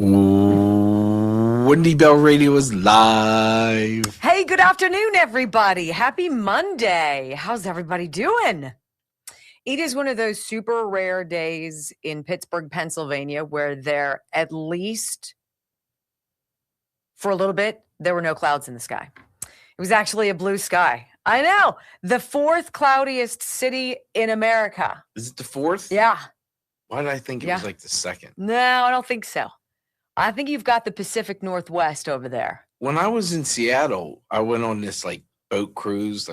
Wendy Bell Radio is live. Hey, good afternoon, everybody. Happy Monday. How's everybody doing? It is one of those super rare days in Pittsburgh, Pennsylvania, where there, at least for a little bit, there were no clouds in the sky. It was actually a blue sky. I know. The fourth cloudiest city in America. Is it the fourth? Yeah. Why did I think it was like the second? No, I don't think so. I think you've got the Pacific Northwest over there. When I was in Seattle, I went on this like boat cruise,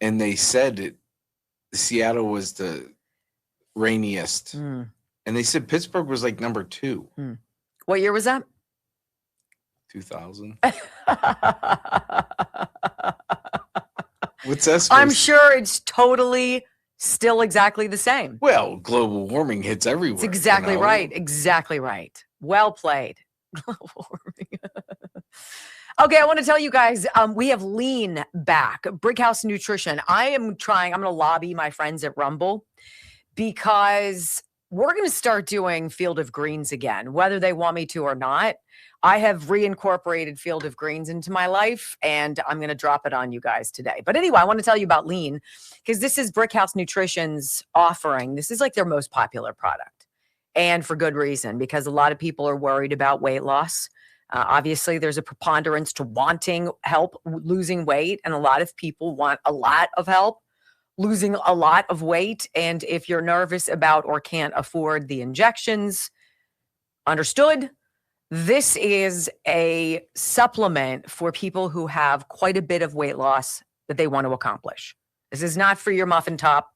and they said that Seattle was the rainiest, and they said Pittsburgh was like number 2. What year was that? 2000. What's that? I'm sure it's totally still exactly the same. Well, global warming hits everywhere. It's exactly right. Exactly right. Well played. Global warming. Okay, I want to tell you guys, we have Lean back, Brickhouse Nutrition. I'm going to lobby my friends at Rumble because we're going to start doing Field of Greens again, whether they want me to or not. I have reincorporated Field of Greens into my life, and I'm going to drop it on you guys today. But anyway, I want to tell you about Lean because this is Brickhouse Nutrition's offering. This is like their most popular product, and for good reason, because a lot of people are worried about weight loss. Obviously, there's a preponderance to wanting help losing weight, and a lot of people want a lot of help losing a lot of weight. And if you're nervous about or can't afford the injections, understood. This is a supplement for people who have quite a bit of weight loss that they want to accomplish. This is not for your muffin top,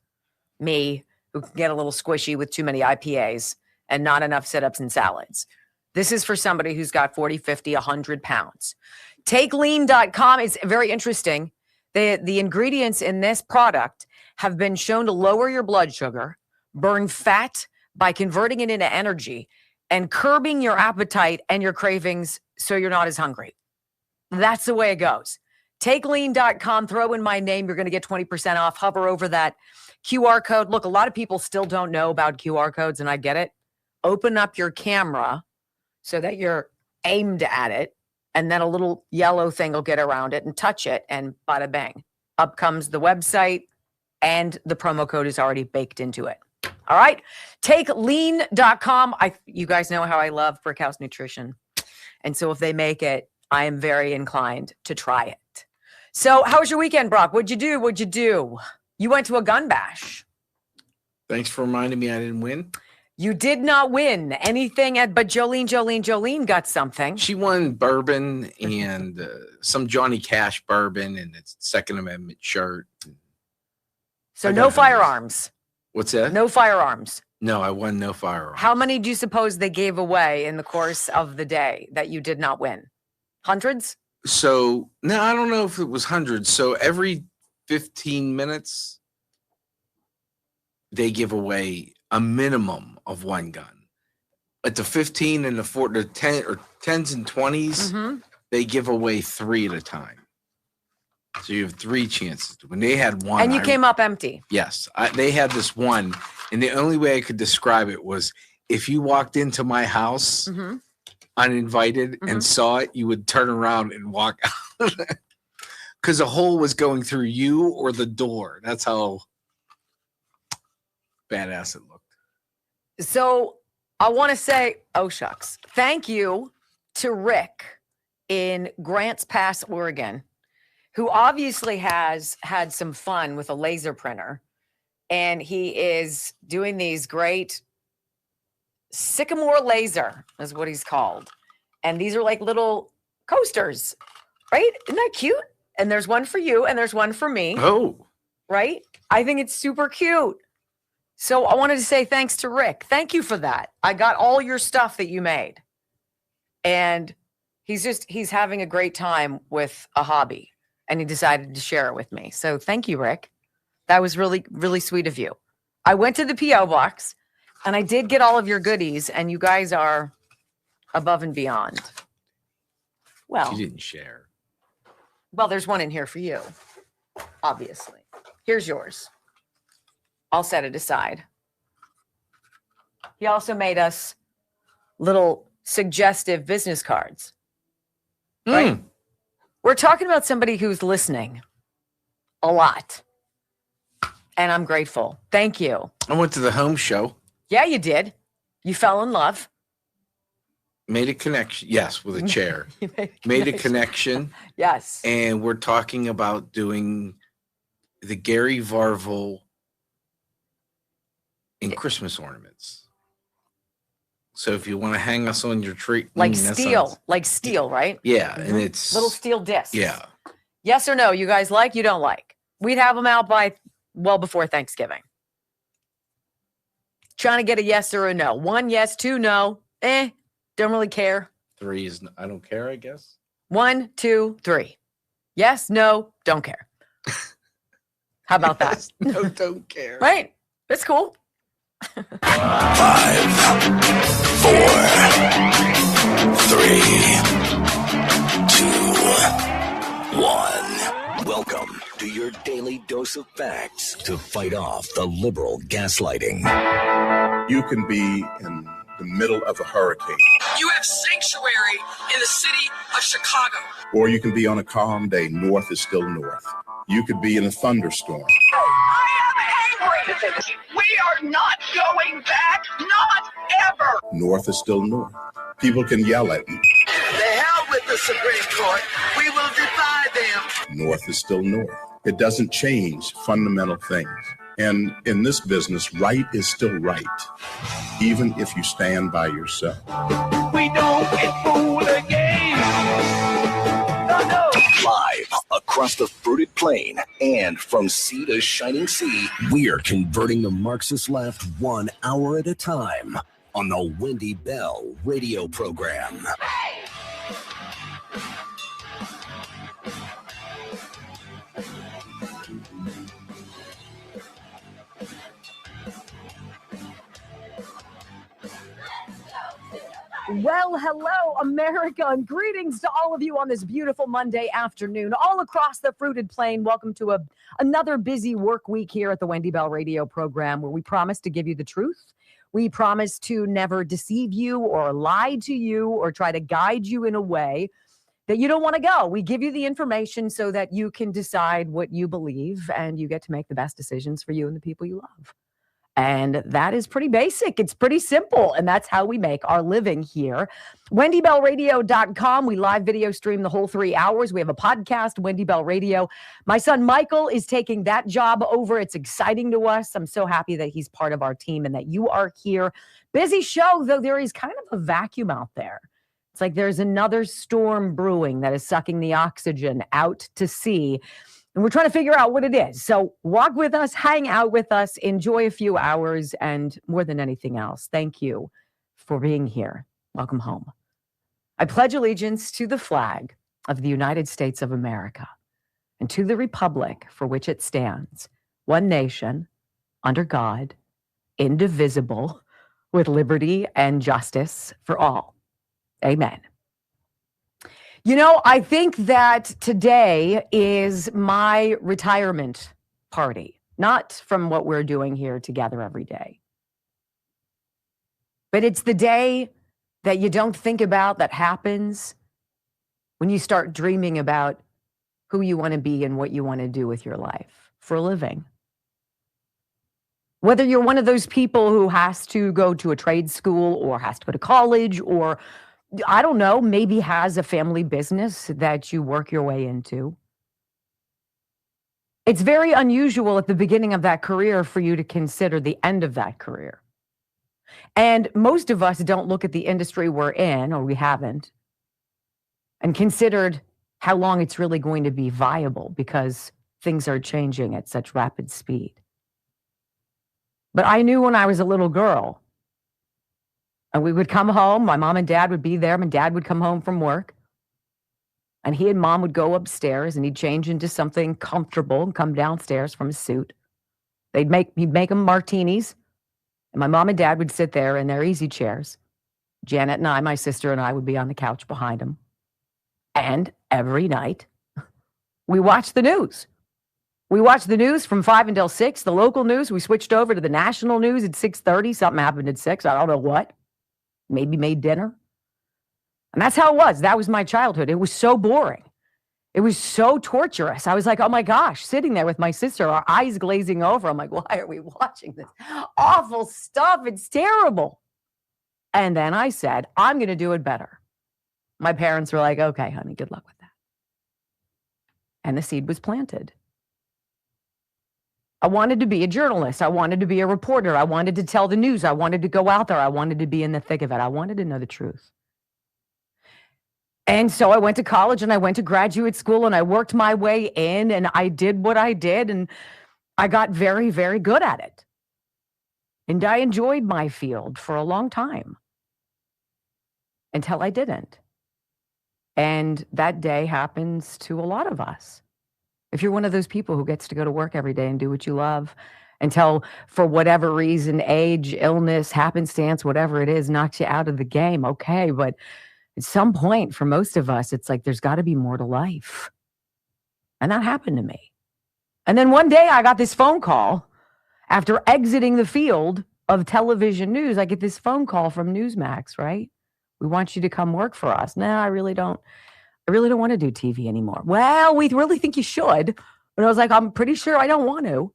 me, who can get a little squishy with too many IPAs and not enough sit-ups and salads. This is for somebody who's got 40, 50, 100 pounds. TakeLean.com is very interesting. The ingredients in this product have been shown to lower your blood sugar, burn fat by converting it into energy, and curbing your appetite and your cravings so you're not as hungry. That's the way it goes. TakeLean.com, throw in my name, you're going to get 20% off. Hover over that QR code. Look, a lot of people still don't know about QR codes, and I get it. Open up your camera so that you're aimed at it, and then a little yellow thing will get around it and touch it, and bada bang. Up comes the website, and the promo code is already baked into it. All right. TakeLean.com. You guys know how I love Brickhouse Nutrition. And so if they make it, I am very inclined to try it. So how was your weekend, Brock? What'd you do? You went to a gun bash. Thanks for reminding me I didn't win. You did not win anything, but Jolene got something. She won bourbon and some Johnny Cash bourbon and its Second Amendment shirt. So no firearms. What's that? No firearms. No, I won no firearms. How many do you suppose they gave away in the course of the day that you did not win? Hundreds? So, no, I don't know if it was hundreds. So every 15 minutes, they give away a minimum of one gun. At the 15 and the 10 or 10s and 20s, they give away 3 at a time. So you have 3 chances. When they had one, and you came up empty. Yes, they had this one, and the only way I could describe it was if you walked into my house uninvited and saw it, you would turn around and walk out because a hole was going through you or the door. That's how badass it looked. So I want to say, oh shucks, thank you to Rick in Grants Pass, Oregon, who obviously has had some fun with a laser printer. And he is doing these great sycamore laser is what he's called. And these are like little coasters, right? Isn't that cute? And there's one for you and there's one for me. Oh. Right? I think it's super cute. So I wanted to say thanks to Rick. Thank you for that. I got all your stuff that you made. And he's having a great time with a hobby. And he decided to share it with me. So thank you, Rick. That was really, really sweet of you. I went to the P.O. box and I did get all of your goodies, and you guys are above and beyond. Well, you didn't share. Well, there's one in here for you, obviously. Here's yours. I'll set it aside. He also made us little suggestive business cards. Right? We're talking about somebody who's listening a lot. And I'm grateful. Thank you. I went to the home show. Yeah, you did. You fell in love. Made a connection. Yes, with a chair. Made a connection. Yes. And we're talking about doing the Gary Varvel in Christmas ornaments. So if you want to hang us on your tree. Like steel, right? Yeah. And it's little steel discs. Yeah. Yes or no? You guys like, you don't like? We'd have them out by well before Thanksgiving. Trying to get a yes or a no. 1 yes, 2 no. Don't really care. 3 is I don't care, I guess. 1, 2, 3. Yes, no, don't care. How about that? No, don't care. Right? That's cool. 5, 4, 3, 2, 1. Welcome to your daily dose of facts to fight off the liberal gaslighting. You can be in the middle of a hurricane. You have sanctuary in the city of Chicago. Or you can be on a calm day. North is still north. You could be in a thunderstorm. I am angry. We are not going back. Not ever. North is still north. People can yell at you. The hell with the Supreme Court. We will defy them. North is still north. It doesn't change fundamental things. And in this business, right is still right, even if you stand by yourself. We don't get fooled again. No. Live across the fruited plain and from sea to shining sea, we're converting the Marxist left 1 hour at a time on the Wendy Bell radio program. Well, hello, America, and greetings to all of you on this beautiful Monday afternoon, all across the fruited plain. Welcome to another busy work week here at the Wendy Bell radio program, where we promise to give you the truth. We promise to never deceive you or lie to you or try to guide you in a way that you don't want to go. We give you the information so that you can decide what you believe, and you get to make the best decisions for you and the people you love. And that is pretty basic. It's pretty simple. And that's how we make our living here. WendyBellRadio.com. We live video stream the whole 3 hours. We have a podcast, Wendy Bell Radio. My son, Michael, is taking that job over. It's exciting to us. I'm so happy that he's part of our team and that you are here. Busy show, though there is kind of a vacuum out there. It's like there's another storm brewing that is sucking the oxygen out to sea. And we're trying to figure out what it is. So walk with us, hang out with us, enjoy a few hours, and more than anything else, thank you for being here. Welcome home. I pledge allegiance to the flag of the United States of America and to the republic for which it stands, one nation, under God, indivisible, with liberty and justice for all. Amen. You know, I think that today is my retirement party, not from what we're doing here together every day. But it's the day that you don't think about that happens when you start dreaming about who you want to be and what you want to do with your life for a living. Whether you're one of those people who has to go to a trade school or has to go to college or I don't know, maybe has a family business that you work your way into. It's very unusual at the beginning of that career for you to consider the end of that career. And most of us don't look at the industry we're in, or we haven't, and considered how long it's really going to be viable because things are changing at such rapid speed. But I knew when I was a little girl, and we would come home, my mom and dad would be there, my dad would come home from work, and he and mom would go upstairs and he'd change into something comfortable and come downstairs from his suit. He'd make them martinis, and my mom and dad would sit there in their easy chairs. Janet and I, my sister and I, would be on the couch behind him. And every night, we watched the news. We watched the news from 5 until 6, the local news. We switched over to the national news at 6:30. Something happened at 6, I don't know what. maybe made dinner. And that's how it was. That was my childhood. It was so boring. It was so torturous. I was like, oh my gosh, sitting there with my sister, our eyes glazing over. I'm like, why are we watching this awful stuff? It's terrible. And then I said, I'm going to do it better. My parents were like, okay, honey, good luck with that. And the seed was planted. I wanted to be a journalist. I wanted to be a reporter. I wanted to tell the news. I wanted to go out there. I wanted to be in the thick of it. I wanted to know the truth. And so I went to college and I went to graduate school and I worked my way in and I did what I did and I got very, very good at it. And I enjoyed my field for a long time until I didn't. And that day happens to a lot of us. If you're one of those people who gets to go to work every day and do what you love until for whatever reason, age, illness, happenstance, whatever it is, knocks you out of the game, okay, but at some point, for most of us, it's like there's got to be more to life. And that happened to me. And then one day I got this phone call after exiting the field of television news. I get this phone call from Newsmax, right? We want you to come work for us. No, I really don't want to do TV anymore. Well, we really think you should. But I was like, I'm pretty sure I don't want to.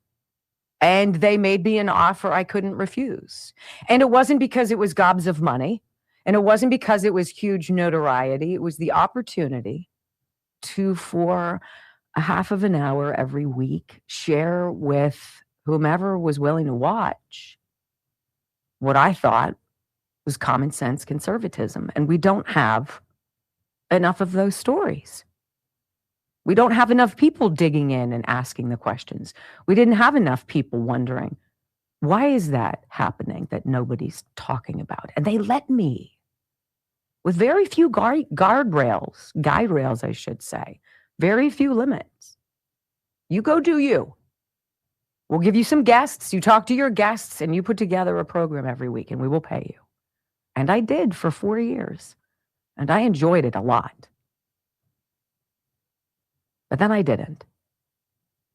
And they made me an offer I couldn't refuse. And it wasn't because it was gobs of money. And it wasn't because it was huge notoriety. It was the opportunity to, for a half of an hour every week, share with whomever was willing to watch what I thought was common sense conservatism. And we don't have enough of those stories. We don't have enough people digging in and asking the questions. We didn't have enough people wondering, why is that happening that nobody's talking about? And they let me. With very few guide rails, I should say, very few limits. You go do you. We'll give you some guests. You talk to your guests and you put together a program every week and we will pay you. And I did for 4 years and I enjoyed it a lot. But then I didn't.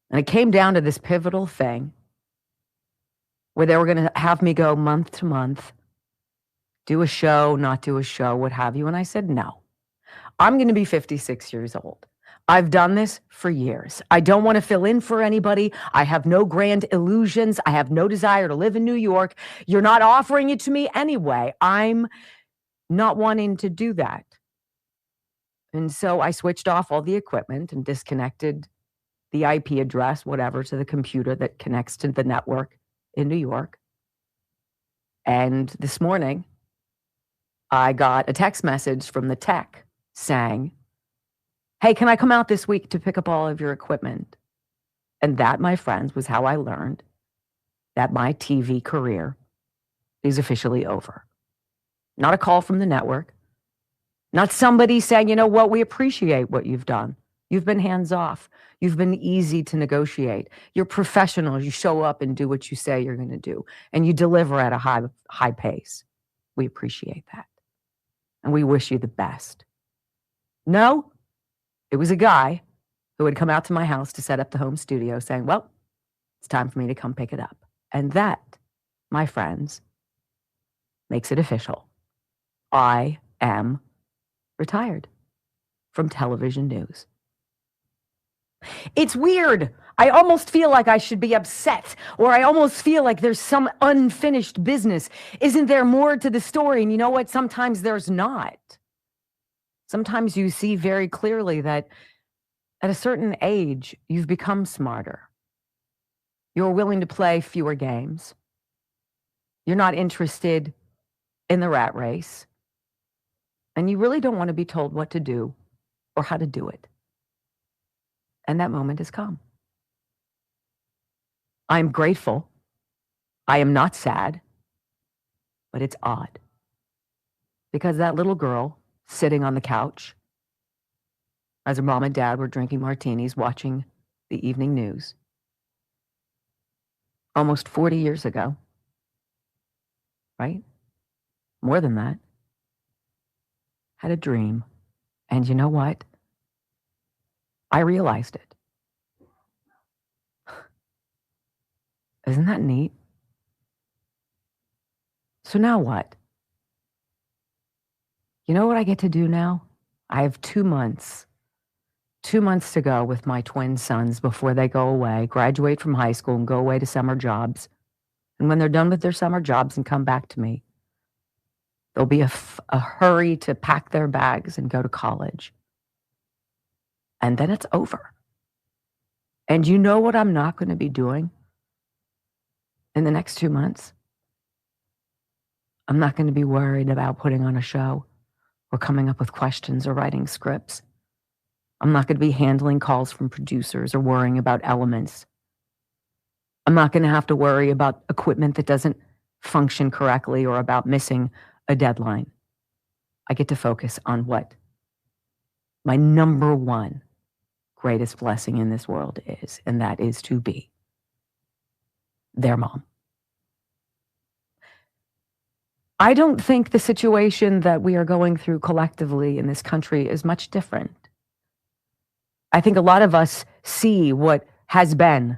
And it came down to this pivotal thing where they were going to have me go month to month, do a show, not do a show, what have you. And I said, no, I'm going to be 56 years old. I've done this for years. I don't want to fill in for anybody. I have no grand illusions. I have no desire to live in New York. You're not offering it to me anyway. I'm not wanting to do that. And so I switched off all the equipment and disconnected the IP address, whatever, to the computer that connects to the network in New York. And this morning, I got a text message from the tech saying, hey, can I come out this week to pick up all of your equipment? And that, my friends, was how I learned that my TV career is officially over. Not a call from the network. Not somebody saying, you know what, we appreciate what you've done. You've been hands off. You've been easy to negotiate. You're professional. You show up and do what you say you're going to do. And you deliver at a high pace. We appreciate that. And we wish you the best. No, it was a guy who had come out to my house to set up the home studio saying, well, it's time for me to come pick it up. And that, my friends, makes it official. I am retired from television news. It's weird. I almost feel like I should be upset, or I almost feel like there's some unfinished business. Isn't there more to the story? And you know what? Sometimes there's not. Sometimes you see very clearly that at a certain age, you've become smarter. You're willing to play fewer games. You're not interested in the rat race. And you really don't want to be told what to do or how to do it. And that moment has come. I'm grateful. I am not sad, but it's odd. Because that little girl sitting on the couch as her mom and dad were drinking martinis, watching the evening news, almost 40 years ago, right? More than that, had a dream. And you know what? I realized it. Isn't that neat? So now what? You know what I get to do now? I have 2 months. 2 months to go with my twin sons before they go away, graduate from high school and go away to summer jobs. And when they're done with their summer jobs and come back to me, there'll be a hurry to pack their bags and go to college. And then it's over. And you know what I'm not going to be doing in the next 2 months? I'm not going to be worried about putting on a show or coming up with questions or writing scripts. I'm not going to be handling calls from producers or worrying about elements. I'm not going to have to worry about equipment that doesn't function correctly or about missing a deadline. I get to focus on what my number one greatest blessing in this world is, and that is to be their mom. I don't think the situation that we are going through collectively in this country is much different. I think a lot of us see what has been.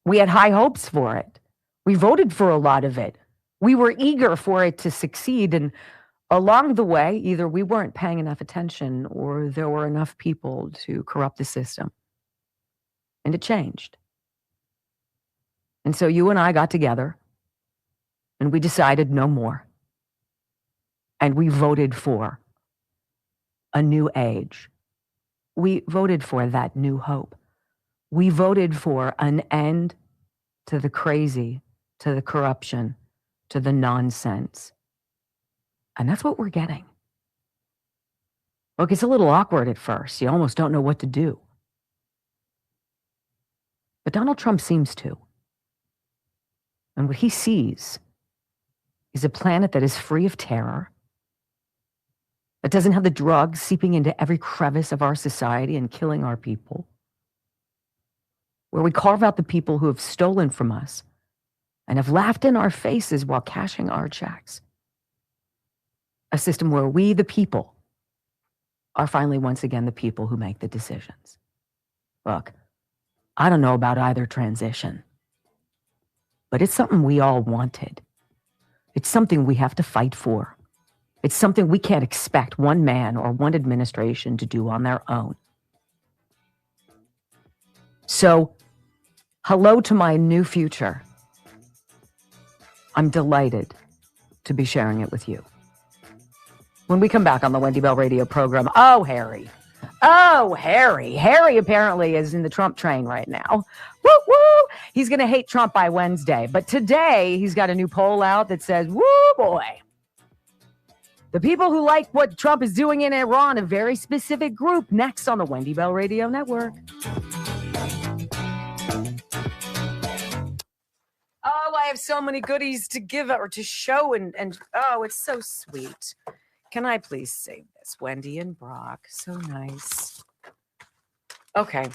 We had high hopes for it. We voted for a lot of it. We were eager for it to succeed. And along the way, either we weren't paying enough attention or there were enough people to corrupt the system. And it changed. And so you and I got together and we decided no more. And we voted for a new age. We voted for that new hope. We voted for an end to the crazy, to the corruption, to the nonsense. And that's what we're getting. Look, it's a little awkward at first. You almost don't know what to do. But Donald Trump seems to. And what he sees is a planet that is free of terror, that doesn't have the drugs seeping into every crevice of our society and killing our people, where we carve out the people who have stolen from us and have laughed in our faces while cashing our checks. A system where we, the people, are finally once again the people who make the decisions. Look, I don't know about either transition, but it's something we all wanted. It's something we have to fight for. It's something we can't expect one man or one administration to do on their own. So, hello to my new future. I'm delighted to be sharing it with you. When we come back on the Wendy Bell radio program, Harry apparently is in the Trump train right now. Woo woo! He's going to hate Trump by Wednesday. But today, he's got a new poll out that says, woo boy, the people who like what Trump is doing in Iran, a very specific group, next on the Wendy Bell Radio Network. Oh, I have so many goodies to give or to show, and oh, it's so sweet. Can I please save this? Wendy and Brock, so nice. Okay.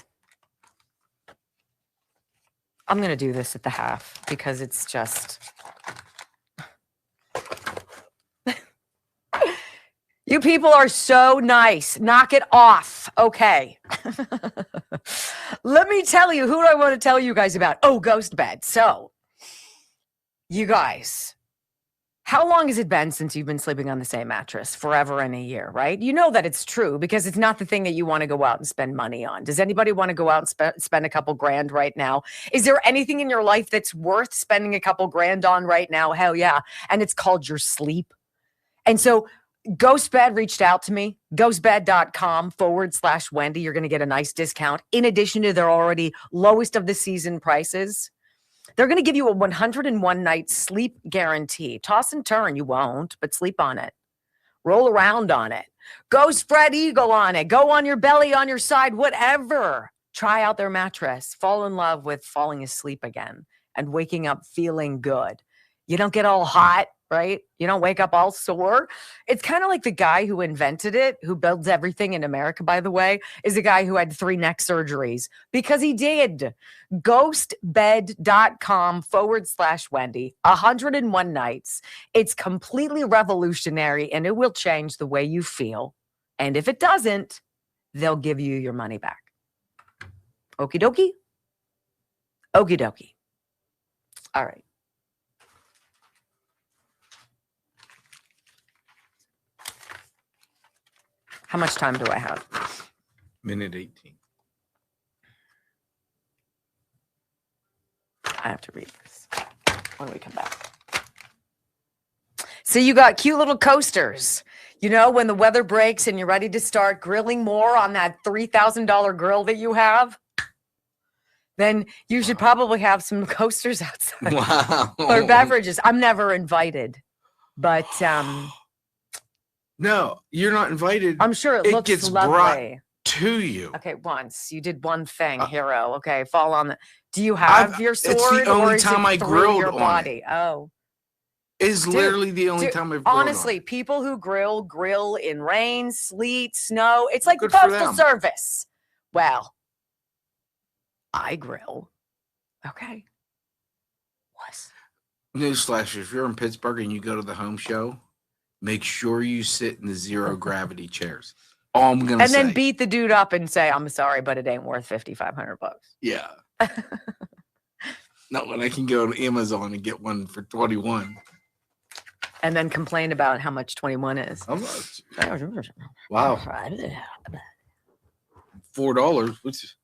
I'm going to do this at the half because it's just... You people are so nice. Knock it off. Okay. Let me tell you, who do I want to tell you guys about? Oh, Ghost Bed. So, you guys, how long has it been since you've been sleeping on the same mattress? Forever and a year, right? You know that it's true because it's not the thing that you want to go out and spend money on. Does anybody want to go out and spend a couple grand right now? Is there anything in your life that's worth spending a couple grand on right now? Hell yeah. And it's called your sleep. And so Ghostbed reached out to me, ghostbed.com/Wendy. You're going to get a nice discount in addition to their already lowest of the season prices. They're going to give you a 101 night sleep guarantee. Toss and turn, you won't, but sleep on it. Roll around on it. Go spread eagle on it. Go on your belly, on your side, whatever. Try out their mattress. Fall in love with falling asleep again and waking up feeling good. You don't get all hot, right? You don't wake up all sore. It's kind of like the guy who invented it, who builds everything in America, by the way, is a guy who had 3 neck surgeries because he did. Ghostbed.com/Wendy. 101 nights. It's completely revolutionary and it will change the way you feel. And if it doesn't, they'll give you your money back. Okie dokie? Okie dokie. All right. How much time do I have? Minute 18. I have to read this when we come back. So you got cute little coasters. You know, when the weather breaks and you're ready to start grilling more on that $3,000 grill that you have, then you should probably have some coasters outside. Wow. Or beverages. I'm never invited, but no, you're not invited. I'm sure it looks gets lovely. brought to you. Okay, once you did one thing, hero. Okay, fall on the. Do you have your sword? It's the only or is time it I through grilled your on body? Oh. It's literally the only time I've grilled honestly, on. people who grill in rain, sleet, snow. It's like Good the for postal them. service. Well, I grill. Okay. What? Newsflash: if you're in Pittsburgh and you go to the home show, make sure you sit in the zero gravity chairs. All I'm gonna say. And then beat the dude up and say, "I'm sorry, but it ain't worth $5,500." Yeah. No, when I can go to Amazon and get one for 21. And then complain about how much 21 is. How much? Wow. $4. Which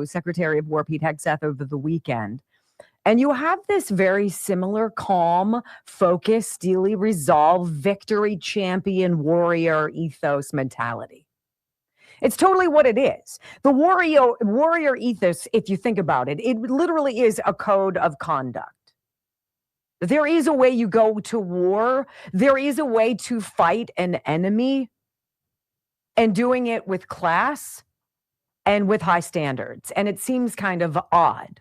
Secretary of War Pete Hegseth over the weekend. And you have this very similar, calm, focused, steely resolve, victory champion warrior ethos mentality. It's totally what it is. The warrior ethos, if you think about it, it literally is a code of conduct. There is a way you go to war. There is a way to fight an enemy, and doing it with class and with high standards. And it seems kind of odd.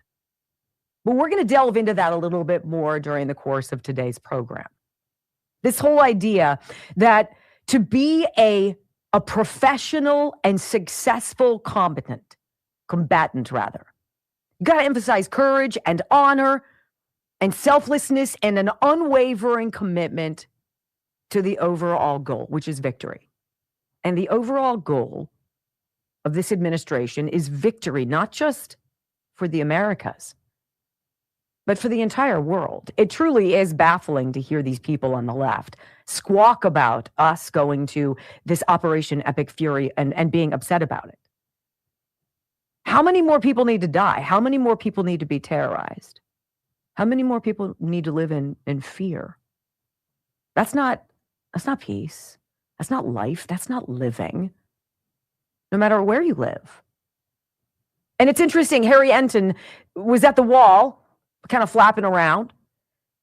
But we're going to delve into that a little bit more during the course of today's program. This whole idea that to be a professional and successful combatant, you got to emphasize courage and honor and selflessness and an unwavering commitment to the overall goal, which is victory. And the overall goal of this administration is victory, not just for the Americas, but for the entire world. It truly is baffling to hear these people on the left squawk about us going to this Operation Epic Fury and being upset about it. How many more people need to die? How many more people need to be terrorized? How many more people need to live in fear? That's not peace. That's not life. That's not living. No matter where you live. And it's interesting, Harry Enton was at the wall, kind of flapping around,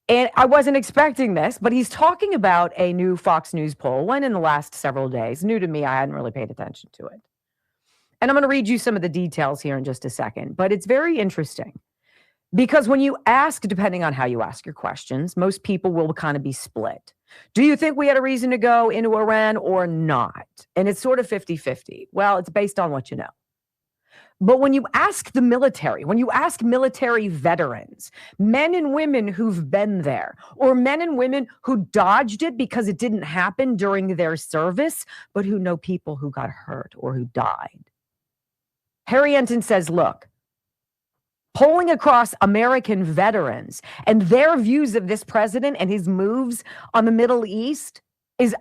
and I wasn't expecting this, but he's talking about a new Fox News poll, one in the last several days. New to me, I hadn't really paid attention to it. And I'm going to read you some of the details here in just a second, but it's very interesting. Because when you ask, depending on how you ask your questions, most people will kind of be split. Do you think we had a reason to go into Iran or not? And it's sort of 50-50. Well, it's based on what you know. But when you ask the military, when you ask military veterans, men and women who've been there, or men and women who dodged it because it didn't happen during their service, but who know people who got hurt or who died. Harry Enton says, look, polling across American veterans and their views of this president and his moves on the Middle East is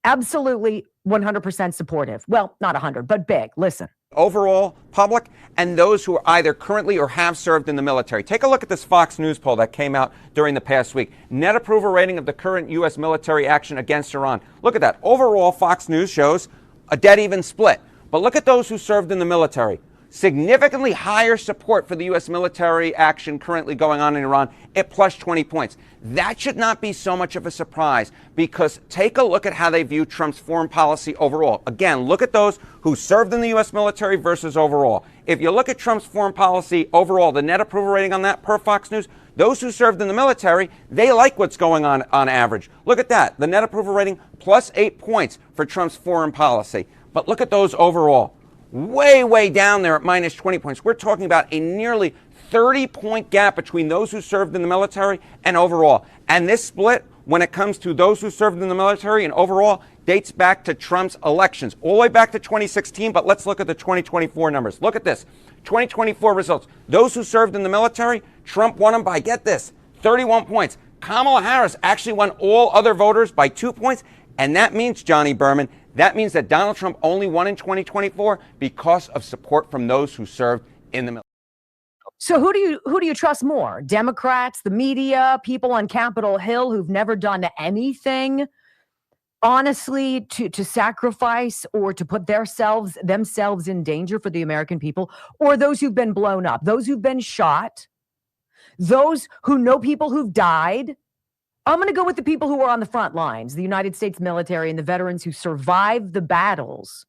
absolutely 100% supportive. Well, not 100, but big. Listen. Overall, public, and those who are either currently or have served in the military. Take a look at this Fox News poll that came out during the past week. Net approval rating of the current U.S. military action against Iran. Look at that. Overall, Fox News shows a dead even split. But look at those who served in the military. Significantly higher support for the U.S. military action currently going on in Iran at plus 20 points. That should not be so much of a surprise because take a look at how they view Trump's foreign policy overall. Again, look at those who served in the U.S. military versus overall. If you look at Trump's foreign policy overall, the net approval rating on that per Fox News, those who served in the military, they like what's going on average. Look at that. The net approval rating plus 8 points for Trump's foreign policy. But look at those overall. way, way down there at minus 20 points. We're talking about a nearly 30-point gap between those who served in the military and overall. And this split, when it comes to those who served in the military and overall, dates back to Trump's elections, all the way back to 2016. But let's look at the 2024 numbers. Look at this. 2024 results. Those who served in the military, Trump won them by, get this, 31 points. Kamala Harris actually won all other voters by 2 points. And that means, Johnny Berman, that means that Donald Trump only won in 2024 because of support from those who served in the military. So who do you trust more? Democrats, the media, people on Capitol Hill who've never done anything honestly to sacrifice or to put themselves in danger for the American people, or those who've been blown up, those who've been shot, those who know people who've died? I'm going to go with the people who are on the front lines, the United States military and the veterans who survived the battles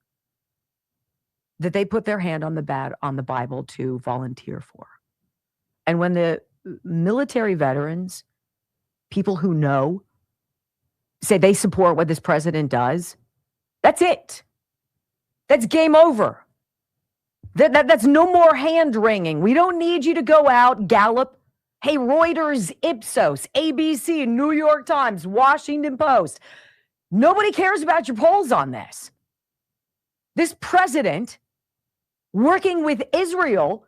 that they put their hand on the Bible to volunteer for. And when the military veterans, people who know, say they support what this president does, that's it. That's game over. That's no more hand wringing. We don't need you to go out, Gallup. Hey, Reuters, Ipsos, ABC, New York Times, Washington Post. Nobody cares about your polls on this. This president working with Israel,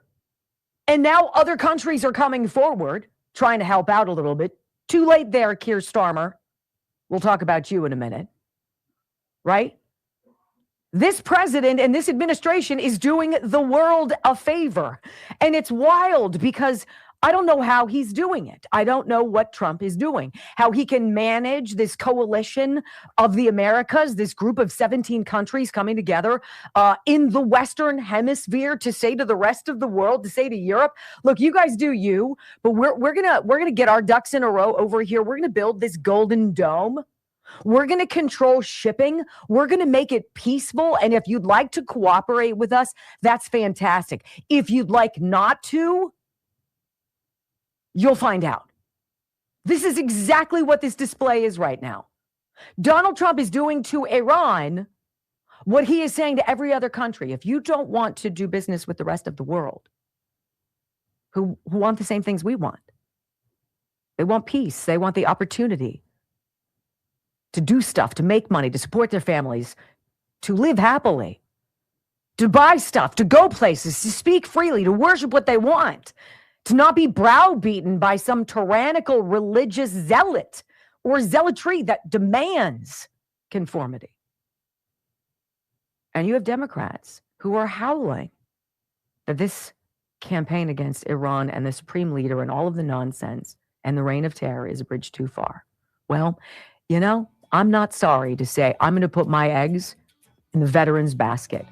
and now other countries are coming forward, trying to help out a little bit. Too late there, Keir Starmer. We'll talk about you in a minute. Right? This president and this administration is doing the world a favor. And it's wild because I don't know how he's doing it. I don't know what Trump is doing, how he can manage this coalition of the Americas, this group of 17 countries coming together in the Western Hemisphere to say to the rest of the world, to say to Europe, look, you guys do you, but we're gonna get our ducks in a row over here. We're gonna build this golden dome. We're going to control shipping. We're going to make it peaceful. And if you'd like to cooperate with us, that's fantastic. If you'd like not to, you'll find out. This is exactly what this display is right now. Donald Trump is doing to Iran what he is saying to every other country. If you don't want to do business with the rest of the world, who want the same things we want, they want peace. They want the opportunity to do stuff, to make money, to support their families, to live happily, to buy stuff, to go places, to speak freely, to worship what they want, to not be browbeaten by some tyrannical religious zealot or zealotry that demands conformity. And you have Democrats who are howling that this campaign against Iran and the supreme leader and all of the nonsense and the reign of terror is a bridge too far. Well, you know, I'm not sorry to say I'm going to put my eggs in the veterans' basket.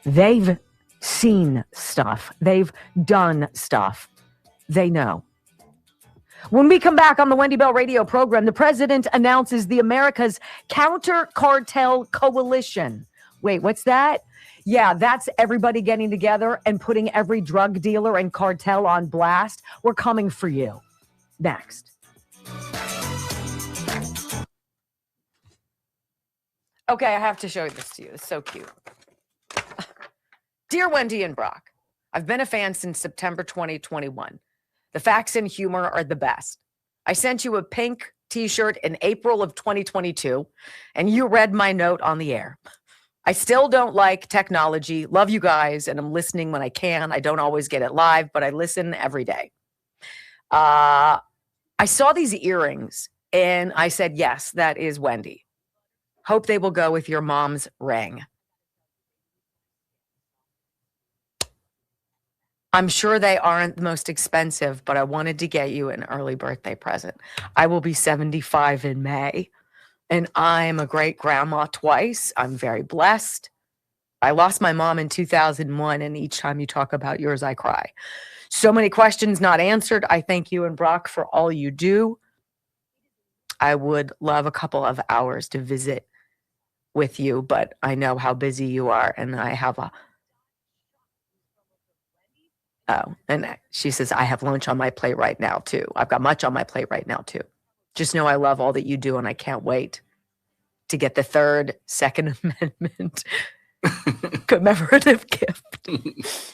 They've seen stuff. They've done stuff. They know. When we come back on the Wendy Bell radio program, the president announces the America's Counter Cartel Coalition. Wait, what's that? Yeah, that's everybody getting together and putting every drug dealer and cartel on blast. We're coming for you. Next. Okay, I have to show this to you. It's so cute. Dear Wendy and Brock, I've been a fan since September 2021. The facts and humor are the best. I sent you a pink t-shirt in April of 2022, and you read my note on the air. I still don't like technology. Love you guys, and I'm listening when I can. I don't always get it live, but I listen every day. I saw these earrings, and I said, yes, that is Wendy. Hope they will go with your mom's ring. I'm sure they aren't the most expensive, but I wanted to get you an early birthday present. I will be 75 in May, and I'm a great grandma twice. I'm very blessed. I lost my mom in 2001, and each time you talk about yours, I cry. So many questions not answered. I thank you and Brock for all you do. I would love a couple of hours to visit with you, but I know how busy you are, and I have and she says, I have lunch on my plate right now too. I've got much on my plate right now too. Just know I love all that you do, and I can't wait to get the third Second Amendment commemorative gift.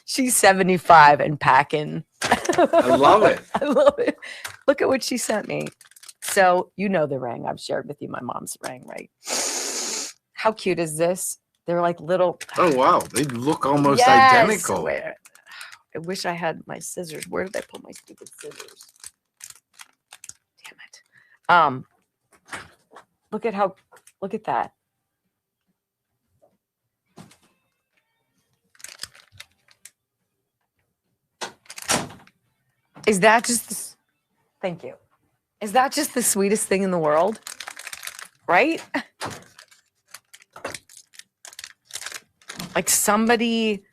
She's 75 and packing. I love it. I love it. Look at what she sent me. So you know the ring. I've shared with you my mom's ring, right? How cute is this? They're like little. Oh, wow. They look almost Yes. identical. Where? I wish I had my scissors. Where did I put my stupid scissors? Damn it. Look at that. Is that just thank you. Is that just the sweetest thing in the world? Right? Like somebody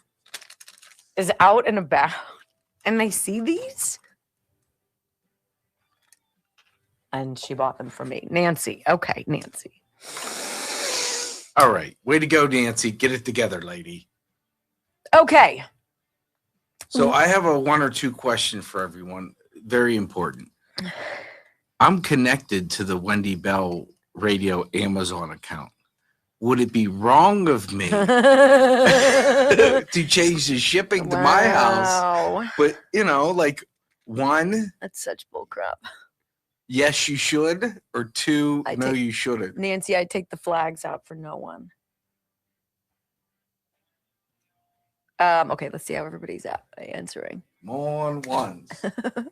is out and about and they see these? And she bought them for me. Nancy. Okay, Nancy. All right. Way to go, Nancy. Get it together, lady. Okay. So I have a 1 or 2 question for everyone. Very important. I'm connected to the Wendy Bell Radio Amazon account. Would it be wrong of me to change the shipping to my house? But, like 1, That's such bullcrap. yes, you should, or 2, no, you shouldn't. Nancy, I take the flags out for no one. Okay, let's see how everybody's answering. On 1s.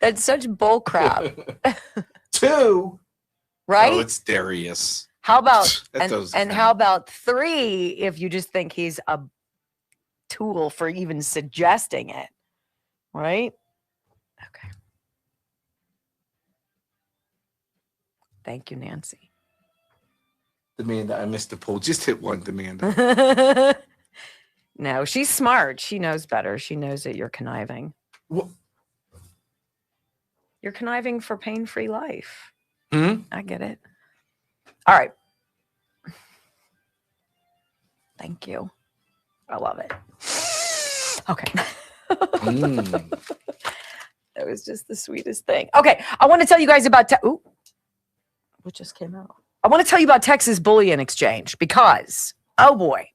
That's such bullcrap. 2. Right? Oh, it's Darius. How about That and how about 3 if you just think he's a tool for even suggesting it? Right? Okay. Thank you, Nancy. Amanda, I missed the poll. Just hit 1, Amanda. No, she's smart. She knows better. She knows that you're conniving. What? You're conniving for pain-free life. I get it. All right. Thank you. I love it. Okay. That was just the sweetest thing. Okay. I want to tell you guys about what just came out? I want to tell you about Texas Bullion Exchange because, oh boy,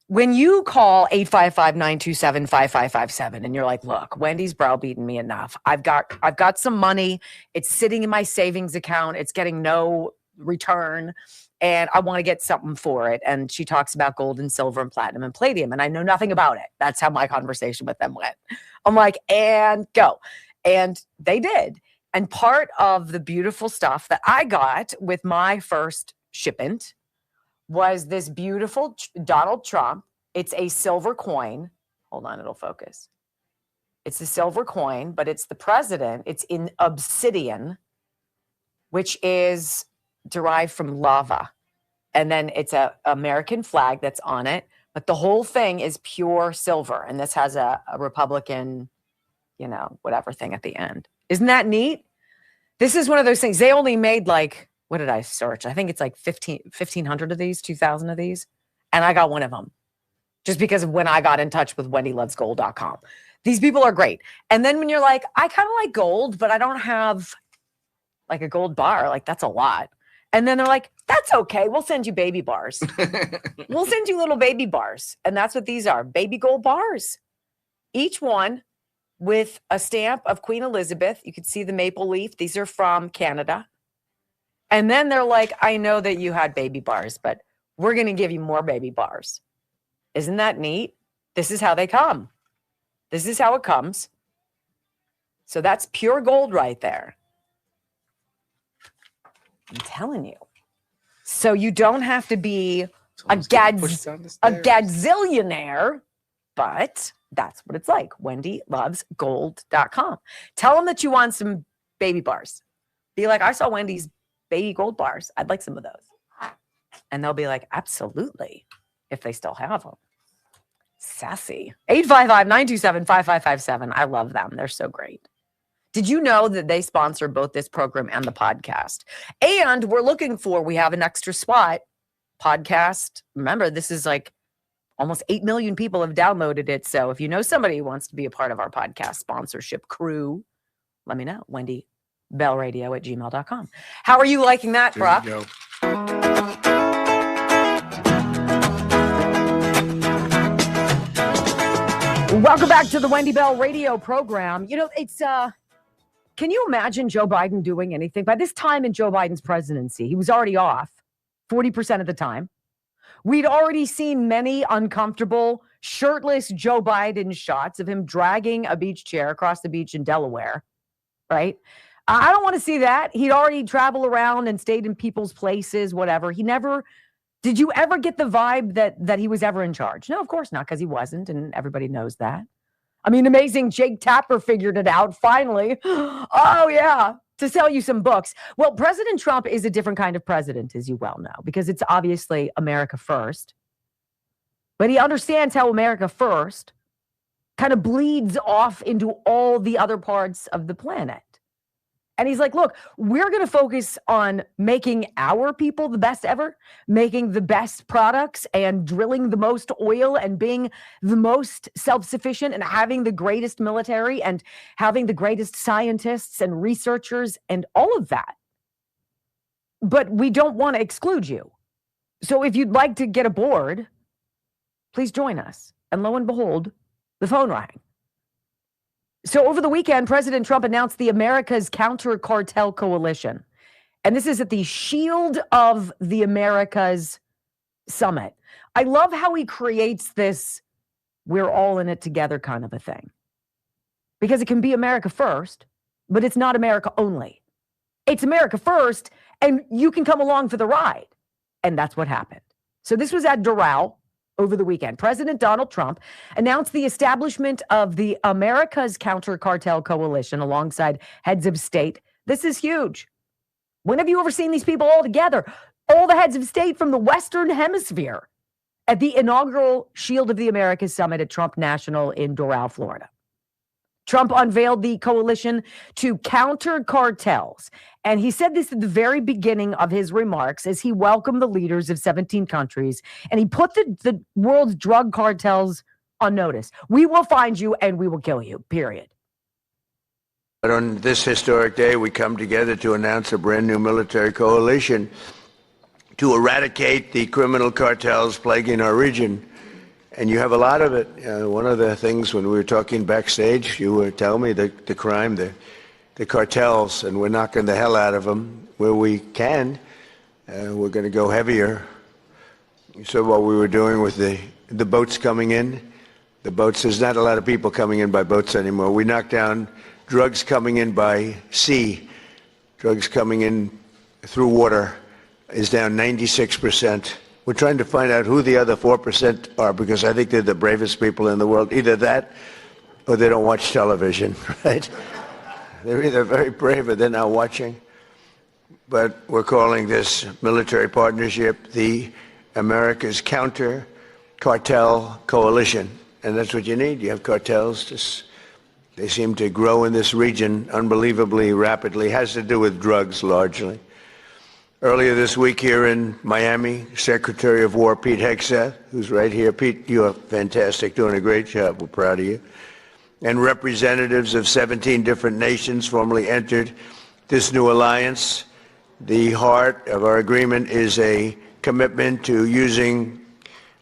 when you call 855-927-5557 and you're like, look, Wendy's browbeaten me enough. I've got some money. It's sitting in my savings account. It's getting no return. And I want to get something for it. And she talks about gold and silver and platinum and palladium. And I know nothing about it. That's how my conversation with them went. I'm like, and go. And they did. And part of the beautiful stuff that I got with my first shipment was this beautiful Donald Trump. It's a silver coin. Hold on, it'll focus. It's a silver coin, but it's the president. It's in obsidian, which is derived from lava. And then it's a American flag that's on it. But the whole thing is pure silver. And this has a Republican, whatever thing at the end. Isn't that neat? This is one of those things. They only made what did I search? I think it's like 1,500 of these, 2,000 of these. And I got one of them just because of when I got in touch with wendylovesgold.com. These people are great. And then when you're like, I kind of like gold, but I don't have like a gold bar. Like that's a lot. And then they're like, that's okay. We'll send you baby bars. We'll send you little baby bars. And that's what these are. Baby gold bars. Each one with a stamp of Queen Elizabeth. You can see the maple leaf. These are from Canada. And then they're like, I know that you had baby bars, but we're going to give you more baby bars. Isn't that neat? This is how they come. This is how it comes. So that's pure gold right there. I'm telling you. So you don't have to be a gazillionaire, but that's what it's like. WendyLovesGold.com. Tell them that you want some baby bars. Be like, I saw Wendy's baby gold bars. I'd like some of those. And they'll be like, absolutely, if they still have them. Sassy. 855-927-5557. I love them. They're so great. Did you know that they sponsor both this program and the podcast? And we have an extra spot podcast. Remember, this is like almost 8 million people have downloaded it. So if you know somebody who wants to be a part of our podcast sponsorship crew, let me know. WendyBellRadio@gmail.com. How are you liking that, Brock? There you go. Welcome back to the Wendy Bell radio program. You know, it's can you imagine Joe Biden doing anything? By this time in Joe Biden's presidency, he was already off 40% of the time. We'd already seen many uncomfortable, shirtless Joe Biden shots of him dragging a beach chair across the beach in Delaware, right? I don't want to see that. He'd already traveled around and stayed in people's places, whatever. Did you ever get the vibe that he was ever in charge? No, of course not, because he wasn't, and everybody knows that. I mean, amazing Jake Tapper figured it out, finally. Oh, yeah, to sell you some books. Well, President Trump is a different kind of president, as you well know, because it's obviously America first. But he understands how America first kind of bleeds off into all the other parts of the planet. And he's like, look, we're going to focus on making our people the best ever, making the best products and drilling the most oil and being the most self-sufficient and having the greatest military and having the greatest scientists and researchers and all of that. But we don't want to exclude you. So if you'd like to get aboard, please join us. And lo and behold, the phone rang. So over the weekend, President Trump announced the America's Counter Cartel Coalition. And this is at the Shield of the Americas Summit. I love how he creates this we're all in it together kind of a thing. Because it can be America first, but it's not America only. It's America first, and you can come along for the ride. And that's what happened. So this was at Doral over the weekend. President Donald Trump announced the establishment of the America's Counter Cartel Coalition alongside heads of state. This is huge. When have you ever seen these people all together? All the heads of state from the Western Hemisphere at the inaugural Shield of the Americas Summit at Trump National in Doral, Florida. Trump unveiled the coalition to counter cartels. And he said this at the very beginning of his remarks as he welcomed the leaders of 17 countries. And he put the world's drug cartels on notice. We will find you and we will kill you, period. But on this historic day, we come together to announce a brand new military coalition to eradicate the criminal cartels plaguing our region. And you have a lot of it. One of the things when we were talking backstage, you were telling me the crime, the cartels, and we're knocking the hell out of them where we can. We're going to go heavier. You saw what we were doing with the boats coming in. The boats, there's not a lot of people coming in by boats anymore. We knocked down drugs coming in by sea. Drugs coming in through water is down 96%. We're trying to find out who the other 4% are, because I think they're the bravest people in the world. Either that or they don't watch television, right? They're either very brave or they're not watching. But we're calling this military partnership the America's Counter Cartel Coalition. And that's what you need. You have cartels. They seem to grow in this region unbelievably rapidly. It has to do with drugs largely. Earlier this week here in Miami, Secretary of War Pete Hegseth, who's right here. Pete, you are fantastic, doing a great job. We're proud of you. And representatives of 17 different nations formally entered this new alliance. The heart of our agreement is a commitment to using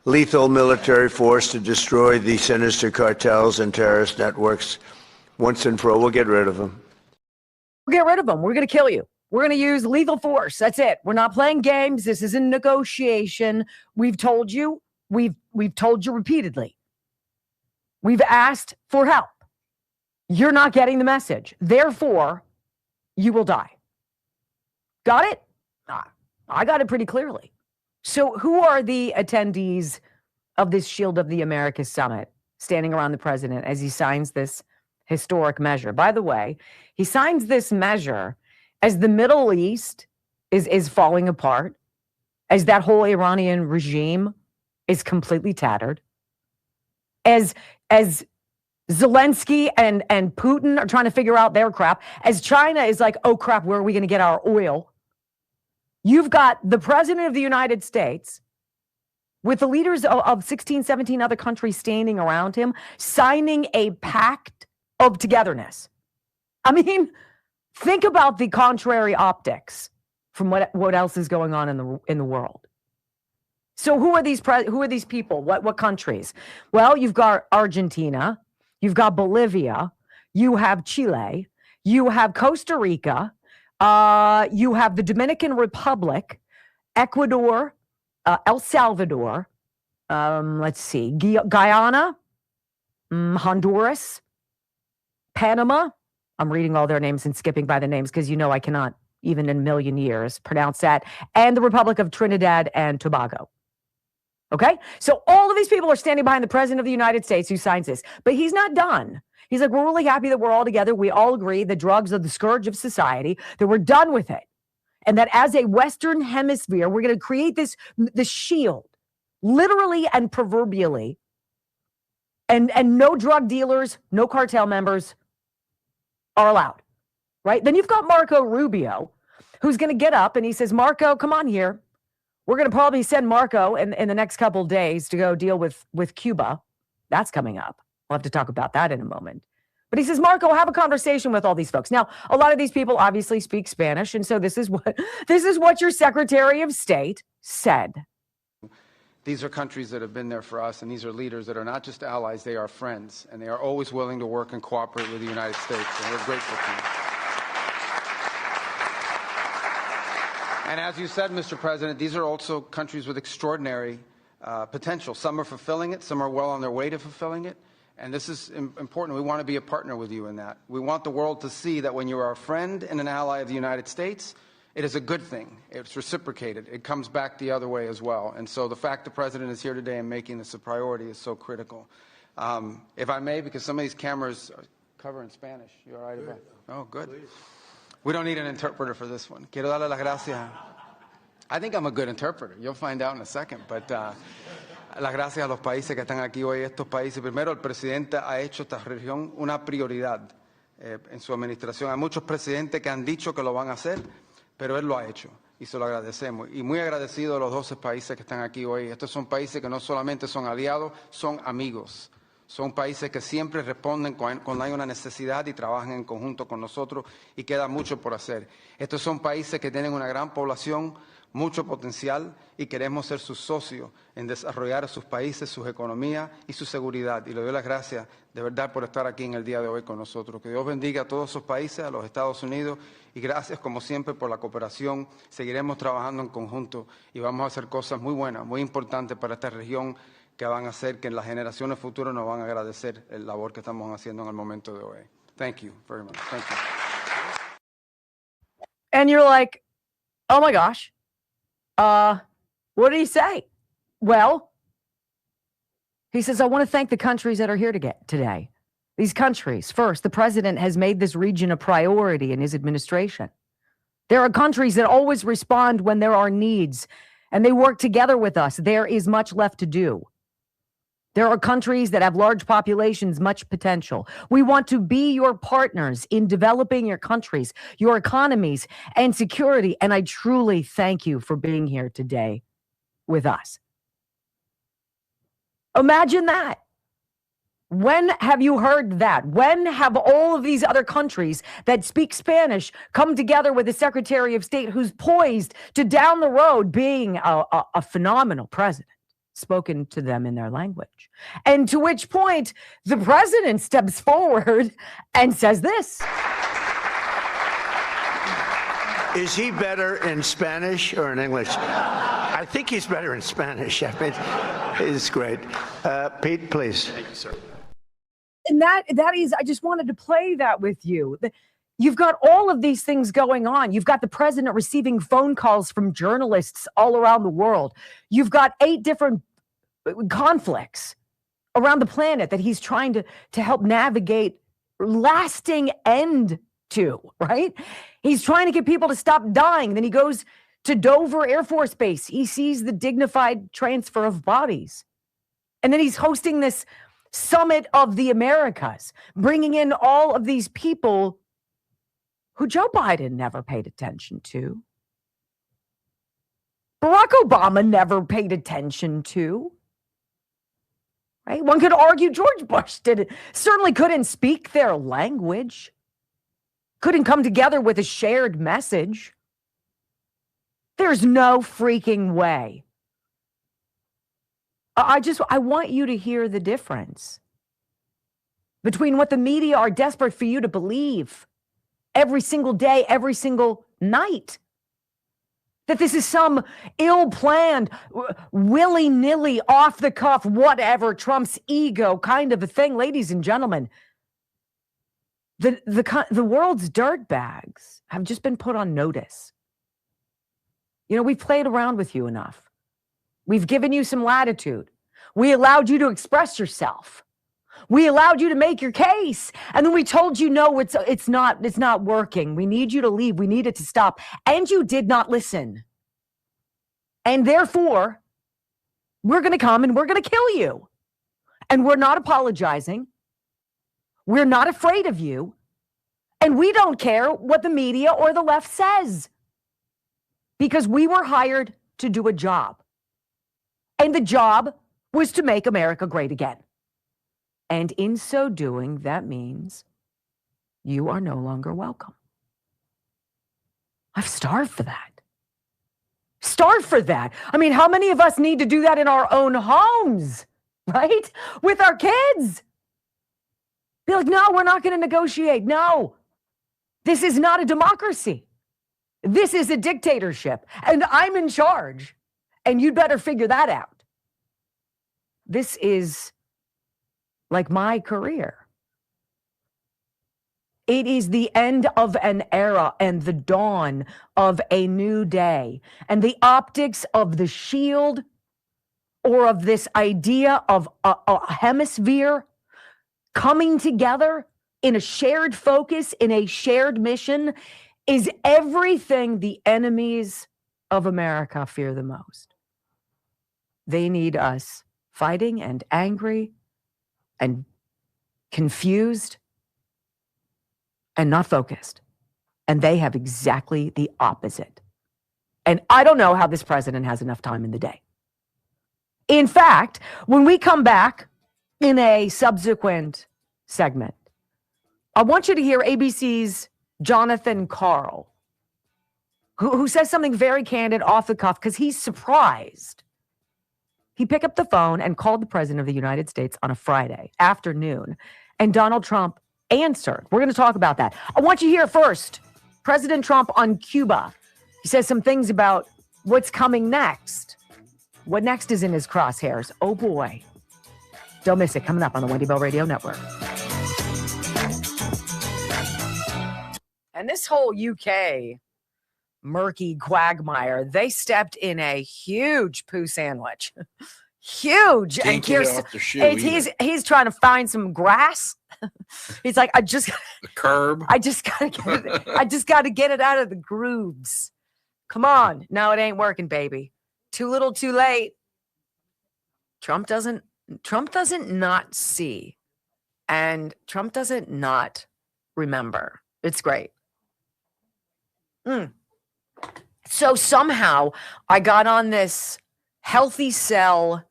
lethal military force to destroy the sinister cartels and terrorist networks once and for all. We'll get rid of them. We'll get rid of them. We're going to kill you. We're going to use lethal force. That's it. We're not playing games. This isn't negotiation. We've told you. We've told you repeatedly. We've asked for help. You're not getting the message. Therefore, you will die. Got it? I got it pretty clearly. So who are the attendees of this Shield of the Americas Summit standing around the president as he signs this historic measure? By the way, he signs this measure as the Middle East is falling apart, as that whole Iranian regime is completely tattered, as Zelensky and Putin are trying to figure out their crap, as China is like, oh crap, where are we going to get our oil? You've got the president of the United States with the leaders of 16, 17 other countries standing around him, signing a pact of togetherness. I mean, think about the contrary optics from what else is going on in the world. So who are these people? What countries? Well, you've got Argentina, You've got Bolivia. You have Chile. You have Costa Rica. You have the Dominican Republic, Ecuador, El Salvador. Let's see, Guyana, Honduras, Panama. I'm reading all their names and skipping by the names because I cannot, even in a million years, pronounce that. And the Republic of Trinidad and Tobago. Okay? So all of these people are standing behind the President of the United States who signs this. But he's not done. He's like, we're really happy that we're all together. We all agree that drugs are the scourge of society, that we're done with it. And that as a Western hemisphere, we're going to create this shield, literally and proverbially. And no drug dealers, no cartel members are allowed, right? Then you've got Marco Rubio, who's going to get up and he says, Marco, come on here. We're going to probably send Marco in the next couple of days to go deal with Cuba. That's coming up. We'll have to talk about that in a moment. But he says, Marco, have a conversation with all these folks. Now, a lot of these people obviously speak Spanish. And so this is what your Secretary of State said. These are countries that have been there for us, and these are leaders that are not just allies, they are friends, and they are always willing to work and cooperate with the United States, and we're grateful to you. And as you said, Mr. President, these are also countries with extraordinary potential. Some are fulfilling it, some are well on their way to fulfilling it, and this is important. We want to be a partner with you in that. We want the world to see that when you are a friend and an ally of the United States, it is a good thing. It's reciprocated. It comes back the other way as well. And so the fact the President is here today and making this a priority is so critical. If I may, because some of these cameras cover in Spanish. You all right about that? Oh, good. Please. We don't need an interpreter for this one. Quiero darle las gracias. I think I'm a good interpreter. You'll find out in a second. But las gracias a los países que están aquí hoy. Estos países, primero, el presidente ha hecho esta región una prioridad en su administración. Hay muchos presidentes que han dicho que lo van a hacer, pero él lo ha hecho y se lo agradecemos. Y muy agradecido a los 12 países que están aquí hoy. Estos son países que no solamente son aliados, son amigos. Son países que siempre responden cuando hay una necesidad y trabajan en conjunto con nosotros y queda mucho por hacer. Estos son países que tienen una gran población, mucho potencial y queremos ser sus socios en desarrollar a sus países, sus economías y su seguridad. Y le doy las gracias de verdad por estar aquí en el día de hoy con nosotros. Que Dios bendiga a todos esos países, a los Estados Unidos y gracias como siempre por la cooperación. Seguiremos trabajando en conjunto y vamos a hacer cosas muy buenas, muy importantes para esta región que van a hacer que en las generaciones futuras nos van a agradecer el labor que estamos haciendo en el momento de hoy. Thank you very much. Thank you. And you're like, oh my gosh. What did he say? Well, he says, I want to thank the countries that are here today. These countries. First, the president has made this region a priority in his administration. There are countries that always respond when there are needs, and they work together with us. There is much left to do. There are countries that have large populations, much potential. We want to be your partners in developing your countries, your economies, and security. And I truly thank you for being here today with us. Imagine that. When have you heard that? When have all of these other countries that speak Spanish come together with a Secretary of State who's poised to down the road being a phenomenal president? Spoken to them in their language. And to which point the president steps forward and says this. Is he better in Spanish or in English? I think he's better in Spanish. I mean, it's great. Pete, please. Thank you, sir. And that is, I just wanted to play that with you. You've got all of these things going on. You've got the president receiving phone calls from journalists all around the world. You've got 8 different conflicts around the planet that he's trying to help navigate lasting end to, right? He's trying to get people to stop dying. Then he goes to Dover Air Force Base. He sees the dignified transfer of bodies. And then he's hosting this summit of the Americas, bringing in all of these people who Joe Biden never paid attention to. Barack Obama never paid attention to. Right? One could argue George Bush certainly couldn't speak their language, couldn't come together with a shared message. There's no freaking way. I want you to hear the difference. between what the media are desperate for you to believe every single day, every single night. That this is some ill-planned, willy-nilly, off-the-cuff, whatever, Trump's ego kind of a thing. Ladies and gentlemen, the world's dirtbags have just been put on notice. You know, we've played around with you enough. We've given you some latitude. We allowed you to express yourself. We allowed you to make your case. And then we told you, no, it's not working. We need you to leave. We need it to stop. And you did not listen. And therefore, we're going to come and we're going to kill you. And we're not apologizing. We're not afraid of you. And we don't care what the media or the left says. Because we were hired to do a job. And the job was to make America great again. And in so doing, that means you are no longer welcome. I've starved for that. Starved for that. I mean, how many of us need to do that in our own homes, right? With our kids. Be like, no, we're not going to negotiate. No, this is not a democracy. This is a dictatorship. And I'm in charge. And you'd better figure that out. This is like my career. It is the end of an era and the dawn of a new day. And the optics of the shield or of this idea of a hemisphere coming together in a shared focus, in a shared mission, is everything the enemies of America fear the most. They need us fighting and angry and confused and not focused. And they have exactly the opposite. And I don't know how this president has enough time in the day. In fact, when we come back in a subsequent segment, I want you to hear ABC's Jonathan Karl, who says something very candid off the cuff because he's surprised. He picked up the phone and called the president of the United States on a Friday afternoon, and Donald Trump answered. We're going to talk about that. I want you to hear first President Trump on Cuba. He says some things about what's coming next. What next is in his crosshairs? Oh boy. Don't miss it. Coming up on the Wendy Bell Radio Network. And this whole UK murky quagmire, they stepped in a huge poo sandwich. Huge. Can't and get it off the shoe he's trying to find some grass. He's like, the curb. I just gotta get it out of the grooves. Come on. No, it ain't working, baby. Too little, too late. Trump doesn't not see. And Trump doesn't not remember. It's great. So somehow I got on this Healthy Cell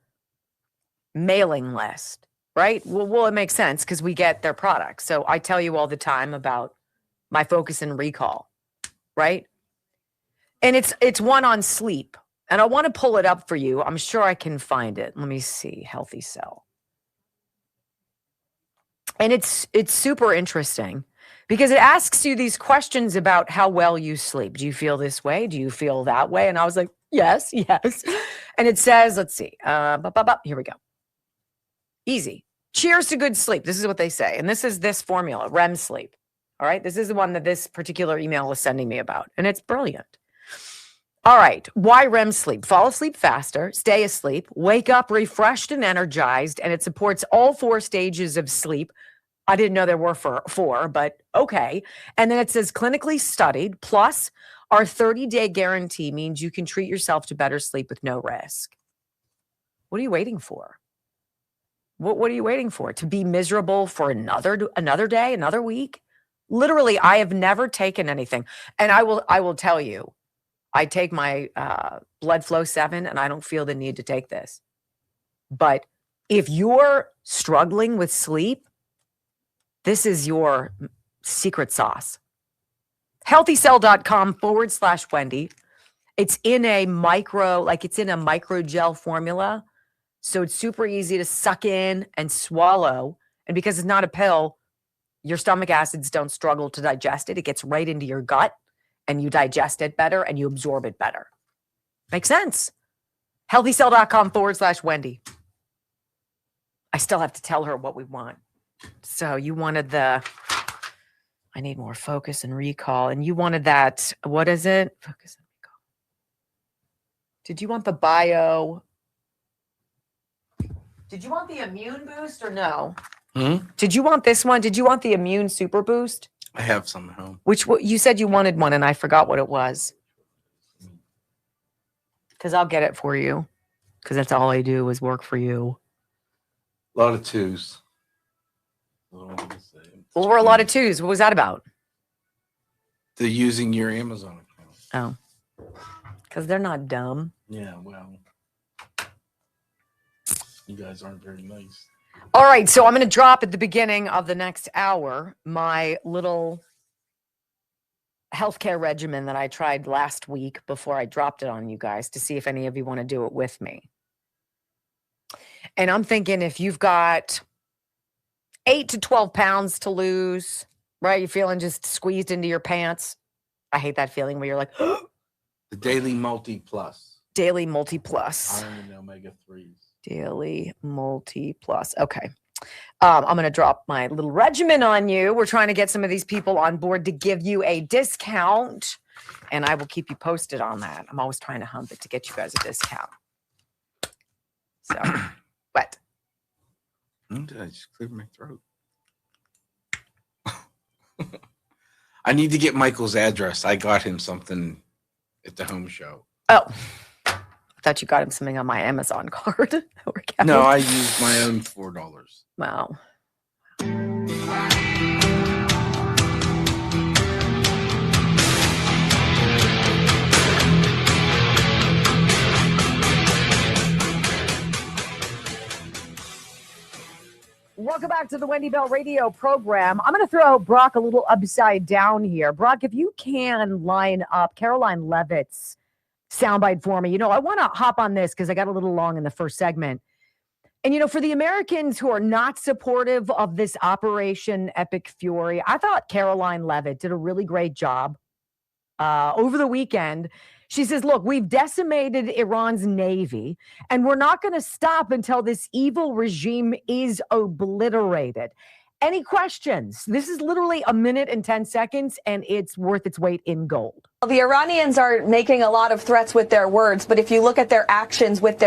mailing list, right? Well, it makes sense because we get their products. So I tell you all the time about my focus and recall, right? And it's one on sleep. And I want to pull it up for you. I'm sure I can find it. Let me see. Healthy Cell. And it's super interesting because it asks you these questions about how well you sleep. Do you feel this way? Do you feel that way? And I was like, yes. And it says, let's see. Here we go. Easy. Cheers to good sleep. This is what they say. And this is this formula, REM sleep. All right. This is the one that this particular email is sending me about. And it's brilliant. All right. Why REM sleep? Fall asleep faster, stay asleep, wake up refreshed and energized, and it supports all 4 stages of sleep. I didn't know there were four, but okay. And then it says clinically studied, plus our 30-day guarantee means you can treat yourself to better sleep with no risk. What are you waiting for? What are you waiting for? To be miserable for another day, another week? Literally, I have never taken anything. And I will tell you, I take my Blood Flow 7 and I don't feel the need to take this. But if you're struggling with sleep, this is your secret sauce. HealthyCell.com/Wendy. It's in a microgel formula. So it's super easy to suck in and swallow. And because it's not a pill, your stomach acids don't struggle to digest it. It gets right into your gut and you digest it better and you absorb it better. Makes sense. healthycell.com/Wendy. I still have to tell her what we want. So you wanted I need more focus and recall. And you wanted that, what is it? Focus and recall. Did you want the bio? Did you want the immune boost or no? Did you want this one? Did you want the immune super boost? I have some at home. You said you wanted one and I forgot what it was. Because I'll get it for you. Because that's all I do is work for you. A lot of twos. Well, we're a lot of twos. What was that about? They're using your Amazon account. Oh. Because they're not dumb. Yeah, well. You guys aren't very nice. All right, so I'm going to drop at the beginning of the next hour my little healthcare regimen that I tried last week before I dropped it on you guys to see if any of you want to do it with me. And I'm thinking if you've got 8 to 12 pounds to lose, right? You're feeling just squeezed into your pants. I hate that feeling where you're like, the Daily Multi Plus. Daily Multi Plus. Iron and omega 3s. Daily Multi Plus. Okay. I'm going to drop my little regimen on you. We're trying to get some of these people on board to give you a discount, and I will keep you posted on that. I'm always trying to hump it to get you guys a discount. So, what? I just cleared my throat. I need to get Michael's address. I got him something at the home show. Oh. I thought you got him something on my Amazon card. No, I used my own $4. Wow. Welcome back to the Wendy Bell radio program. I'm going to throw Brock a little upside down here. Brock, if you can line up Caroline Levitt's soundbite for me. I want to hop on this because I got a little long in the first segment. And, for the Americans who are not supportive of this Operation Epic Fury, I thought Caroline Levitt did a really great job over the weekend. She says, look, we've decimated Iran's navy, and we're not going to stop until this evil regime is obliterated. Any questions? This is literally 1 minute and 10 seconds, and it's worth its weight in gold. The Iranians are making a lot of threats with their words, but if you look at their actions with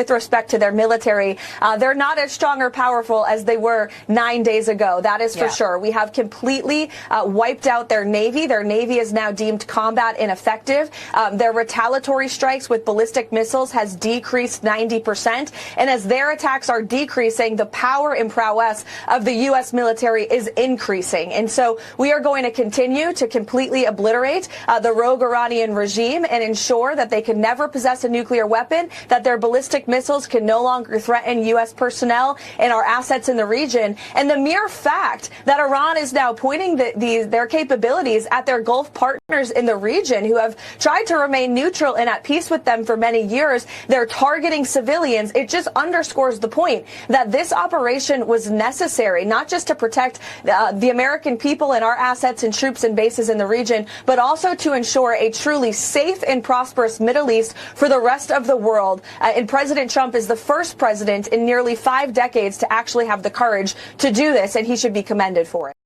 respect to their military, they're not as strong or powerful as they were 9 days ago. That is for sure. We have completely wiped out their navy. Their navy is now deemed combat ineffective. Their retaliatory strikes with ballistic missiles has decreased 90%. And as their attacks are decreasing, the power and prowess of the U.S. military is increasing. And so we are going to continue to completely obliterate the rogue Iranian regime and ensure that they can never possess a nuclear weapon, that their ballistic missiles can no longer threaten U.S. personnel and our assets in the region. And the mere fact that Iran is now pointing their capabilities at their Gulf partners in the region who have tried to remain neutral and at peace with them for many years, they're targeting civilians. It just underscores the point that this operation was necessary, not just to protect the American people and our assets and troops and bases in the region, but also to ensure a truly safe and prosperous Middle East for the rest of the world. And President Trump is the first president in nearly 5 decades to actually have the courage to do this, and he should be commended for it.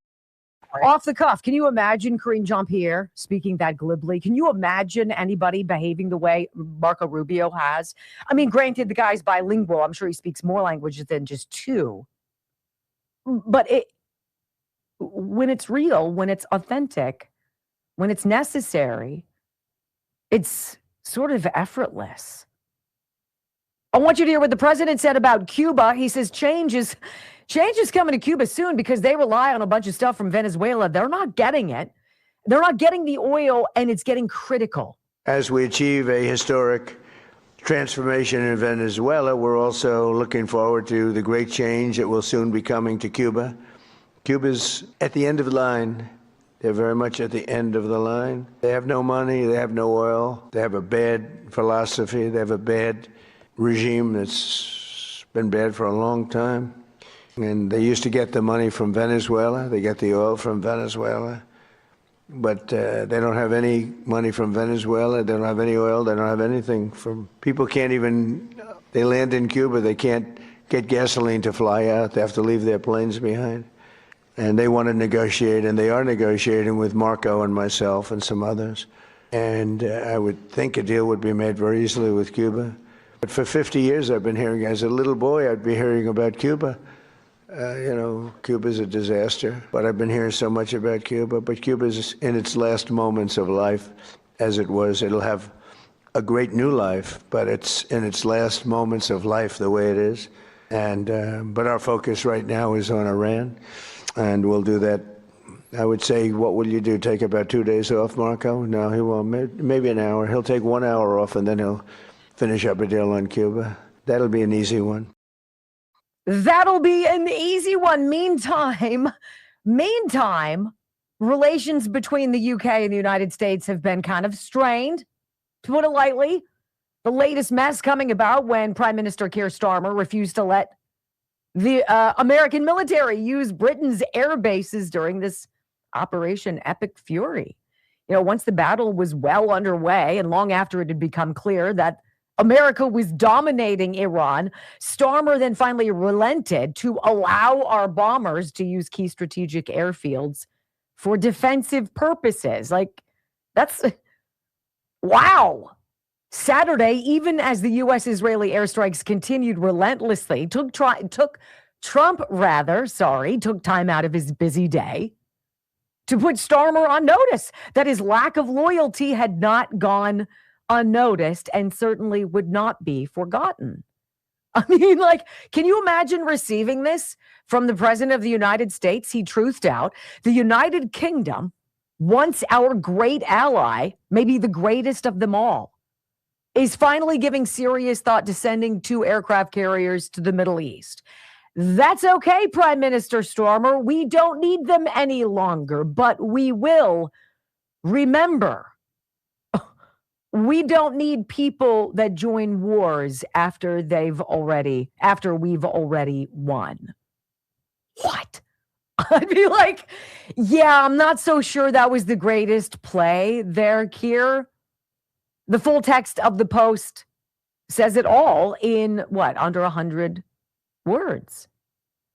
Off the cuff, can you imagine Karine Jean-Pierre speaking that glibly? Can you imagine anybody behaving the way Marco Rubio has? I mean, granted, the guy's bilingual. I'm sure he speaks more languages than just 2. But when it's real, when it's authentic, when it's necessary, it's sort of effortless. I want you to hear what the president said about Cuba. He says change is coming to Cuba soon because they rely on a bunch of stuff from Venezuela. They're not getting it. They're not getting the oil, and it's getting critical. As we achieve a historic transformation in Venezuela, we're also looking forward to the great change that will soon be coming to Cuba. Cuba's at the end of the line. They're very much at the end of the line. They have no money. They have no oil. They have a bad philosophy. They have a bad regime that's been bad for a long time. And they used to get the money from Venezuela. They get the oil from Venezuela. But they don't have any money from Venezuela. They don't have any oil. They don't have anything from... People can't even... They land in Cuba. They can't get gasoline to fly out. They have to leave their planes behind. And they want to negotiate, and they are negotiating with Marco and myself and some others. And I would think a deal would be made very easily with Cuba. But for 50 years, I've been hearing, as a little boy, I'd be hearing about Cuba. Cuba's a disaster, but I've been hearing so much about Cuba. But Cuba's in its last moments of life, as it was. It'll have a great new life, but it's in its last moments of life the way it is. And but our focus right now is on Iran, and we'll do that. I would say, what will you do? Take about 2 days off, Marco? No, he won't. Maybe an hour. He'll take 1 hour off, and then he'll finish up a deal on Cuba. That'll be an easy one. That'll be an easy one. Meantime, relations between the UK and the United States have been kind of strained, to put it lightly. The latest mess coming about when Prime Minister Keir Starmer refused to let the American military use Britain's air bases during this Operation Epic Fury. Once the battle was well underway and long after it had become clear that America was dominating Iran, Starmer then finally relented to allow our bombers to use key strategic airfields for defensive purposes. That's wow. Saturday, even as the U.S.-Israeli airstrikes continued relentlessly, took time out of his busy day to put Starmer on notice that his lack of loyalty had not gone unnoticed and certainly would not be forgotten. I mean, can you imagine receiving this from the President of the United States? He truthed out, the United Kingdom, once our great ally, maybe the greatest of them all, is finally giving serious thought to sending 2 aircraft carriers to the Middle East. That's okay, Prime Minister Starmer. We don't need them any longer, but we will remember. We don't need people that join wars after we've already won. What? I'd be like, yeah, I'm not so sure that was the greatest play there, Keir. The full text of the post says it all in under 100 words.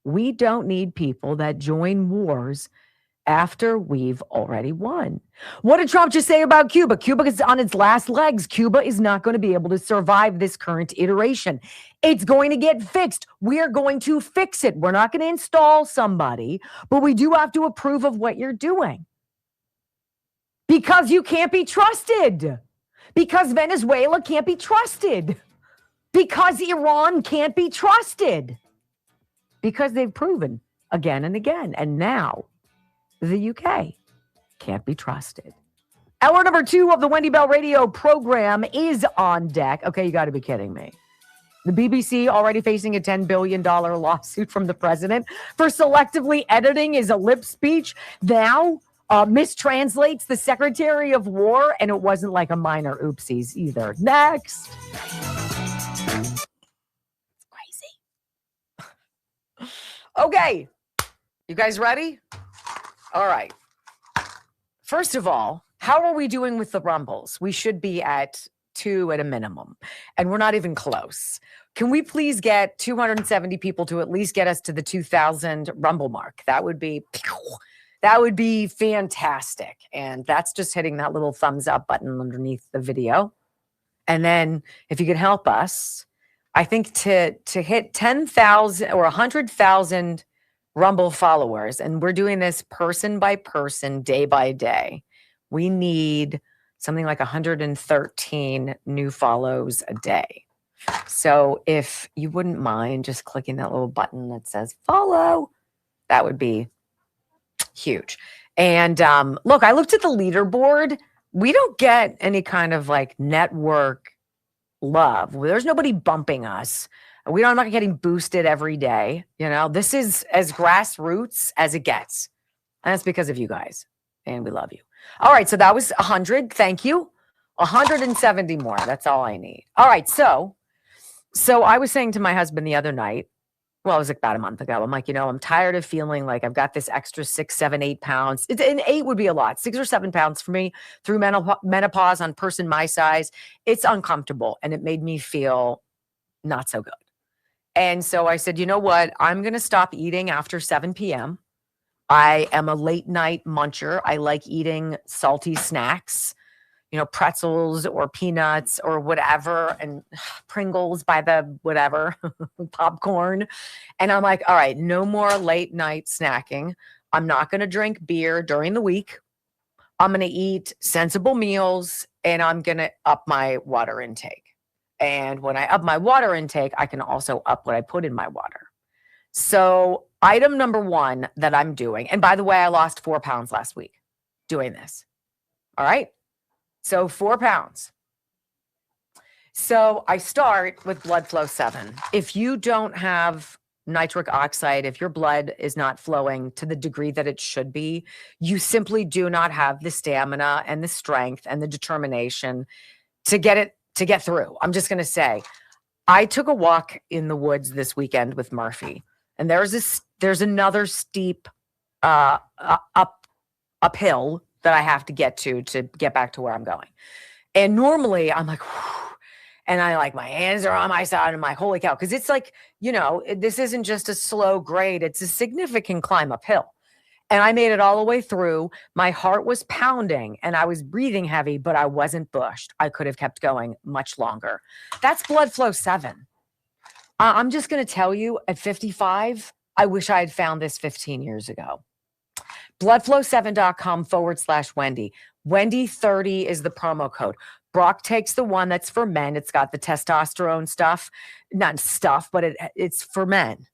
We don't need people that join wars after we've already won. What did Trump just say about Cuba? Cuba is on its last legs. Cuba is not going to be able to survive this current iteration. It's going to get fixed. We're going to fix it. We're not going to install somebody, but we do have to approve of what you're doing. Because you can't be trusted. Because Venezuela can't be trusted. Because Iran can't be trusted. Because they've proven again and again. And now the UK can't be trusted. Hour number 2 of the Wendy Bell Radio program is on deck. Okay, you got to be kidding me. The BBC already facing a $10 billion lawsuit from the president for selectively editing his lip speech. Now mistranslates the Secretary of War, and it wasn't like a minor oopsies either. Next. It's crazy. Okay. You guys ready? All right. First of all, how are we doing with the Rumbles? We should be at 2 at a minimum, and we're not even close. Can we please get 270 people to at least get us to the 2,000 Rumble mark? That would be fantastic. And that's just hitting that little thumbs up button underneath the video. And then if you could help us, I think to hit 10,000 or 100,000 Rumble followers, and we're doing this person by person, day by day, we need something like 113 new follows a day. So if you wouldn't mind just clicking that little button that says follow, that would be huge. And look, I looked at the leaderboard. We don't get any kind of network love. There's nobody bumping us. I'm not getting boosted every day. This is as grassroots as it gets. And that's because of you guys. And we love you. All right. So that was 100. Thank you. 170 more. That's all I need. All right. So I was saying to my husband the other night, Well, it was about a month ago. I'm like, I'm tired of feeling like I've got this extra 6, 7, 8 pounds. And 8 would be a lot. 6 or 7 pounds for me through menopause on a person my size. It's uncomfortable. And it made me feel not so good. And so I said, you know what? I'm going to stop eating after 7 p.m. I am a late night muncher. I like eating salty snacks, pretzels or peanuts or whatever, and Pringles by the whatever, popcorn. And I'm like, all right, no more late night snacking. I'm not going to drink beer during the week. I'm going to eat sensible meals, and I'm going to up my water intake. And when I up my water intake, I can also up what I put in my water. So item number 1 that I'm doing, and by the way, I lost 4 pounds last week doing this. All right. So 4 pounds. So I start with Blood Flow 7. If you don't have nitric oxide, if your blood is not flowing to the degree that it should be, you simply do not have the stamina and the strength and the determination to get through. I'm just going to say, I took a walk in the woods this weekend with Murphy, and there's another steep uphill that I have to get to get back to where I'm going. And normally I'm like, whew, and I like, my hands are on my side, and I'm like, holy cow. Cause it's like, this isn't just a slow grade. It's a significant climb uphill. And I made it all the way through. My heart was pounding and I was breathing heavy, but I wasn't bushed. I could have kept going much longer. That's Blood Flow 7. I'm just going to tell you, at 55, I wish I had found this 15 years ago. Bloodflow7.com/Wendy. Wendy30 is the promo code. Brock takes the one that's for men. It's got the testosterone stuff, not stuff, but it's for men,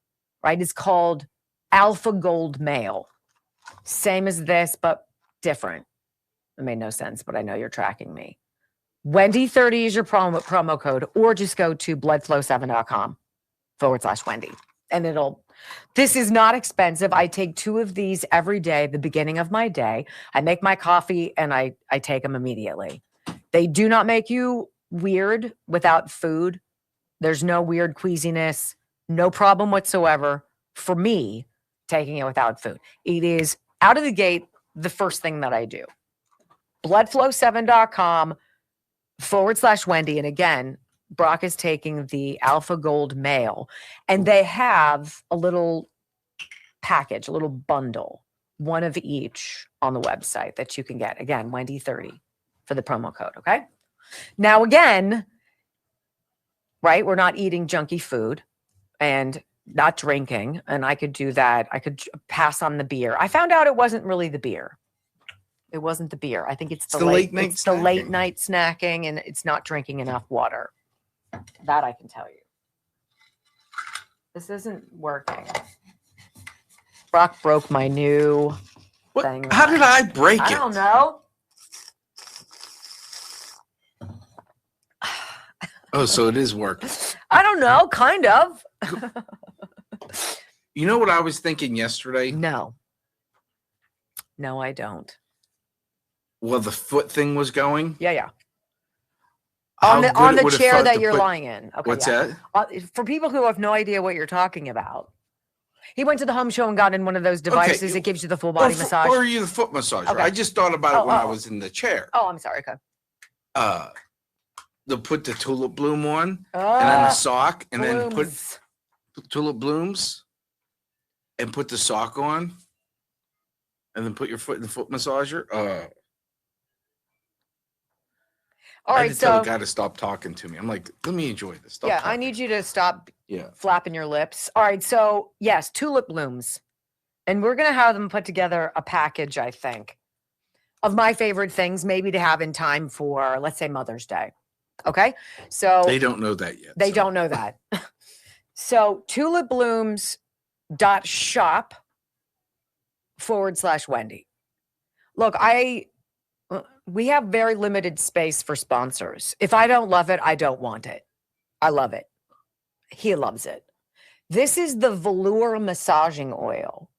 right? It's called Alpha Gold Male. Same as this, but different. It made no sense, but I know you're tracking me. Wendy30 is your promo code, or just go to bloodflow7.com/Wendy. And this is not expensive. I take 2 of these every day at the beginning of my day. I make my coffee and I take them immediately. They do not make you weird without food. There's no weird queasiness, no problem whatsoever for me taking it without food. It is out of the gate the first thing that I do. Bloodflow7.com/Wendy. And again, Brock is taking the Alpha Gold Male, and they have a little package, a little bundle, one of each on the website that you can get. Again, Wendy30 for the promo code. Okay. Now, again, right, we're not eating junky food and not drinking, and I could do that. I could pass on the beer. I found out it wasn't really the beer. It wasn't the beer. I think it's the late night snacking, and it's not drinking enough water. That I can tell you. This isn't working. Brock broke my new thing. How did I break it? I don't know. Oh, so it is working. I don't know, kind of. You know what I was thinking yesterday? No, I don't. Well, the foot thing was going. Yeah. On the chair that you're lying in. Okay, what's that? For people who have no idea what you're talking about, he went to the home show and got in one of those devices that gives you the full body massage. Or are you the foot massager? Okay. I just thought about it when I was in the chair. Oh, I'm sorry. Okay. They'll put the tulip bloom on, and then a sock, and then put tulip blooms, and put the sock on, and then put your foot in the foot massager. All right, I had to tell the guy to stop talking to me. I'm like, let me enjoy this. Stop talking. I need you to stop flapping your lips. All right, so yes, tulip blooms. And we're going to have them put together a package, I think, of my favorite things, maybe to have in time for, let's say, Mother's Day. Okay? So they don't know that yet. They don't know that. So tulipblooms.shop/Wendy. Look, we have very limited space for sponsors. If I don't love it, I don't want it. I love it. He loves it. This is the velour massaging oil.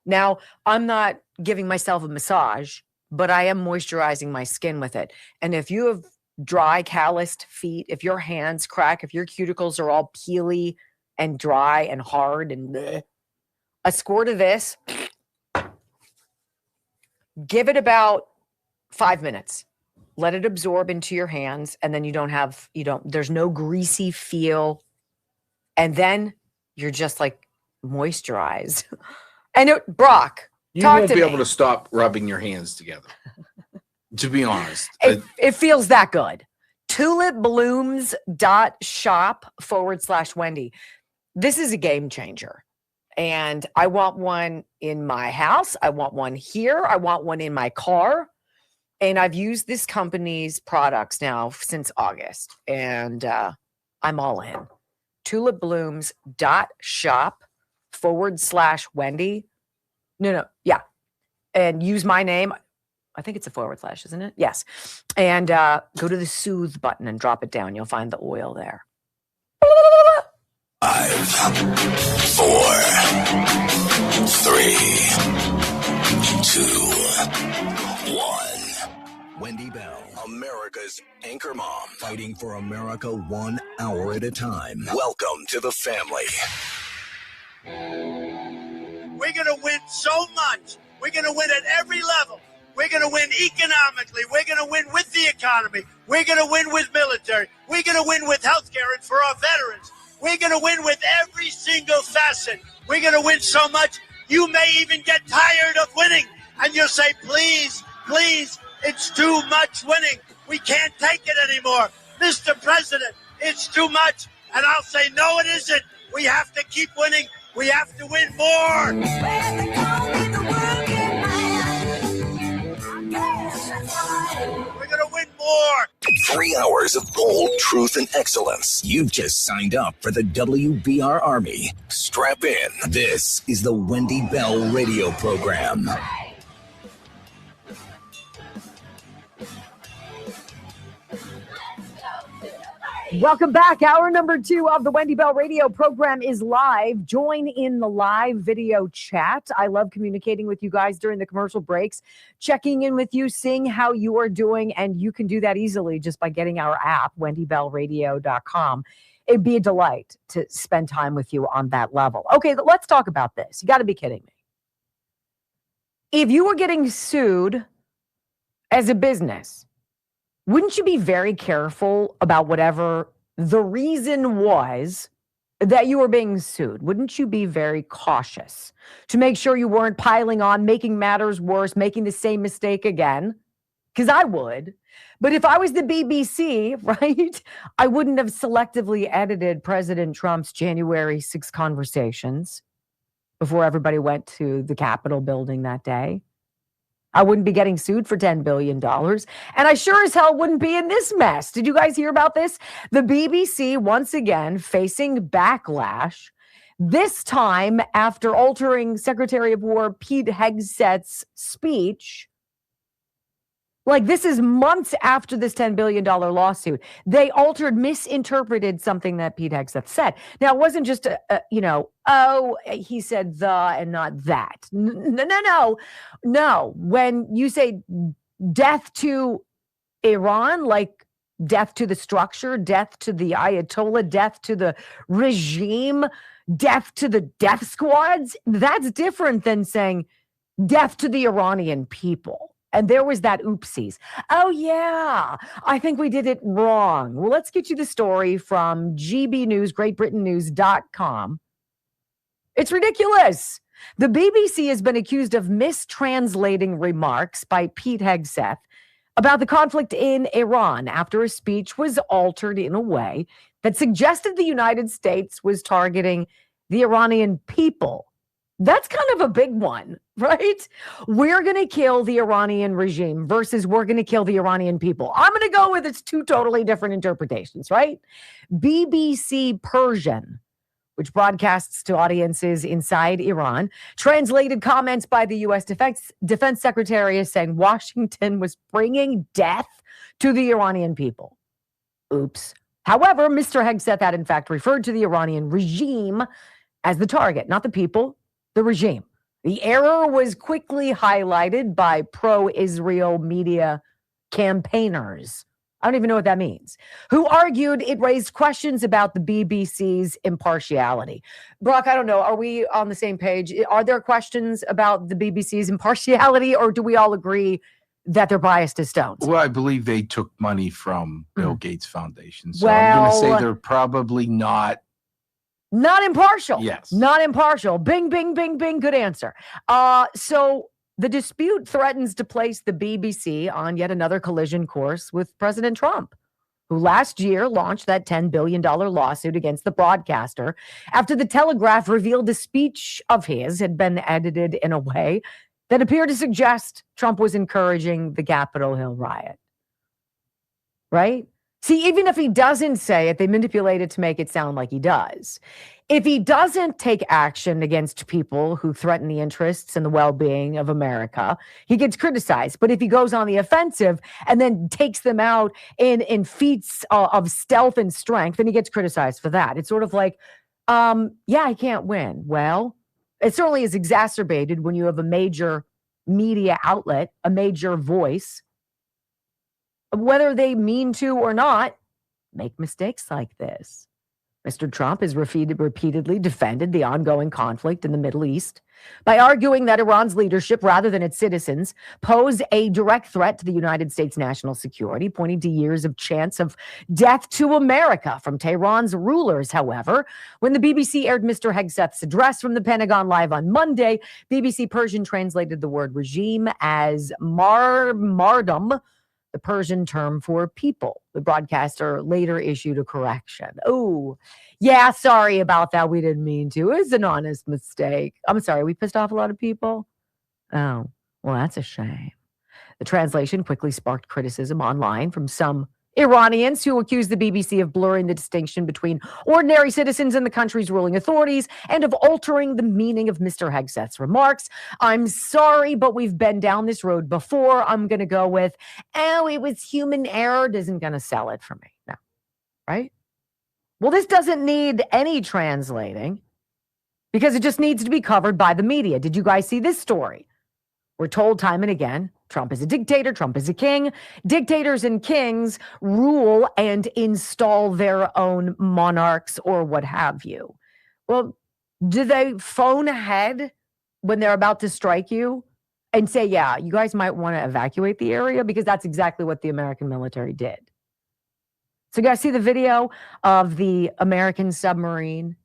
Now, I'm not giving myself a massage, but I am moisturizing my skin with it. And if you have dry, calloused feet, if your hands crack, if your cuticles are all peely, and dry and hard and bleh. A squirt of this. Give it about 5 minutes. Let it absorb into your hands, and then there's no greasy feel. And then you're just like moisturized. And Brock, You talk won't to be me. able to stop rubbing your hands together. To be honest. It feels that good. tulipblooms.shop/Wendy. This is a game changer. And I want one in my house. I want one here. I want one in my car. And I've used this company's products now since August. And I'm all in. tulipblooms.shop/Wendy. No. Yeah. And use my name. I think it's a / isn't it? Yes. And go to the soothe button and drop it down. You'll find the oil there. 5, 4, 3, 2, 1. Wendy Bell, America's anchor mom, fighting for America 1 hour at a time. Welcome to the family. We're going to win so much. We're going to win at every level. We're going to win economically. We're going to win with the economy. We're going to win with military. We're going to win with healthcare and for our veterans. We're going to win with every single facet. We're going to win so much, you may even get tired of winning. And you'll say, please, please, it's too much winning. We can't take it anymore. Mr. President, it's too much. And I'll say, no, it isn't. We have to keep winning. We have to win more. We're going to win more. 3 hours of bold truth and excellence. You've just signed up for the WBR Army. Strap in. This is the Wendy Bell radio program. Welcome back. Hour number 2 of the Wendy Bell radio program is live. Join in the live video chat. I love communicating with you guys during the commercial breaks, checking in with you, seeing how you are doing. And you can do that easily just by getting our app, wendybellradio.com. It'd be a delight to spend time with you on that level. Okay, let's talk about this. You got to be kidding me. If you were getting sued as a business, wouldn't you be very careful about whatever the reason was that you were being sued? Wouldn't you be very cautious to make sure you weren't piling on, making matters worse, making the same mistake again? Because I would. But if I was the BBC, right, I wouldn't have selectively edited President Trump's January 6 conversations before everybody went to the Capitol building that day. I wouldn't be getting sued for $10 billion. And I sure as hell wouldn't be in this mess. Did you guys hear about this? The BBC, once again, facing backlash, this time after altering Secretary of War Pete Hegseth's speech. Like, this is months after this $10 billion lawsuit. They misinterpreted something that Pete Hegseth said. Now, it wasn't just, he said the and not that. No. When you say death to Iran, like death to the structure, death to the Ayatollah, death to the regime, death to the death squads, that's different than saying death to the Iranian people. And there was that oopsies. Oh, yeah, I think we did it wrong. Well, let's get you the story from GB News, GreatBritainNews.com. It's ridiculous. The BBC has been accused of mistranslating remarks by Pete Hegseth about the conflict in Iran after a speech was altered in a way that suggested the United States was targeting the Iranian people. That's kind of a big one, right? We're going to kill the Iranian regime versus we're going to kill the Iranian people. I'm going to go with it's two totally different interpretations, right? BBC Persian, which broadcasts to audiences inside Iran, translated comments by the U.S. Defense Secretary as saying Washington was bringing death to the Iranian people. Oops. However, Mr. Hegseth had in fact referred to the Iranian regime as the target, not the people. The regime. The error was quickly highlighted by pro-Israel media campaigners. I don't even know what that means, who argued it raised questions about the BBC's impartiality. Brock, I don't know. Are we on the same page? Are there questions about the BBC's impartiality, or do we all agree that they're biased as stones? Well, I believe they took money from Bill Gates Foundation. So Well, I'm going to say they're probably not impartial. Yes. Not impartial. Bing, bing, bing, bing. Good answer. So the dispute threatens to place the BBC on yet another collision course with President Trump, who last year launched that $10 billion lawsuit against the broadcaster after the Telegraph revealed a speech of his had been edited in a way that appeared to suggest Trump was encouraging the Capitol Hill riot. Right? See, even if he doesn't say it, they manipulate it to make it sound like he does. If he doesn't take action against people who threaten the interests and the well-being of America, he gets criticized. But if he goes on the offensive and then takes them out in feats of stealth and strength, then he gets criticized for that. It's sort of like, I can't win. Well, it certainly is exacerbated when you have a major media outlet, a major voice, whether they mean to or not, make mistakes like this. Mr. Trump has repeatedly defended the ongoing conflict in the Middle East by arguing that Iran's leadership, rather than its citizens, pose a direct threat to the United States national security, pointing to years of chance of death to America from Tehran's rulers. However, when the BBC aired Mr. Hegseth's address from the Pentagon live on Monday, BBC Persian translated the word regime as mardum, the Persian term for people. The broadcaster later issued a correction. Oh, yeah, sorry about that. We didn't mean to. It was an honest mistake. I'm sorry, we pissed off a lot of people? Oh, well, that's a shame. The translation quickly sparked criticism online from some Iranians who accused the BBC of blurring the distinction between ordinary citizens and the country's ruling authorities and of altering the meaning of Mr. Hegseth's remarks. I'm sorry, but we've been down this road before. I'm going to go with, it was human error. Isn't going to sell it for me. No. Right? Well, this doesn't need any translating because it just needs to be covered by the media. Did you guys see this story? We're told time and again, Trump is a dictator, Trump is a king. Dictators and kings rule and install their own monarchs or what have you. Well, do they phone ahead when they're about to strike you and say, yeah, you guys might want to evacuate the area? Because that's exactly what the American military did. So you guys see the video of the American submarine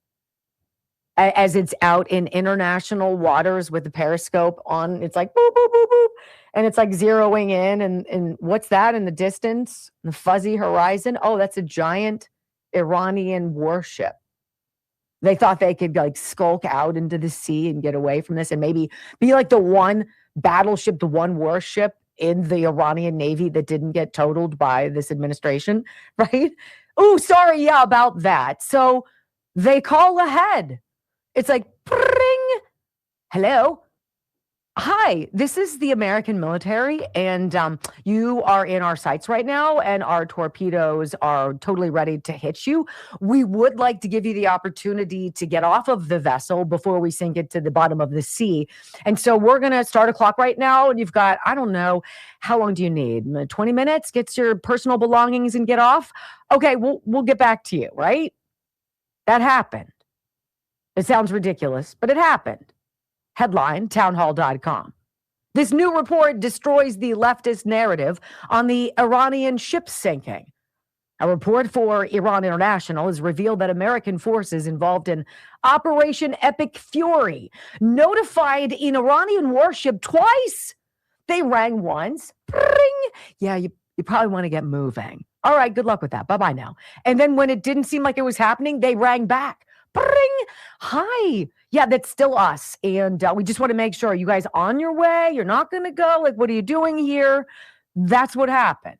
as it's out in international waters with the periscope on. It's like boop, boop, boop, boop. And it's like zeroing in. And what's that in the distance? The fuzzy horizon. Oh, that's a giant Iranian warship. They thought they could like skulk out into the sea and get away from this and maybe be like the one battleship, the one warship in the Iranian Navy that didn't get totaled by this administration, right? Oh, sorry, yeah, about that. So they call ahead. It's like, pring. Hello. Hi, this is the American military, and you are in our sights right now, and our torpedoes are totally ready to hit you. We would like to give you the opportunity to get off of the vessel before we sink it to the bottom of the sea. And so we're going to start a clock right now, and you've got, I don't know, how long do you need? 20 minutes? Get your personal belongings and get off? Okay, we'll get back to you, right? That happened. It sounds ridiculous, but it happened. Headline, townhall.com. This new report destroys the leftist narrative on the Iranian ship sinking. A report for Iran International has revealed that American forces involved in Operation Epic Fury notified an Iranian warship twice. They rang once. Pring. Yeah, you probably want to get moving. All right, good luck with that. Bye-bye now. And then when it didn't seem like it was happening, they rang back. Pring. Hi. Yeah, that's still us. And we just want to make sure you guys on your way. You're not going to go. Like, what are you doing here? That's what happened.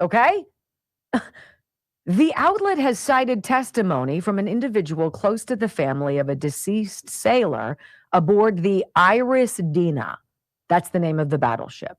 Okay? The outlet has cited testimony from an individual close to the family of a deceased sailor aboard the Iris Dina. That's the name of the battleship.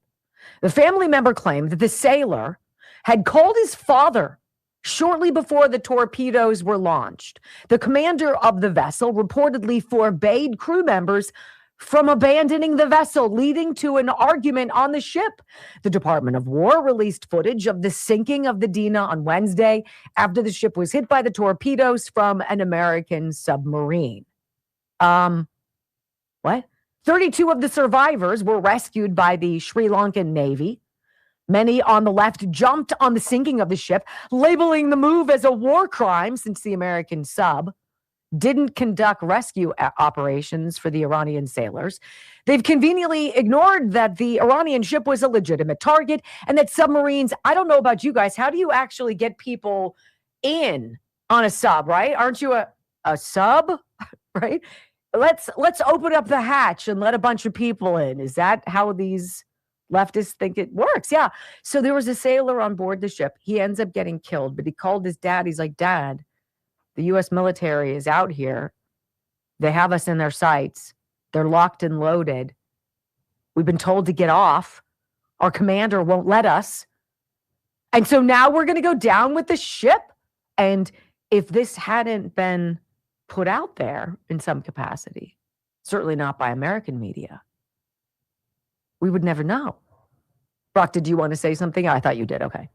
The family member claimed that the sailor had called his father shortly before the torpedoes were launched. The commander of the vessel reportedly forbade crew members from abandoning the vessel, leading to an argument on the ship. The Department of War released footage of the sinking of the Dina on Wednesday after the ship was hit by the torpedoes from an American submarine. What? 32 of the survivors were rescued by the Sri Lankan Navy. Many on the left jumped on the sinking of the ship, labeling the move as a war crime since the American sub didn't conduct rescue operations for the Iranian sailors. They've conveniently ignored that the Iranian ship was a legitimate target and that submarines, I don't know about you guys, how do you actually get people in on a sub, right? Aren't you a sub, right? Let's open up the hatch and let a bunch of people in. Is that how these leftists think it works? Yeah. So there was a sailor on board the ship. He ends up getting killed, but he called his dad. He's like, Dad, the U.S. military is out here. They have us in their sights. They're locked and loaded. We've been told to get off. Our commander won't let us. And so now we're going to go down with the ship. And if this hadn't been put out there in some capacity, certainly not by American media, we would never know. Brock, did you want to say something? I thought you did. Okay.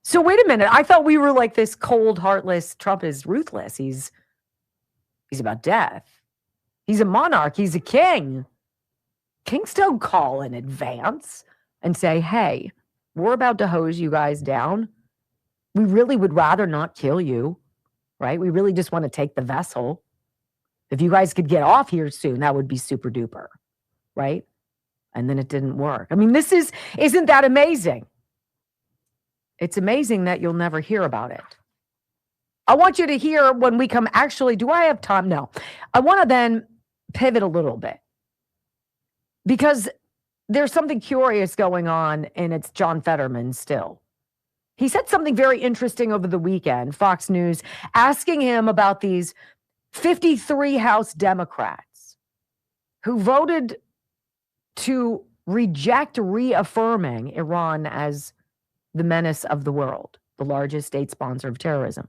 So wait a minute. I thought we were like this cold, heartless. Trump is ruthless. He's about death. He's a monarch. He's a king. Kings don't call in advance and say, hey, we're about to hose you guys down. We really would rather not kill you, right? We really just want to take the vessel. If you guys could get off here soon, that would be super duper, right? And then it didn't work. I mean, isn't that amazing? It's amazing that you'll never hear about it. I want you to hear when we come. Actually, do I have time? No. I want to then pivot a little bit because there's something curious going on, and it's John Fetterman still. He said something very interesting over the weekend, Fox News, asking him about these 53 House Democrats who voted to reject reaffirming Iran as the menace of the world, the largest state sponsor of terrorism.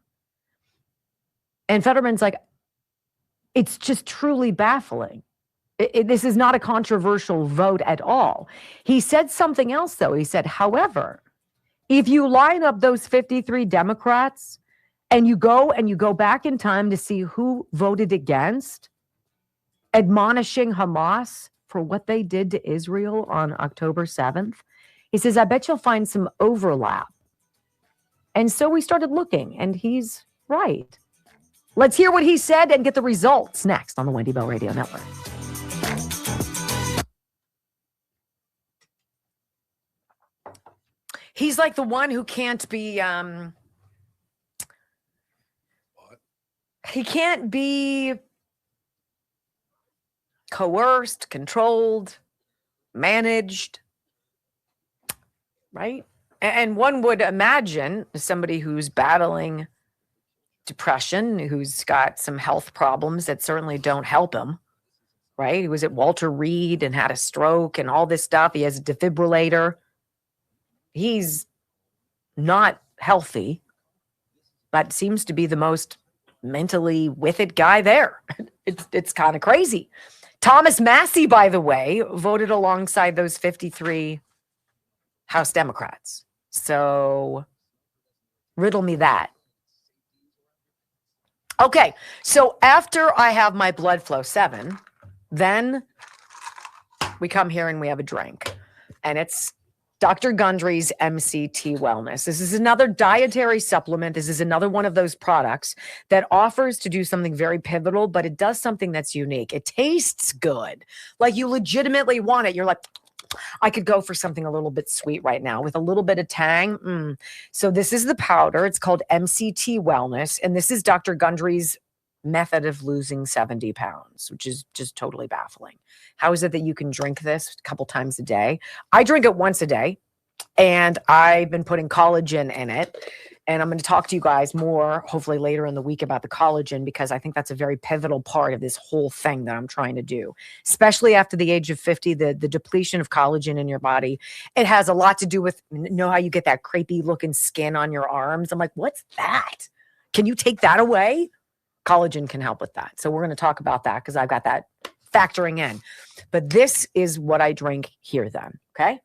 And Fetterman's like, it's just truly baffling. This is not a controversial vote at all. He said something else, though. He said, however, if you line up those 53 Democrats and you go back in time to see who voted against admonishing Hamas for what they did to Israel on October 7th, he says, I bet you'll find some overlap. And so we started looking, and he's right. Let's hear what he said and get the results next on the Wendy Bell Radio Network. He's like the one who can't be, he can't be coerced, controlled, managed, right? And one would imagine somebody who's battling depression, who's got some health problems that certainly don't help him, right? He was at Walter Reed and had a stroke and all this stuff. He has a defibrillator. He's not healthy, but seems to be the most mentally with it guy there. It's kind of crazy. Thomas Massie, by the way, voted alongside those 53 House Democrats. So riddle me that. Okay, so after I have my blood flow 7, then we come here and we have a drink. And it's Dr. Gundry's MCT Wellness. This is another dietary supplement. This is another one of those products that offers to do something very pivotal, but it does something that's unique. It tastes good. Like you legitimately want it. You're like, I could go for something a little bit sweet right now with a little bit of tang. So this is the powder. It's called MCT Wellness. And this is Dr. Gundry's method of losing 70 pounds, which is just totally baffling. How is it that you can drink this a couple times a day? I drink it once a day, and I've been putting collagen in it. And I'm going to talk to you guys more, hopefully later in the week, about the collagen, because I think that's a very pivotal part of this whole thing that I'm trying to do, especially after the age of 50, the depletion of collagen in your body. It has a lot to do with, how you get that crepey looking skin on your arms. I'm like, what's that? Can you take that away? Collagen can help with that. So we're going to talk about that because I've got that factoring in. But this is what I drink here then, okay?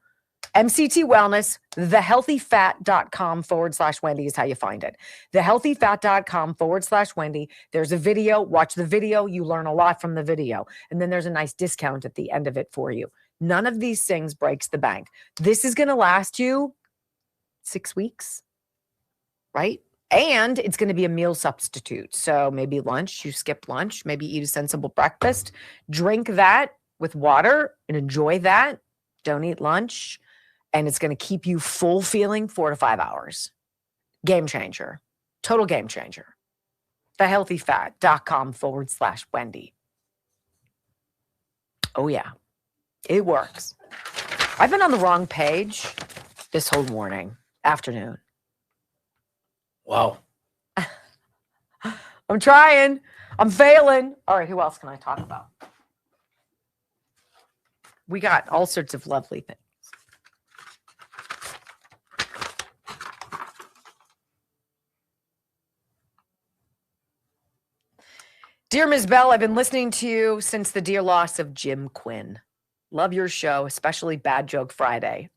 MCT Wellness, thehealthyfat.com/Wendy is how you find it. Thehealthyfat.com/Wendy. There's a video. Watch the video. You learn a lot from the video. And then there's a nice discount at the end of it for you. None of these things breaks the bank. This is going to last you 6 weeks, right? And it's going to be a meal substitute. So maybe lunch, you skip lunch, maybe eat a sensible breakfast, drink that with water and enjoy that. Don't eat lunch. And it's going to keep you full feeling 4 to 5 hours. Game changer. Total game changer. Thehealthyfat.com/Wendy. Oh, yeah. It works. I've been on the wrong page this whole afternoon. Wow. I'm trying. I'm failing. All right, who else can I talk about? We got all sorts of lovely things. Dear Ms. Bell, I've been listening to you since the dear loss of Jim Quinn. Love your show, especially Bad Joke Friday.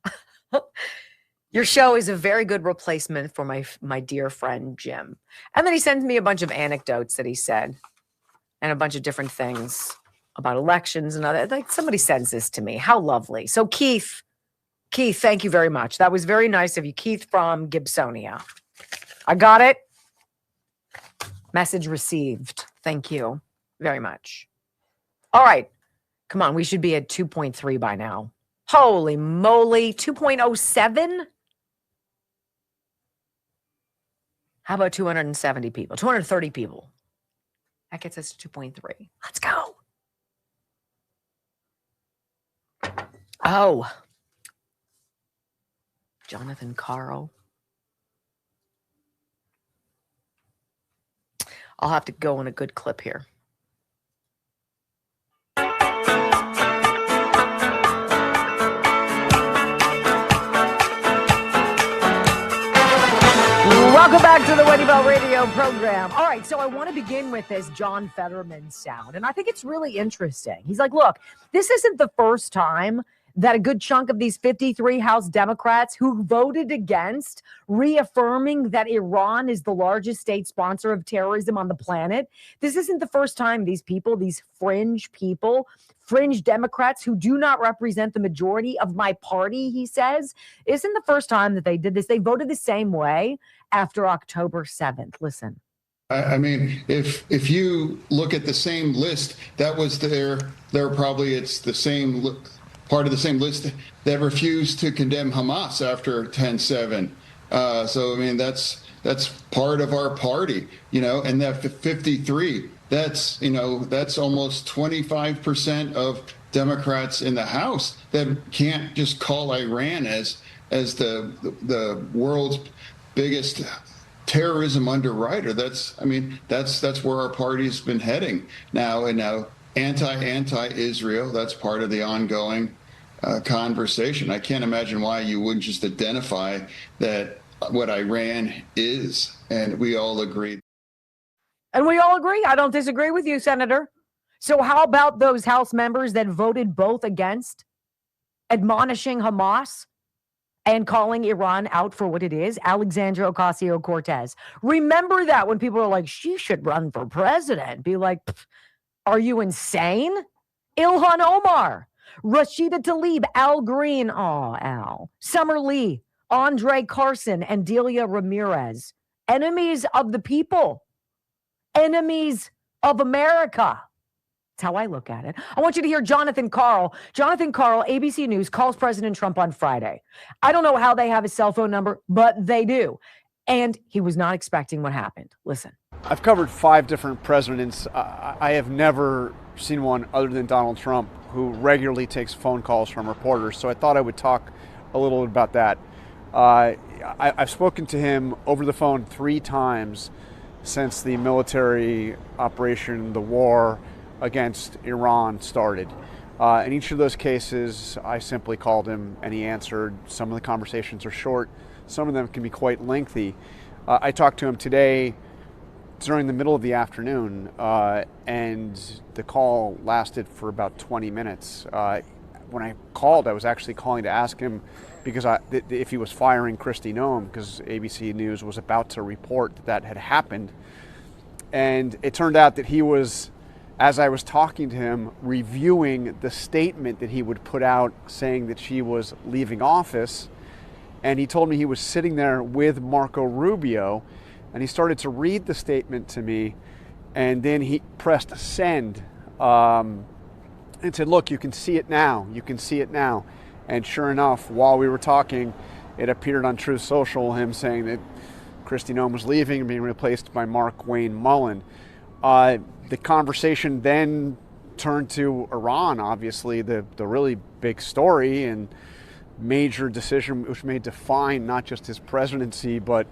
Your show is a very good replacement for my dear friend Jim. And then he sends me a bunch of anecdotes that he said and a bunch of different things about elections and other. Like somebody sends this to me. How lovely. So Keith, thank you very much. That was very nice of you. Keith from Gibsonia. I got it. Message received. Thank you very much. All right. Come on. We should be at 2.3 by now. Holy moly. 2.07? How about 270 people? 230 people. That gets us to 2.3. Let's go. Oh. Jonathan Carl. I'll have to go in a good clip here. Welcome back to the Wendy Bell Radio program. All right, so I want to begin with this John Fetterman sound, and I think it's really interesting. He's like, look, this isn't the first time that a good chunk of these 53 House Democrats who voted against reaffirming that Iran is the largest state sponsor of terrorism on the planet. This isn't the first time these people, these fringe Democrats who do not represent the majority of my party, he says, isn't the first time that they did this. They voted the same way after October 7th. Listen. I mean, if you look at the same list, that was it's the same part of the same list that refused to condemn Hamas after 10/7. So I mean, that's part of our party, and that 53, that's almost 25% of Democrats in the House that can't just call Iran as the world's biggest terrorism underwriter. That's where our party's been heading now. And now anti-Israel, that's part of the ongoing conversation. I can't imagine why you wouldn't just identify that what Iran is, and we all agree. And we all agree. I don't disagree with you, Senator. So how about those House members that voted both against admonishing Hamas and calling Iran out for what it is? Alexandria Ocasio-Cortez. Remember that when people are like, she should run for president. Be like, are you insane? Ilhan Omar, Rashida Tlaib, Al Green, Al, Summer Lee, Andre Carson, and Delia Ramirez. Enemies of the people. Enemies of America. That's how I look at it. I want you to hear Jonathan Carl. Jonathan Carl, ABC News, calls President Trump on Friday. I don't know how they have his cell phone number, but they do. And he was not expecting what happened. Listen. I've covered 5 different presidents. I have never seen one other than Donald Trump who regularly takes phone calls from reporters. So I thought I would talk a little bit about that. I've spoken to him over the phone 3 times since the military operation, the war against Iran started. In each of those cases, I simply called him and he answered. Some of the conversations are short. Some of them can be quite lengthy. I talked to him today during the middle of the afternoon, and the call lasted for about 20 minutes. When I called, I was actually calling to ask him because if he was firing Kristi Noem, because ABC News was about to report that had happened. And it turned out that he was, as I was talking to him, reviewing the statement that he would put out saying that she was leaving office. And he told me he was sitting there with Marco Rubio, and he started to read the statement to me, and then he pressed send and said, look, you can see it now. You can see it now. And sure enough, while we were talking, it appeared on Truth Social, him saying that Kristi Noem was leaving and being replaced by Mark Wayne Mullen. The conversation then turned to Iran, obviously, the really big story and major decision which may define not just his presidency, but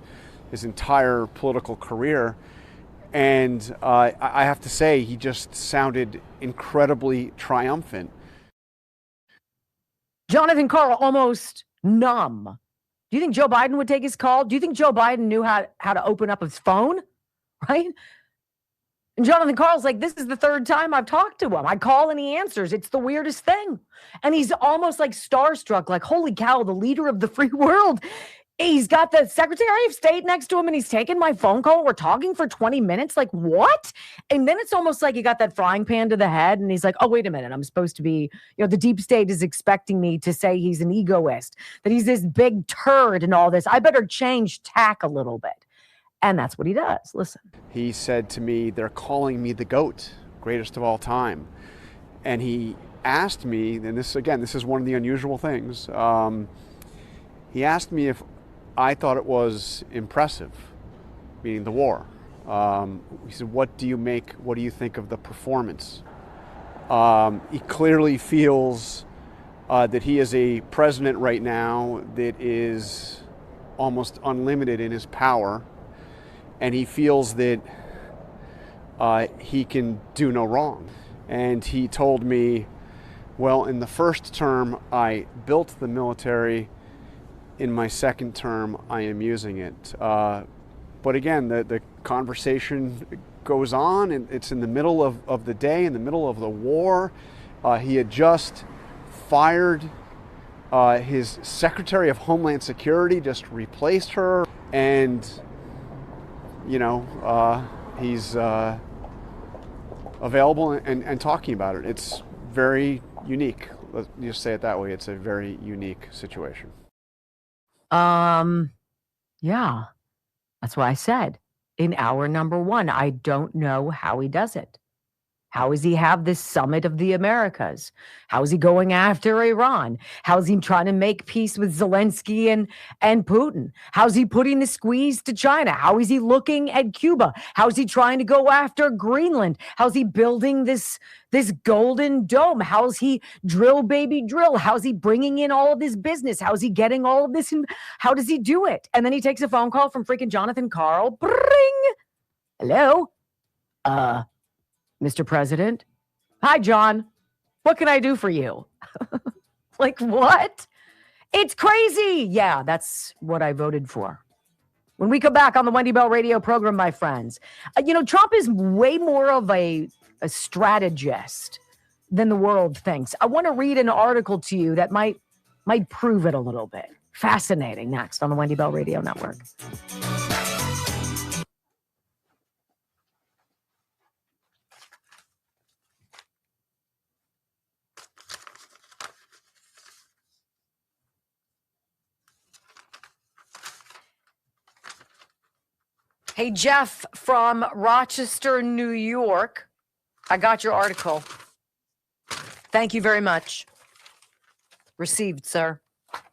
his entire political career. And I have to say, he just sounded incredibly triumphant. Jonathan Karl almost numb. Do you think Joe Biden would take his call? Do you think Joe Biden knew how to open up his phone? Right? And Jonathan Karl's like, this is the third time I've talked to him. I call and he answers. It's the weirdest thing. And he's almost like starstruck, like, holy cow, the leader of the free world. He's got the Secretary of State next to him and he's taking my phone call. We're talking for 20 minutes. Like, what? And then it's almost like he got that frying pan to the head and he's like, oh, wait a minute. I'm supposed to be, the deep state is expecting me to say he's an egoist, that he's this big turd and all this. I better change tack a little bit. And that's what he does. Listen. He said to me, they're calling me the GOAT, greatest of all time. And he asked me, and this is one of the unusual things. He asked me if I thought it was impressive, meaning the war. He said, what do you think of the performance? He clearly feels that he is a president right now that is almost unlimited in his power. And he feels that he can do no wrong. And he told me, well, in the first term, I built the military. In my second term, I am using it. But again, the conversation goes on, and it's in the middle of the day, in the middle of the war. He had just fired his Secretary of Homeland Security, just replaced her, and he's available and talking about it. It's very unique. Let's just say it that way. It's a very unique situation. Yeah, that's what I said in hour number one. I don't know how he does it. How does he have this summit of the Americas? How is he going after Iran? How is he trying to make peace with Zelensky and Putin? How is he putting the squeeze to China? How is he looking at Cuba? How is he trying to go after Greenland? How is he building this golden dome? How is he drill, baby, drill? How is he bringing in all of this business? How is he getting all of this? How does he do it? And then he takes a phone call from freaking Jonathan Karl. Bring. Hello? Mr. President. Hi, John. What can I do for you? Like, what? It's crazy. Yeah, that's what I voted for. When we come back on the Wendy Bell radio program, my friends, Trump is way more of a strategist than the world thinks. I want to read an article to you that might prove it a little bit. Fascinating. Next on the Wendy Bell Radio Network. Hey, Jeff from Rochester, New York. I got your article. Thank you very much. Received, sir.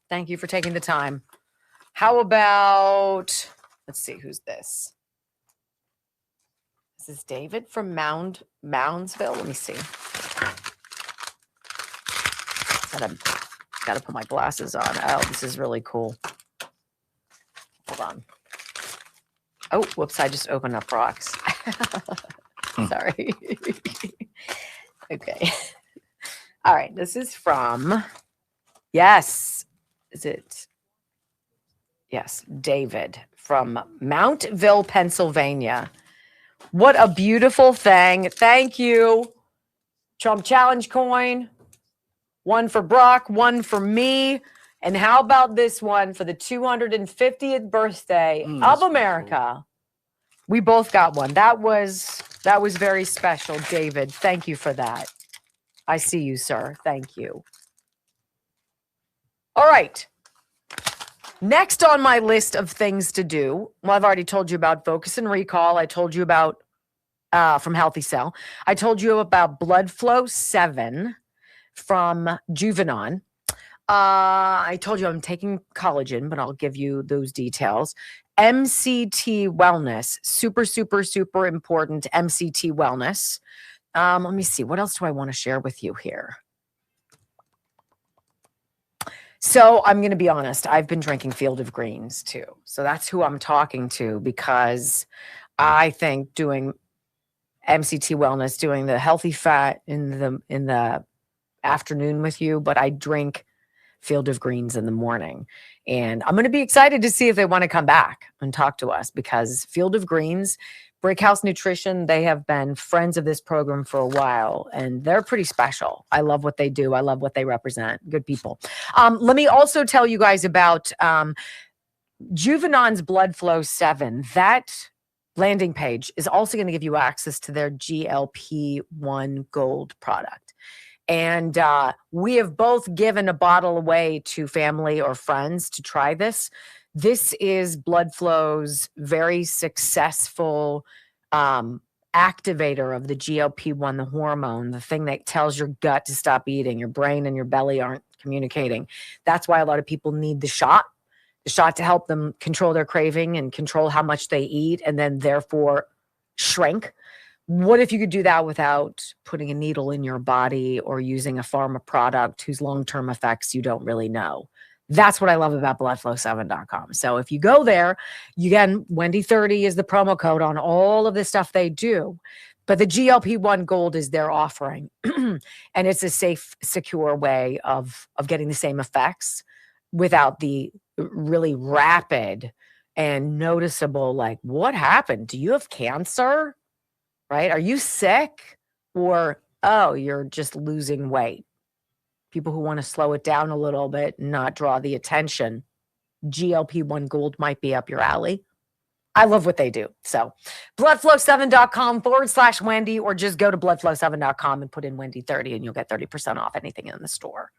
Thank you for taking the time. How about, let's see, who's this? This is David from Moundsville. Let me see. Got to put my glasses on. Oh, this is really cool. Hold on. Oh, whoops, I just opened up rocks. Sorry. Okay. All right, this is from, David from Mountville, Pennsylvania. What a beautiful thing. Thank you. Trump Challenge coin. One for Brock, one for me. And how about this one for the 250th birthday of America? Cool. We both got one. That was very special, David. Thank you for that. I see you, sir. Thank you. All right. Next on my list of things to do, well, I've already told you about Focus and Recall. I told you about from Healthy Cell. I told you about Blood Flow 7 from Juvenon. I told you I'm taking collagen, but I'll give you those details. MCT Wellness, super, super, super important MCT Wellness. Let me see. What else do I want to share with you here? So I'm going to be honest. I've been drinking Field of Greens too. So that's who I'm talking to, because I think doing MCT Wellness, doing the healthy fat in the afternoon with you, but I drink Field of Greens in the morning. And I'm going to be excited to see if they want to come back and talk to us, because Field of Greens, Brickhouse Nutrition, they have been friends of this program for a while, and they're pretty special. I love what they do. I love what they represent. Good people. Let me also tell you guys about Juvenon's Blood Flow 7. That landing page is also going to give you access to their GLP-1 Gold product. And we have both given a bottle away to family or friends to try this. This is Blood Flow's very successful activator of the GLP-1, the hormone, the thing that tells your gut to stop eating. Your brain and your belly aren't communicating. That's why a lot of people need the shot to help them control their craving and control how much they eat, and then therefore shrink. What if you could do that without putting a needle in your body or using a pharma product whose long-term effects you don't really know? That's what I love about bloodflow7.com. So if you go there, again, Wendy30 is the promo code on all of the stuff they do. But the GLP-1 Gold is their offering. And it's a safe, secure way of getting the same effects without the really rapid and noticeable, like, what happened? Do you have cancer? Right? Are you sick? Or, oh, you're just losing weight. People who want to slow it down a little bit and not draw the attention. GLP-1 Gold might be up your alley. I love what they do. So bloodflow7.com/Wendy, or just go to bloodflow7.com and put in Wendy30 and you'll get 30% off anything in the store.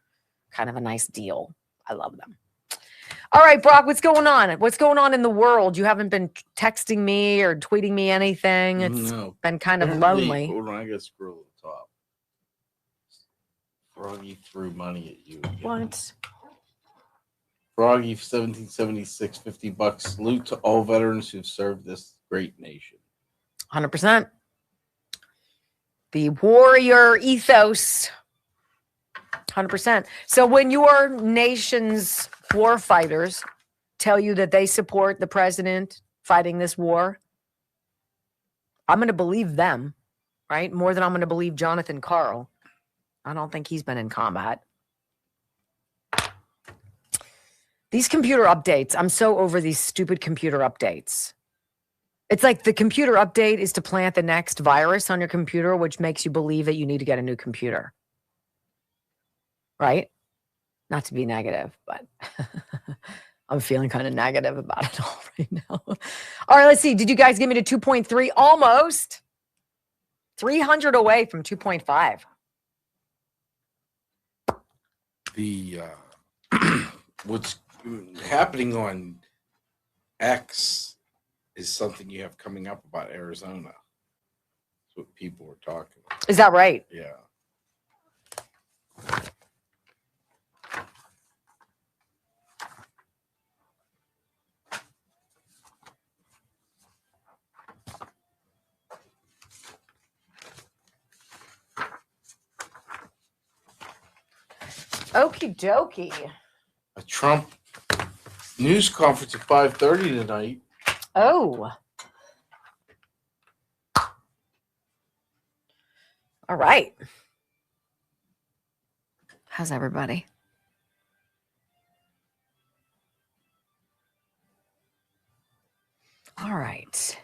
Kind of a nice deal. I love them. All right, Brock, what's going on? What's going on in the world? You haven't been texting me or tweeting me anything. It's been kind of lonely. Hold on, I got to scroll to the top. Froggy threw money at you again. What? Froggy, 1776, $50. Salute to all veterans who've served this great nation. 100%. The warrior ethos. 100%. So when your nation's war fighters tell you that they support the president fighting this war, I'm going to believe them, right? More than I'm going to believe Jonathan Carl. I don't think he's been in combat. These computer updates, I'm so over these stupid computer updates. It's like the computer update is to plant the next virus on your computer, which makes you believe that you need to get a new computer. Right? Not to be negative, but I'm feeling kind of negative about it all right now. All right, let's see. Did you guys give me to 2.3? Almost. 300 away from 2.5. The what's happening on X is something you have coming up about Arizona. That's what people were talking about. Is that right? Yeah. Okie dokie. A Trump news conference at 5:30 tonight. Oh. All right. How's everybody? All right.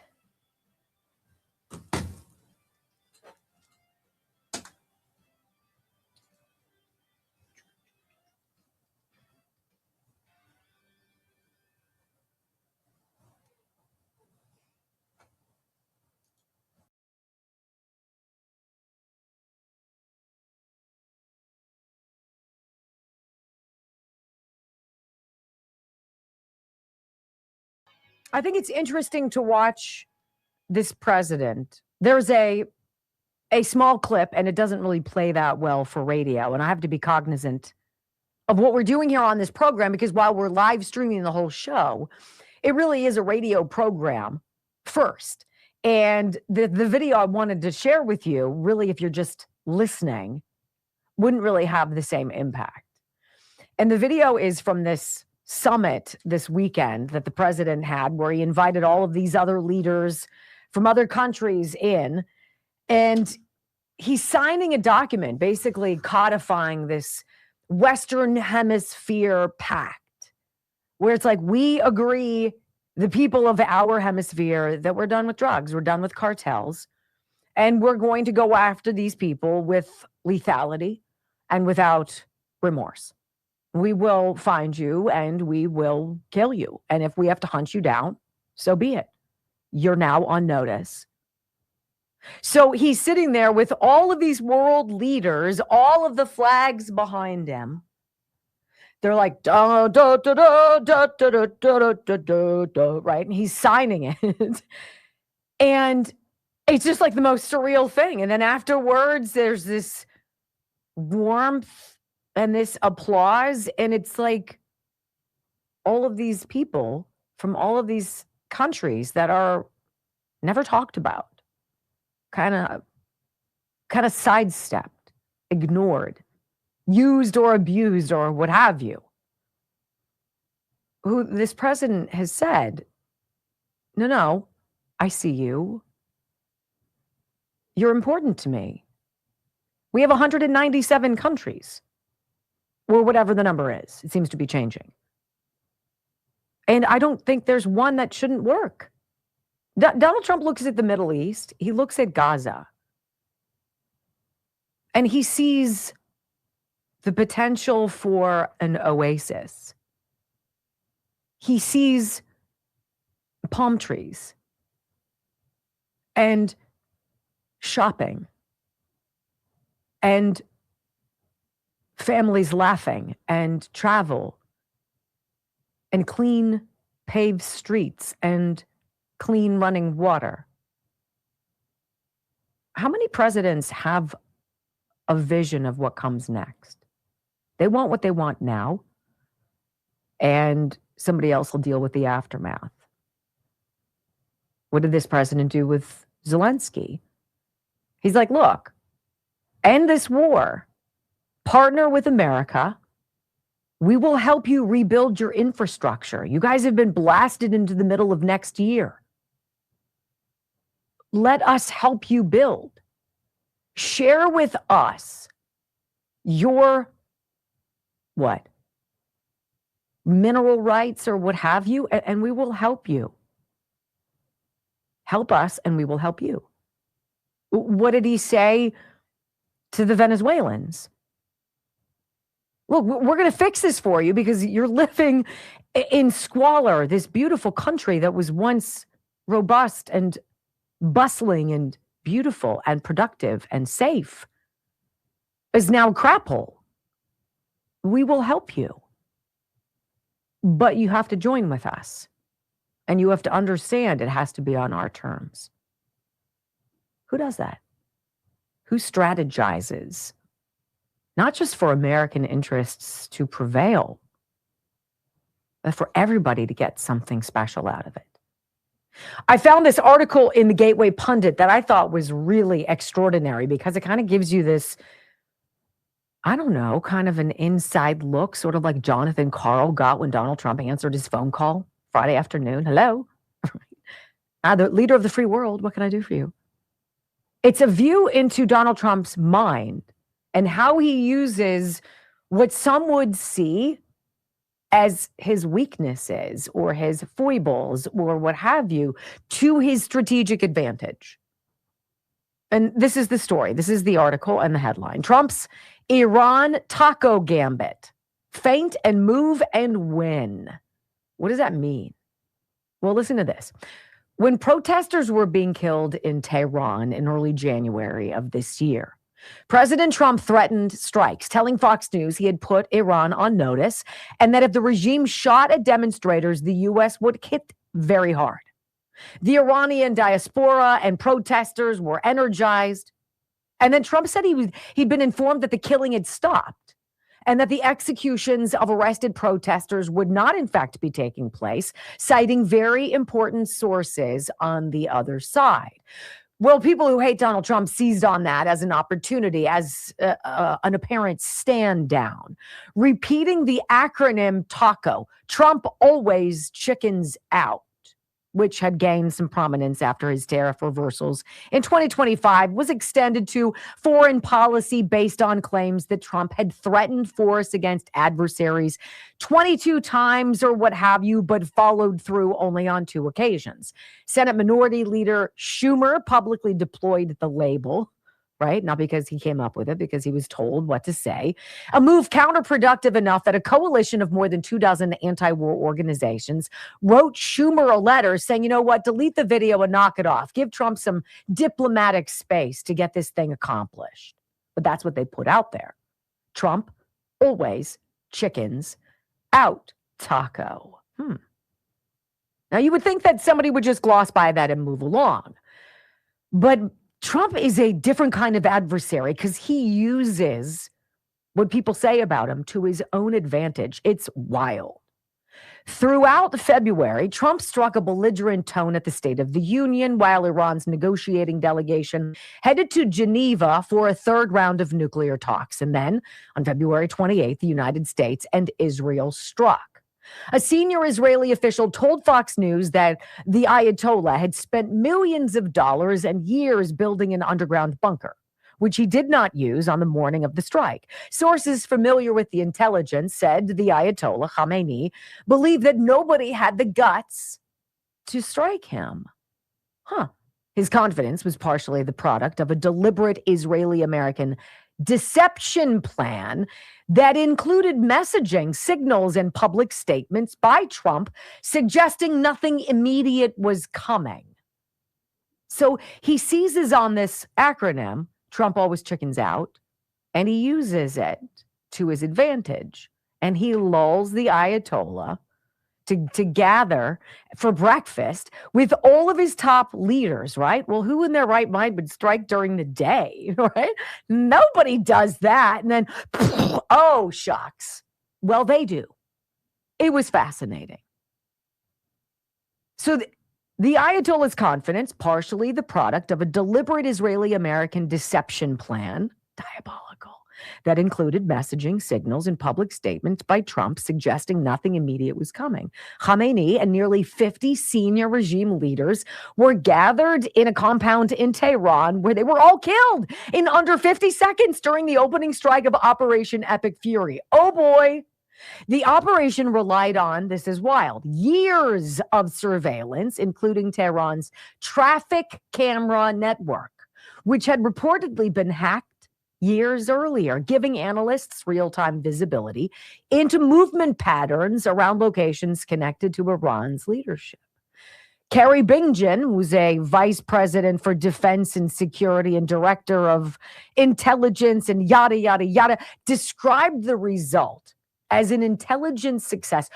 I think it's interesting to watch this president. There's a small clip, and it doesn't really play that well for radio. And I have to be cognizant of what we're doing here on this program, because while we're live streaming the whole show, it really is a radio program first. And the video I wanted to share with you, really, if you're just listening, wouldn't really have the same impact. And the video is from this summit this weekend that the president had, where he invited all of these other leaders from other countries in, and he's signing a document basically codifying this Western Hemisphere pact, where it's like, we agree, the people of our hemisphere, that we're done with drugs, we're done with cartels, and we're going to go after these people with lethality and without remorse. We will find you and we will kill you. And if we have to hunt you down, so be it. You're now on notice. So he's sitting there with all of these world leaders, all of the flags behind him. They're like, da, da, da, da, da, da, da, da, da, da, da, right? And he's signing it. And it's just like the most surreal thing. And then afterwards, there's this warmth and this applause. And it's like all of these people from all of these countries that are never talked about, kind of sidestepped, ignored, used or abused or what have you, who this president has said, no, I see you. You're important to me. We have 197 countries, or whatever the number is. It seems to be changing. And I don't think there's one that shouldn't work. Donald Trump looks at the Middle East. He looks at Gaza. And he sees the potential for an oasis. He sees palm trees and shopping and families laughing and travel and clean paved streets and clean running water. How many presidents have a vision of what comes next? They want what they want now, and somebody else will deal with the aftermath. What did this president do with Zelensky? He's like, look, end this war, partner with America. We will help you rebuild your infrastructure. You guys have been blasted into the middle of next year. Let us help you build. Share with us your what? Mineral rights or what have you, and we will help you. Help us and we will help you. What did he say to the Venezuelans? Look, we're going to fix this for you because you're living in squalor. This beautiful country that was once robust and bustling and beautiful and productive and safe is now a crap hole. We will help you. But you have to join with us. And you have to understand it has to be on our terms. Who does that? Who strategizes? Not just for American interests to prevail, but for everybody to get something special out of it. I found this article in the Gateway Pundit that I thought was really extraordinary because it kind of gives you this, I don't know, kind of an inside look, sort of like Jonathan Karl got when Donald Trump answered his phone call Friday afternoon. Hello, the leader of the free world. What can I do for you? It's a view into Donald Trump's mind and how he uses what some would see as his weaknesses or his foibles or what have you to his strategic advantage. And this is the story. This is the article and the headline. Trump's Iran taco gambit. Feint and move and win. What does that mean? Well, listen to this. When protesters were being killed in Tehran in early January of this year, President Trump threatened strikes, telling Fox News he had put Iran on notice and that if the regime shot at demonstrators, the U.S. would hit very hard. The Iranian diaspora and protesters were energized. And then Trump said he'd been informed that the killing had stopped and that the executions of arrested protesters would not, in fact, be taking place, citing very important sources on the other side. Well, people who hate Donald Trump seized on that as an opportunity, as an apparent stand down, repeating the acronym TACO, Trump always chickens out, which had gained some prominence after his tariff reversals in 2025, was extended to foreign policy based on claims that Trump had threatened force against adversaries 22 times or what have you, but followed through only on 2 occasions. Senate Minority Leader Schumer publicly deployed the label, right? Not because he came up with it, because he was told what to say. A move counterproductive enough that a coalition of more than 24 anti-war organizations wrote Schumer a letter saying, you know what, delete the video and knock it off. Give Trump some diplomatic space to get this thing accomplished. But that's what they put out there. Trump always chickens out, Taco. Now, you would think that somebody would just gloss by that and move along. But Trump is a different kind of adversary because he uses what people say about him to his own advantage. It's wild. Throughout February, Trump struck a belligerent tone at the State of the Union while Iran's negotiating delegation headed to Geneva for a 3rd round of nuclear talks. And then on February 28th, the United States and Israel struck. A senior Israeli official told Fox News that the Ayatollah had spent millions of dollars and years building an underground bunker, which he did not use on the morning of the strike. Sources familiar with the intelligence said the Ayatollah Khamenei believed that nobody had the guts to strike him. His confidence was partially the product of a deliberate Israeli-American deception plan that included messaging, signals, and public statements by Trump suggesting nothing immediate was coming. So he seizes on this acronym, Trump always chickens out, and he uses it to his advantage. And he lulls the Ayatollah to gather for breakfast with all of his top leaders, right? Well, who in their right mind would strike during the day, right? Nobody does that. And then, oh, shucks. Well, they do. It was fascinating. So the Ayatollah's confidence, partially the product of a deliberate Israeli-American deception plan, diabolical, that included messaging, signals, and public statements by Trump suggesting nothing immediate was coming. Khamenei and nearly 50 senior regime leaders were gathered in a compound in Tehran where they were all killed in under 50 seconds during the opening strike of Operation Epic Fury. Oh boy. The operation relied on, this is wild, years of surveillance, including Tehran's traffic camera network, which had reportedly been hacked years earlier, giving analysts real-time visibility into movement patterns around locations connected to Iran's leadership. Carrie Bingen, who's a vice president for defense and security and director of intelligence and yada, yada, yada, described the result as an intelligence success,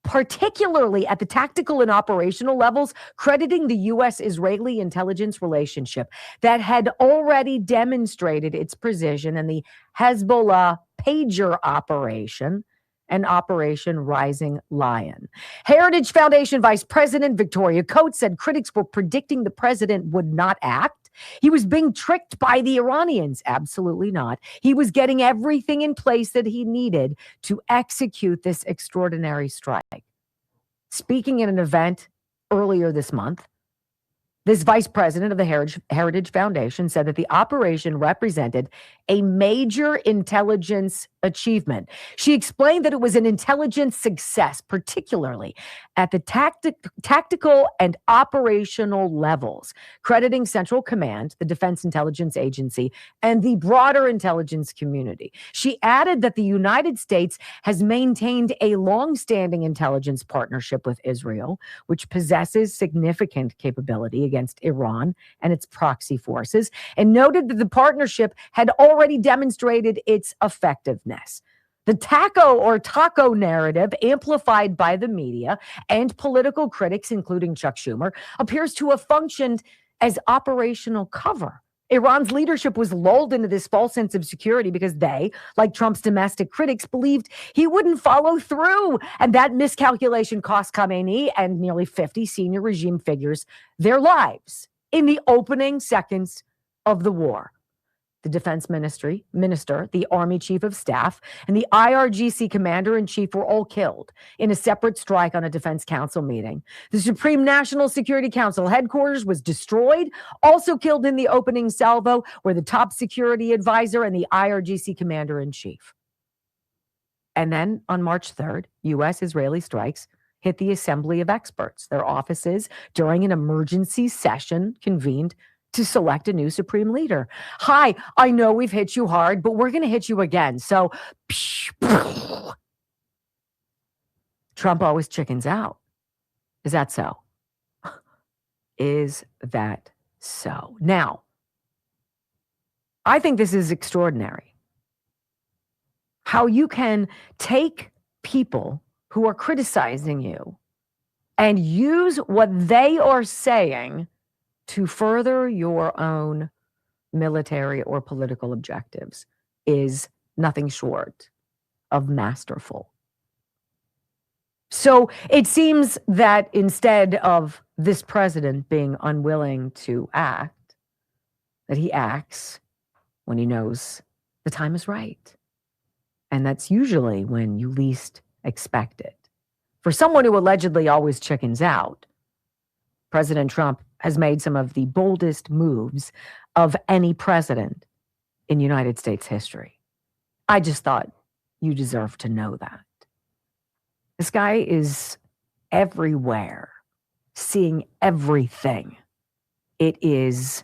particularly at the tactical and operational levels, crediting the U.S.-Israeli intelligence relationship that had already demonstrated its precision in the Hezbollah pager operation and Operation Rising Lion. Heritage Foundation Vice President Victoria Coates said critics were predicting the president would not act. He was being tricked by the Iranians. Absolutely not. He was getting everything in place that he needed to execute this extraordinary strike. Speaking at an event earlier this month, this vice president of the Heritage Foundation said that the operation represented a major intelligence achievement. She explained that it was an intelligence success, particularly at the tactical and operational levels, crediting Central Command, the Defense Intelligence Agency, and the broader intelligence community. She added that the United States has maintained a long-standing intelligence partnership with Israel, which possesses significant capability against Iran and its proxy forces, and noted that the partnership had already demonstrated its effectiveness. The taco narrative, amplified by the media and political critics, including Chuck Schumer, appears to have functioned as operational cover. Iran's leadership was lulled into this false sense of security because they, like Trump's domestic critics, believed he wouldn't follow through. And that miscalculation cost Khamenei and nearly 50 senior regime figures their lives in the opening seconds of the war. The defense minister, the army chief of staff, and the IRGC commander-in-chief were all killed in a separate strike on a defense council meeting. The Supreme National Security Council headquarters was destroyed, also killed in the opening salvo were the top security advisor and the IRGC commander-in-chief. And then on March 3rd, U.S.-Israeli strikes hit the Assembly of Experts, their offices, during an emergency session convened to select a new supreme leader. Hi, I know we've hit you hard, but we're going to hit you again. So, Trump always chickens out. Is that so? Is that so? Now, I think this is extraordinary. How you can take people who are criticizing you and use what they are saying to further your own military or political objectives is nothing short of masterful. So it seems that instead of this president being unwilling to act, that he acts when he knows the time is right. And that's usually when you least expect it. For someone who allegedly always chickens out, President Trump has made some of the boldest moves of any president in United States history. I just thought you deserve to know that. This guy is everywhere, seeing everything. It is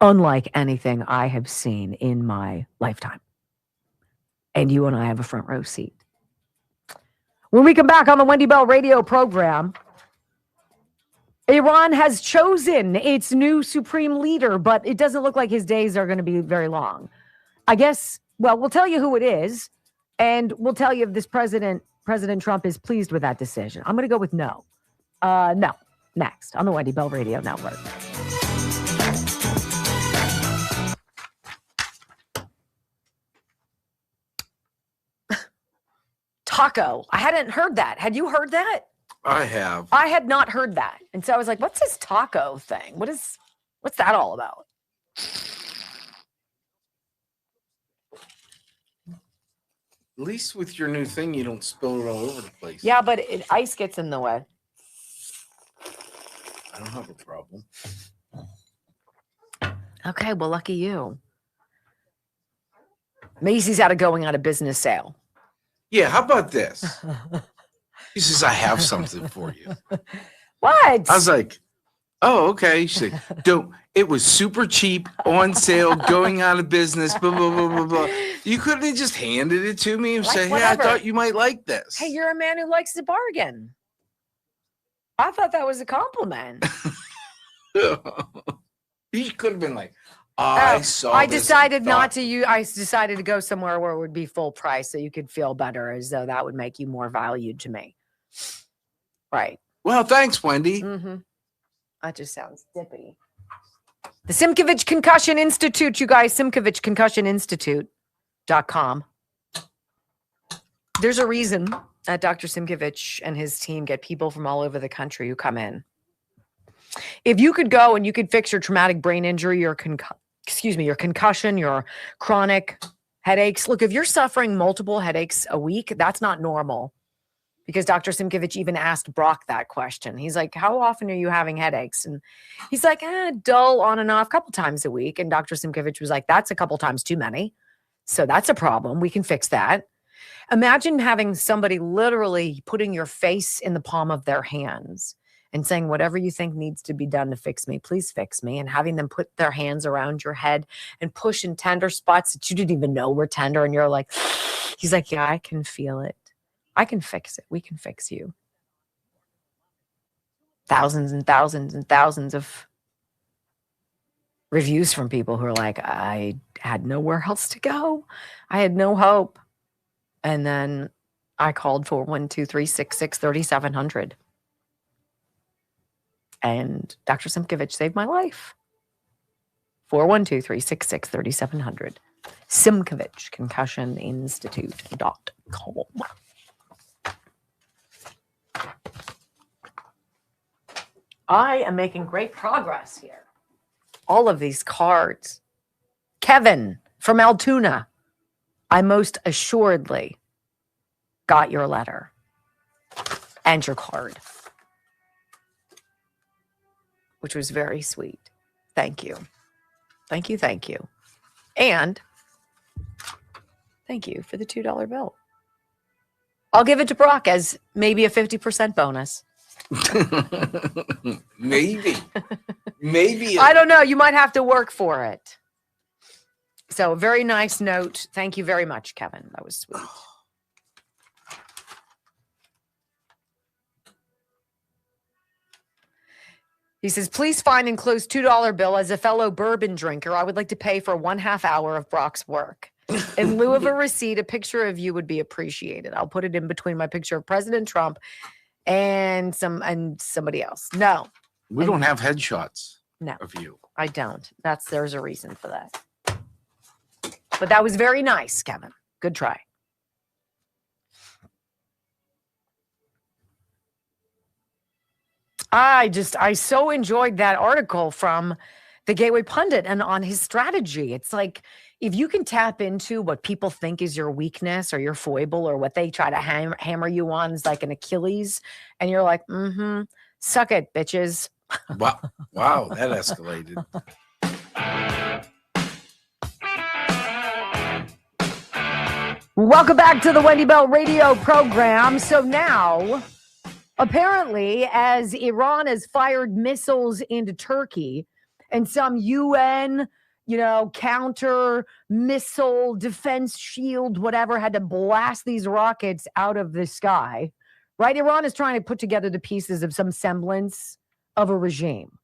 unlike anything I have seen in my lifetime. And you and I have a front row seat. When we come back on the Wendy Bell radio program, Iran has chosen its new supreme leader, but it doesn't look like his days are going to be very long. I guess, well, we'll tell you who it is, and we'll tell you if this President Trump is pleased with that decision. I'm going to go with no. No. Next on the Wendy Bell Radio Network. Taco. I hadn't heard that. Had you heard that? I have. I had not heard that. And so I was like, what's this taco thing? What's that all about? At least with your new thing, you don't spill it all over the place. Yeah, but ice gets in the way. I don't have a problem. Okay, well, lucky you. Macy's had a going out of business sale. Yeah, how about this? He says, I have something for you. What? I was like, oh, okay. She's like, don't. It was super cheap, on sale, going out of business, blah, blah, blah, blah, blah. You couldn't have just handed it to me and Like, say, hey, whatever. I thought you might like this. Hey, you're a man who likes to bargain. I thought that was a compliment. He could have been like, I decided not to use. I decided to go somewhere where it would be full price, so you could feel better, as though that would make you more valued to me. Right. Well, thanks, Wendy. Mm-hmm. That just sounds dippy. The Simkovich Concussion Institute, you guys. Simkovich Concussion Institute.com. There's a reason that Dr. Simkovich and his team get people from all over the country who come in. If you could go and you could fix your traumatic brain injury, your concussion, your chronic headaches. Look, if you're suffering multiple headaches a week, that's not normal. Because Dr. Simkovich even asked Brock that question. He's like, how often are you having headaches? And he's like, dull on and off, a couple times a week. And Dr. Simkovich was like, that's a couple times too many. So that's a problem. We can fix that. Imagine having somebody literally putting your face in the palm of their hands and saying, whatever you think needs to be done to fix me, please fix me. And having them put their hands around your head and push in tender spots that you didn't even know were tender. And you're like, he's like, yeah, I can feel it. I can fix it. We can fix you. Thousands and thousands and thousands of reviews from people who are like, I had nowhere else to go. I had no hope. And then I called 412-366-3700. And Dr. Simkovich saved my life. 412-366-3700. Simkovich, concussioninstitute.com. I am making great progress here. All of these cards. Kevin from Altoona, I most assuredly got your letter and your card, which was very sweet. Thank you. Thank you. Thank you. And thank you for the $2 bill. I'll give it to Brock as maybe a 50% bonus. Maybe. I don't know. You might have to work for it. So, very nice note. Thank you very much, Kevin. That was sweet. He says, please find and close $2 bill. As a fellow bourbon drinker, I would like to pay for 1/2 hour of Brock's work. In lieu of a receipt, a picture of you would be appreciated. I'll put it in between my picture of President Trump and somebody else. No. We don't have headshots of you. I don't. There's a reason for that. But that was very nice, Kevin. Good try. I so enjoyed that article from the Gateway Pundit and on his strategy. It's like, if you can tap into what people think is your weakness or your foible or what they try to hammer you on is like an Achilles, and you're like, suck it, bitches. Wow, that escalated. Welcome back to the Wendy Bell radio program. So now, apparently, as Iran has fired missiles into Turkey and some UN, counter missile defense shield, whatever, had to blast these rockets out of the sky, right? Iran is trying to put together the pieces of some semblance of a regime.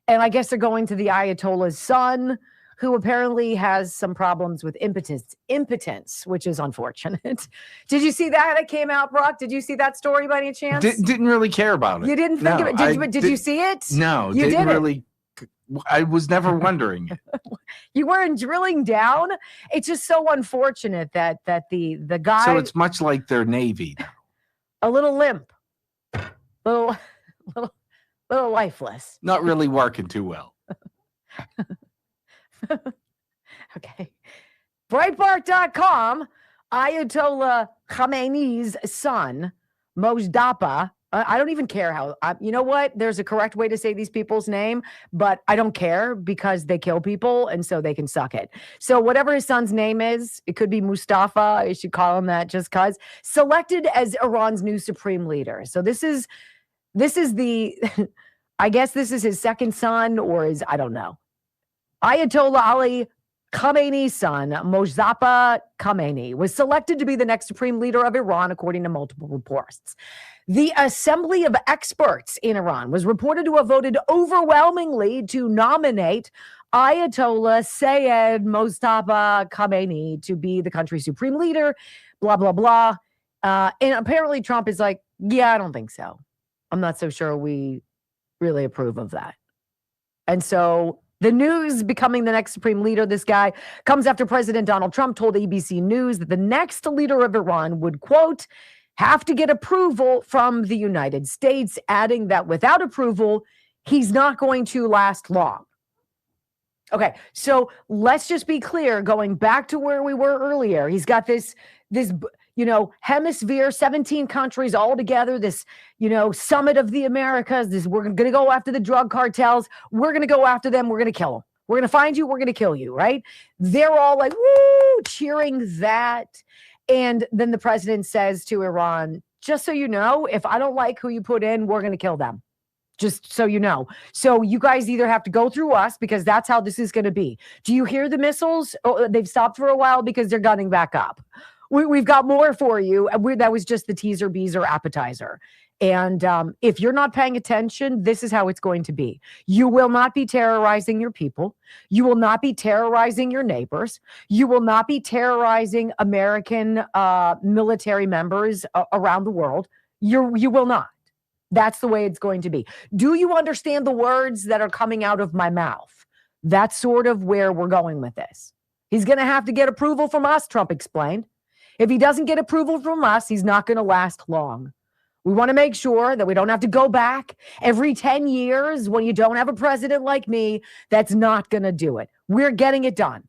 And I guess they're going to the Ayatollah's son, who apparently has some problems with impotence, which is unfortunate. Did you see that? It came out, Brock. Did you see that story by any chance? Didn't really care about it. You didn't think of it? Did you see it? No, you didn't really. I was never wondering it. You weren't drilling down. It's just so unfortunate that the guy. So it's much like their Navy now. A little limp, little lifeless. Not really working too well. Okay. Breitbart.com, Ayatollah Khamenei's son, Mojtaba. I don't even care how. You know what? There's a correct way to say these people's name, but I don't care because they kill people, and so they can suck it. So whatever his son's name is, it could be Mustafa. I should call him that just because. Selected as Iran's new supreme leader. So this is the, I guess this is his second son, or I don't know. Ayatollah Ali Khamenei's son, Mojtaba Khamenei, was selected to be the next supreme leader of Iran, according to multiple reports. The Assembly of Experts in Iran was reported to have voted overwhelmingly to nominate Ayatollah Sayed Mojtaba Khamenei to be the country's supreme leader, blah, blah, blah. And apparently Trump is like, yeah, I don't think so. I'm not so sure we really approve of that. And so the news becoming the next supreme leader, this guy, comes after President Donald Trump told ABC News that the next leader of Iran would, quote, have to get approval from the United States, adding that without approval, he's not going to last long. Okay, so let's just be clear, going back to where we were earlier, he's got this hemisphere, 17 countries all together, this, summit of the Americas, we're going to go after the drug cartels. We're going to go after them. We're going to kill them. We're going to find you. We're going to kill you, right? They're all like, woo, cheering that. And then the president says to Iran, just so you know, if I don't like who you put in, we're going to kill them. Just so you know. So you guys either have to go through us because that's how this is going to be. Do you hear the missiles? Oh, they've stopped for a while because they're gunning back up. we've got more for you. That was just the teaser, beezer, appetizer. And if you're not paying attention, this is how it's going to be. You will not be terrorizing your people. You will not be terrorizing your neighbors. You will not be terrorizing American military members around the world. You will not. That's the way it's going to be. Do you understand the words that are coming out of my mouth? That's sort of where we're going with this. He's going to have to get approval from us, Trump explained. If he doesn't get approval from us, he's not going to last long. We want to make sure that we don't have to go back every 10 years when you don't have a president like me. That's not going to do it. We're getting it done.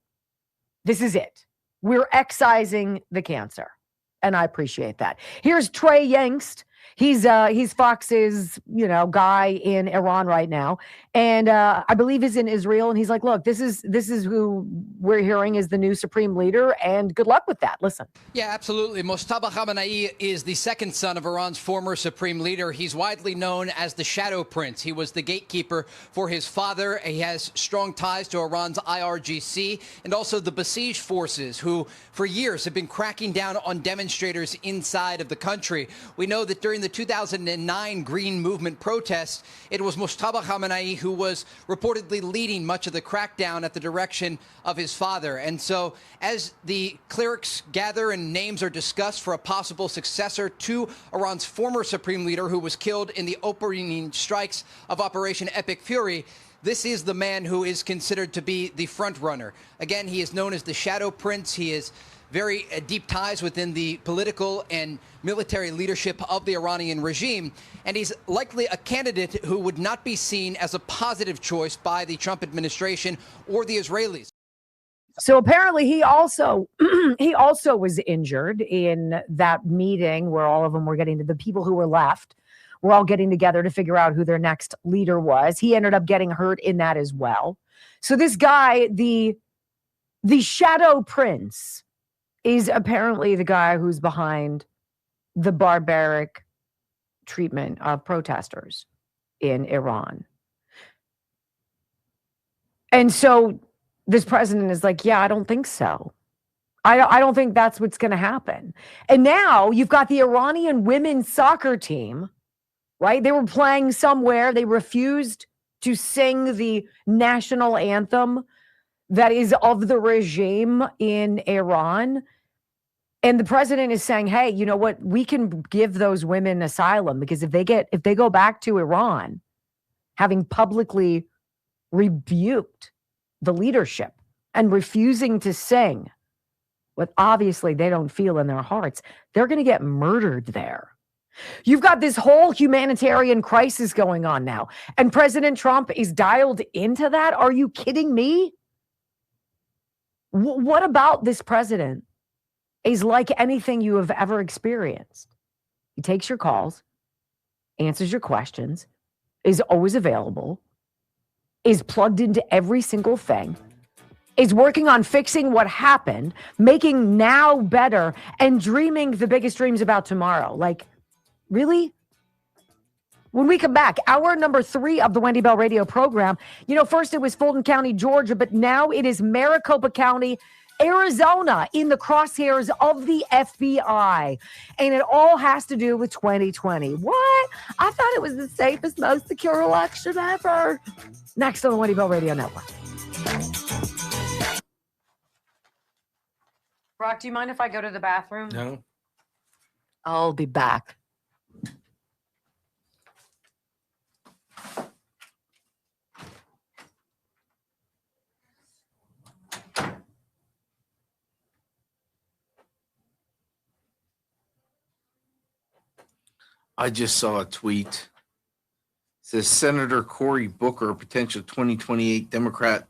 This is it. We're excising the cancer. And I appreciate that. Here's Trey Yangst. He's Fox's, guy in Iran right now. And I believe he's in Israel. And he's like, look, this is who we're hearing is the new supreme leader. And good luck with that. Listen. Yeah, absolutely. Mojtaba Khamenei is the second son of Iran's former supreme leader. He's widely known as the Shadow Prince. He was the gatekeeper for his father. He has strong ties to Iran's IRGC and also the besieged forces who for years have been cracking down on demonstrators inside of the country. We know that during the 2009 Green Movement protests, it was Mojtaba Khamenei who was reportedly leading much of the crackdown at the direction of his father. And so as the clerics gather and names are discussed for a possible successor to Iran's former supreme leader who was killed in the opening strikes of Operation Epic Fury, this is the man who is considered to be the front runner. Again, he is known as the Shadow Prince. He is very deep ties within the political and military leadership of the Iranian regime. And he's likely a candidate who would not be seen as a positive choice by the Trump administration or the Israelis. So apparently he also was injured in that meeting where all of them were getting to the people who were left. We're all getting together to figure out who their next leader was. He ended up getting hurt in that as well. So this guy, the Shadow Prince, is apparently the guy who's behind the barbaric treatment of protesters in Iran. And so this president is like, yeah, I don't think so. I don't think that's what's going to happen. And now you've got the Iranian women's soccer team, right? They were playing somewhere. They refused to sing the national anthem that is of the regime in Iran. And the president is saying, hey, you know what? We can give those women asylum because if they go back to Iran, having publicly rebuked the leadership and refusing to sing what obviously they don't feel in their hearts, they're going to get murdered there. You've got this whole humanitarian crisis going on now, and President Trump is dialed into that. Are you kidding me? What about this president is like anything you have ever experienced? He takes your calls, answers your questions, is always available, is plugged into every single thing, is working on fixing what happened, making now better, and dreaming the biggest dreams about tomorrow. Like, really? When we come back, hour number 3 of the Wendy Bell radio program, first it was Fulton County, Georgia, but now it is Maricopa County, Arizona, in the crosshairs of the FBI. And it all has to do with 2020. What? I thought it was the safest, most secure election ever. Next on the Wendy Bell Radio Network. Brock, do you mind if I go to the bathroom? No. I'll be back. I just saw a tweet. It says Senator Cory Booker, potential 2028 Democrat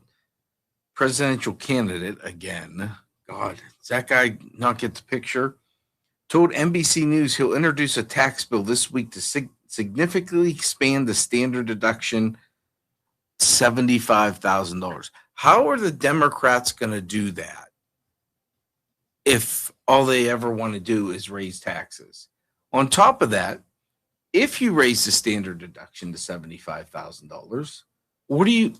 presidential candidate again. God, does that guy not get the picture? Told NBC News he'll introduce a tax bill this week to significantly expand the standard deduction $75,000. How are the Democrats going to do that if all they ever want to do is raise taxes? On top of that, if you raise the standard deduction to $75,000, what do you...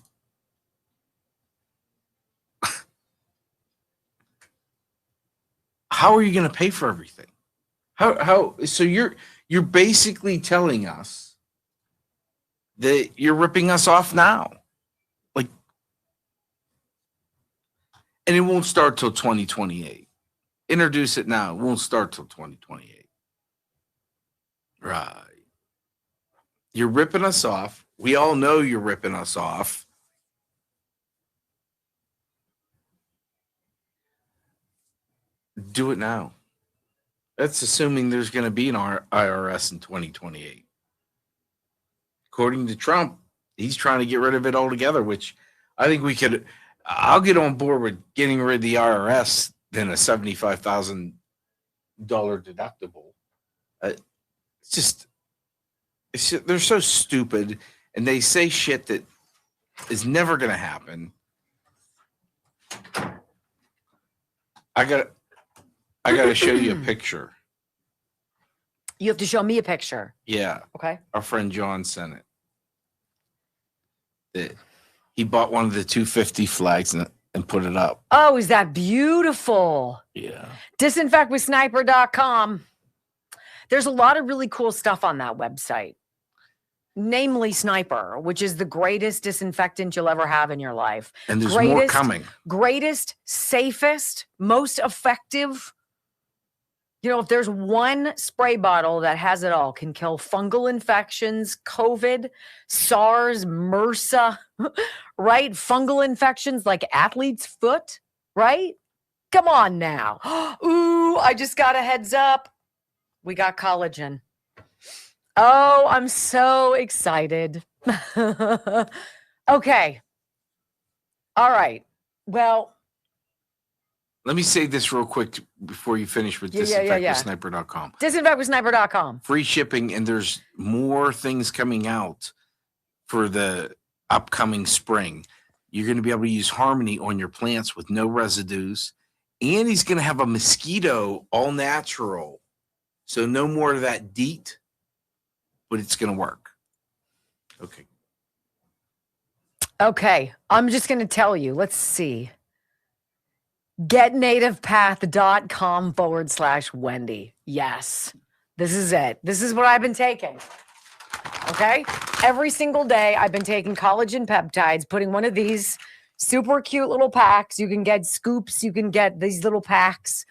how are you going to pay for everything? How? So you're basically telling us that you're ripping us off now, like, and it won't start till 2028. Introduce it now. It won't start till 2028. Right. You're ripping us off. We all know you're ripping us off. Do it now. That's assuming there's going to be an IRS in 2028. According to Trump, he's trying to get rid of it altogether, which I think we could. I'll get on board with getting rid of the IRS than a $75,000 deductible. It's just, they're so stupid, and they say shit that is never going to happen. I got to show you a picture. You have to show me a picture. Yeah. Okay. Our friend John sent it. That he bought one of the 250 flags and put it up. Oh, is that beautiful? Yeah. Disinfectwithsniper.com. There's a lot of really cool stuff on that website. Namely Sniper, which is the greatest disinfectant you'll ever have in your life. And there's more coming. Greatest, safest, most effective. You know, if there's one spray bottle that has it all, can kill fungal infections, COVID, SARS, MRSA, right? Fungal infections like athlete's foot, right? Come on now. Ooh, I just got a heads up. We got collagen. Oh, I'm so excited. Okay. All right. Well, let me say this real quick before you finish with disinfectwithsniper.com. Disinfectwithsniper.com. Free shipping, and there's more things coming out for the upcoming spring. You're going to be able to use Harmony on your plants with no residues, and he's going to have a mosquito all natural. So no more of that DEET, but it's going to work. Okay. Okay. I'm just going to tell you. Let's see. GetNativePath.com/Wendy. Yes. This is it. This is what I've been taking. Okay. Every single day I've been taking collagen peptides, putting one of these super cute little packs. You can get scoops. You can get these little packs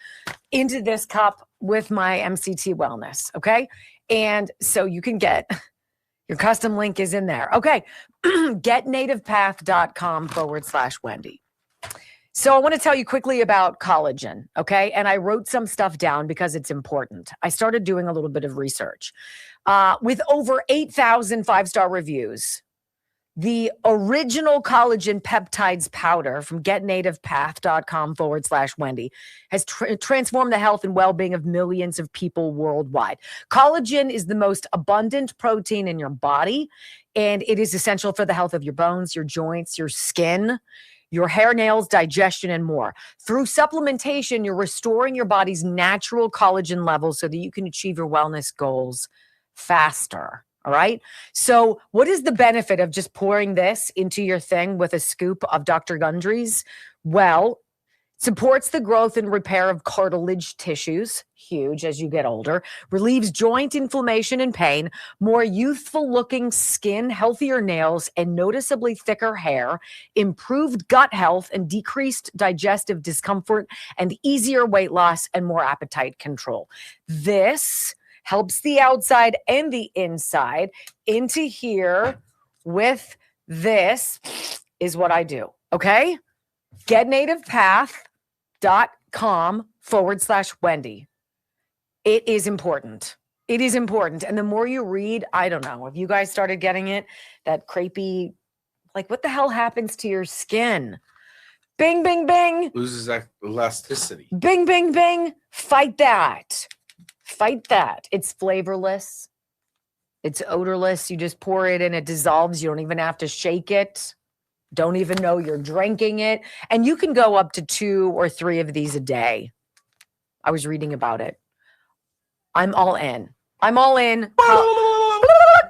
into this cup with my MCT Wellness. Okay. And so you can get your custom link is in there. Okay. GetNativePath.com/Wendy. So I want to tell you quickly about collagen, okay? And I wrote some stuff down because it's important. I started doing a little bit of research. With over 8,000 five-star reviews, the original collagen peptides powder from getnativepath.com/Wendy has transformed the health and well-being of millions of people worldwide. Collagen is the most abundant protein in your body, and it is essential for the health of your bones, your joints, your skin, your hair, nails, digestion, and more. Through supplementation, you're restoring your body's natural collagen levels so that you can achieve your wellness goals faster. All right. So what is the benefit of just pouring this into your thing with a scoop of Dr. Gundry's? Well, supports the growth and repair of cartilage tissues, huge as you get older, relieves joint inflammation and pain, more youthful looking skin, healthier nails, and noticeably thicker hair, improved gut health and decreased digestive discomfort, and easier weight loss and more appetite control. This helps the outside and the inside. Into here with this is what I do. Okay. GetNativePath.com/Wendy. It is important. It is important. And the more you read, I don't know, if you guys started getting it, that crepey, like what the hell happens to your skin? Bing, bing, bing. Loses that elasticity. Bing, bing, bing. Fight that. Fight that. It's flavorless. It's odorless. You just pour it and it dissolves. You don't even have to shake it. Don't even know you're drinking it. And you can go up to 2 or 3 of these a day. I was reading about it. I'm all in. I'm all in.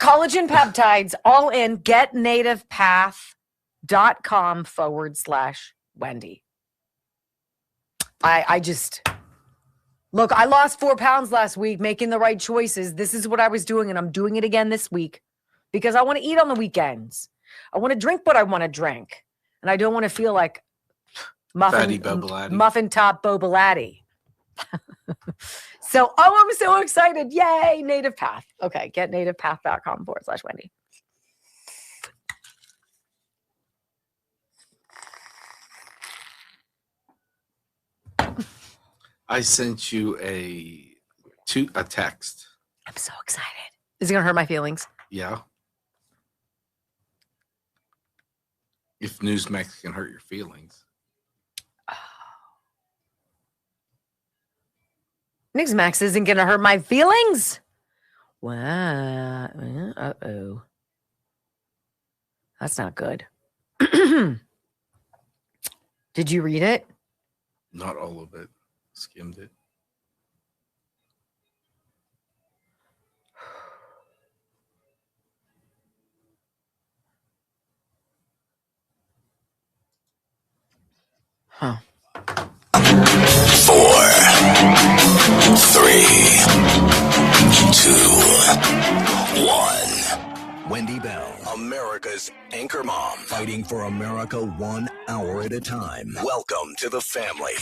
Collagen peptides, all in. GetNativePath.com/Wendy. I just, Look, I lost 4 pounds last week making the right choices. This is what I was doing, and I'm doing it again this week because I want to eat on the weekends. I want to drink what I want to drink, and I don't want to feel like muffin top Bobalatti. So, I'm so excited. Yay, Native Path. Okay, get nativepath.com/Wendy. I sent you a text. I'm so excited. Is it going to hurt my feelings? Yeah. If Newsmax can hurt your feelings. Newsmax isn't going to hurt my feelings? Wow. Uh-oh. That's not good. Did you read it? Not all of it. Skimmed it. Huh. 4, 3, 2, 1. Wendy Bell, America's anchor mom, fighting for America 1 hour at a time. Welcome to the family.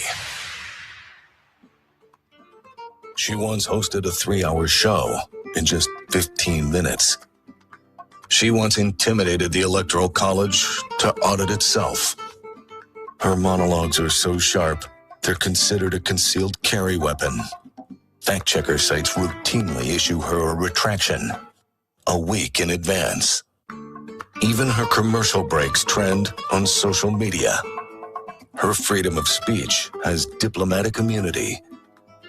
She once hosted a 3-hour show in just 15 minutes. She once intimidated the Electoral College to audit itself. Her monologues are so sharp, they're considered a concealed carry weapon. Fact-checker sites routinely issue her a retraction a week in advance. Even her commercial breaks trend on social media. Her freedom of speech has diplomatic immunity.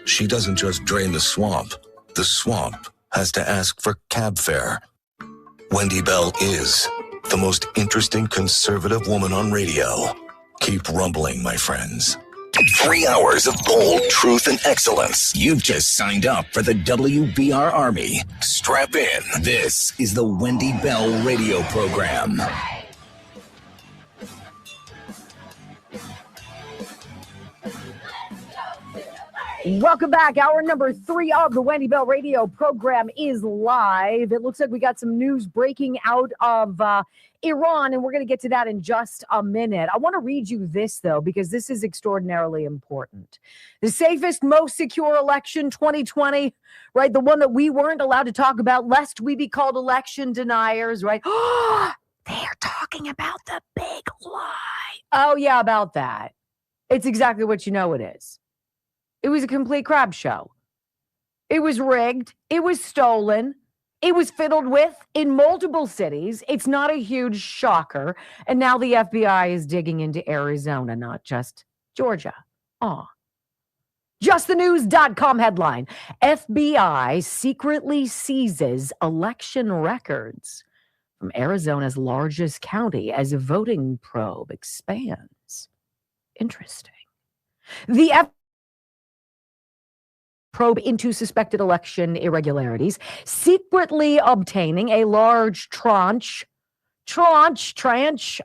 She doesn't just drain the swamp has to ask for cab fare. Wendy Bell is the most interesting conservative woman on radio. Keep rumbling, my friends. 3 hours of bold truth and excellence. You've just signed up for the WBR Army. Strap in. This is the Wendy Bell radio program. Welcome back. Hour number 3 of the Wendy Bell radio program is live. It looks like we got some news breaking out of Iran, and we're going to get to that in just a minute. I want to read you this, though, because this is extraordinarily important. The safest, most secure election 2020, right? The one that we weren't allowed to talk about lest we be called election deniers, right? They are talking about the big lie. Oh, yeah, about that. It's exactly what you know it is. It was a complete crap show. It was rigged. It was stolen. It was fiddled with in multiple cities. It's not a huge shocker. And now the FBI is digging into Arizona, not just Georgia. JustTheNews.com headline. FBI secretly seizes election records from Arizona's largest county as a voting probe expands. Interesting. The probe into suspected election irregularities, secretly obtaining a large tranche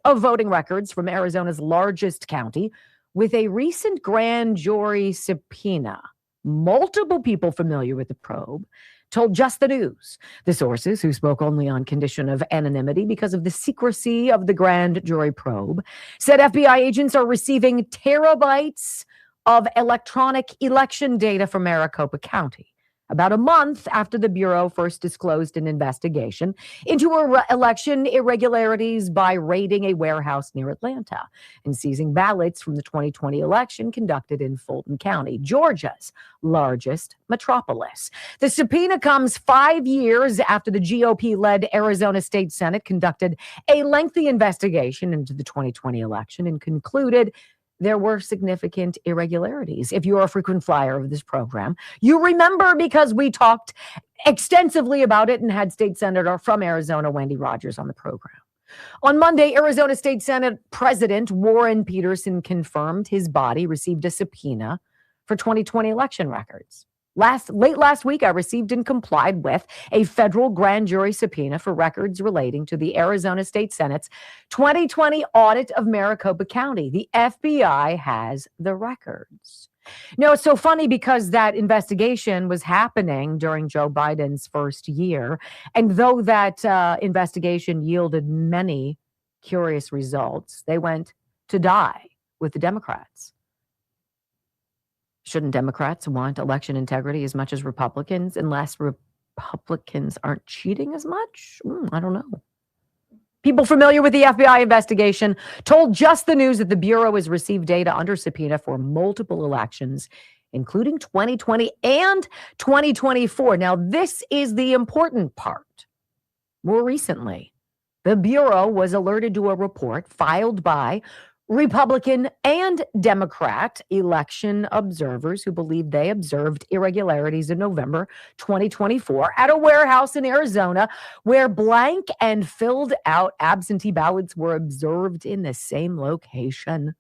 of voting records from Arizona's largest county with a recent grand jury subpoena. Multiple people familiar with the probe told Just the News. The sources, who spoke only on condition of anonymity because of the secrecy of the grand jury probe, said FBI agents are receiving terabytes of electronic election data from Maricopa County, about a month after the Bureau first disclosed an investigation into election irregularities by raiding a warehouse near Atlanta and seizing ballots from the 2020 election conducted in Fulton County, Georgia's largest metropolis. The subpoena comes 5 years after the GOP-led Arizona State Senate conducted a lengthy investigation into the 2020 election and concluded there were significant irregularities. If you're a frequent flyer of this program, you remember because we talked extensively about it and had State Senator from Arizona, Wendy Rogers, on the program. On Monday, Arizona State Senate President Warren Peterson confirmed his body received a subpoena for 2020 election records. Late last week, I received and complied with a federal grand jury subpoena for records relating to the Arizona State Senate's 2020 audit of Maricopa County. The FBI has the records. No, it's so funny because that investigation was happening during Joe Biden's first year. And though that investigation yielded many curious results, they went to die with the Democrats. Shouldn't Democrats want election integrity as much as Republicans, unless Republicans aren't cheating as much? I don't know. People familiar with the FBI investigation told Just the News that the Bureau has received data under subpoena for multiple elections, including 2020 and 2024. Now, this is the important part. More recently, the Bureau was alerted to a report filed by Republican and Democrat election observers who believe they observed irregularities in November 2024 at a warehouse in Arizona where blank and filled out absentee ballots were observed in the same location.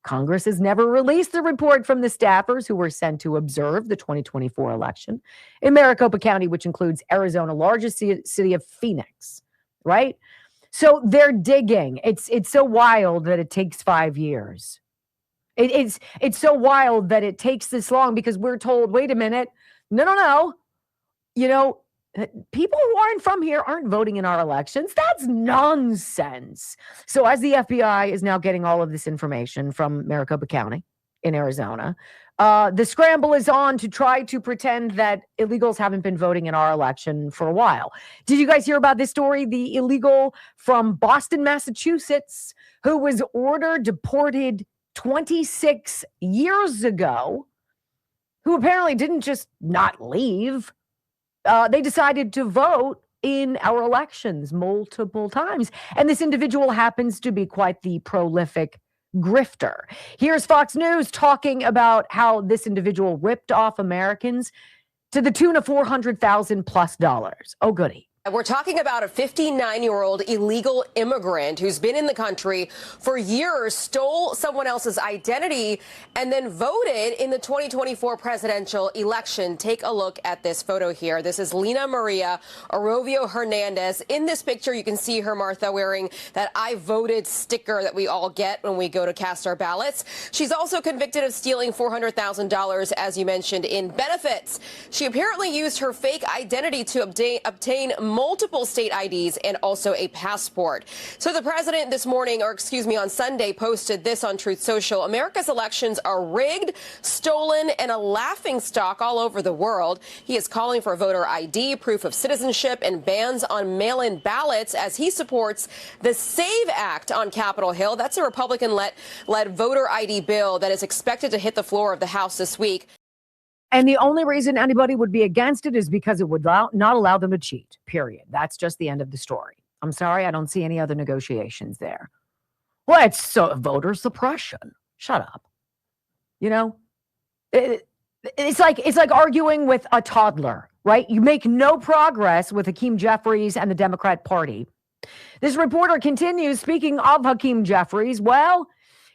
Congress has never released the report from the staffers who were sent to observe the 2024 election in Maricopa County, which includes Arizona's largest city of Phoenix, right? So they're digging. It's so wild that it takes 5 years. It's so wild that it takes this long because we're told, wait a minute, no. You know, people who aren't from here aren't voting in our elections. That's nonsense. So as the FBI is now getting all of this information from Maricopa County in Arizona, the scramble is on to try to pretend that illegals haven't been voting in our election for a while. Did you guys hear about this story? The illegal from Boston, Massachusetts, who was deported 26 years ago, who apparently didn't just not leave. They decided to vote in our elections multiple times. And this individual happens to be quite the prolific grifter. Here's Fox News talking about how this individual ripped off Americans to the tune of $400,000+. Oh, goody. We're talking about a 59-year-old illegal immigrant who's been in the country for years, stole someone else's identity, and then voted in the 2024 presidential election. Take a look at this photo here. This is Lina Maria Arovio Hernandez. In this picture, you can see her, Martha, wearing that I voted sticker that we all get when we go to cast our ballots. She's also convicted of stealing $400,000, as you mentioned, in benefits. She apparently used her fake identity to obtain multiple state IDs and also a passport. So the president this morning, on Sunday, posted this on Truth Social. America's elections are rigged, stolen, and a laughingstock all over the world. He is calling for voter ID, proof of citizenship, and bans on mail-in ballots as he supports the SAVE Act on Capitol Hill. That's a Republican-led voter ID bill that is expected to hit the floor of the House this week. And the only reason anybody would be against it is because it would not allow them to cheat, period. That's just the end of the story. I'm sorry, I don't see any other negotiations there. Well, it's voter suppression. Shut up. You know, it's like arguing with a toddler, right? You make no progress with Hakeem Jeffries and the Democrat Party. This reporter continues, speaking of Hakeem Jeffries, well,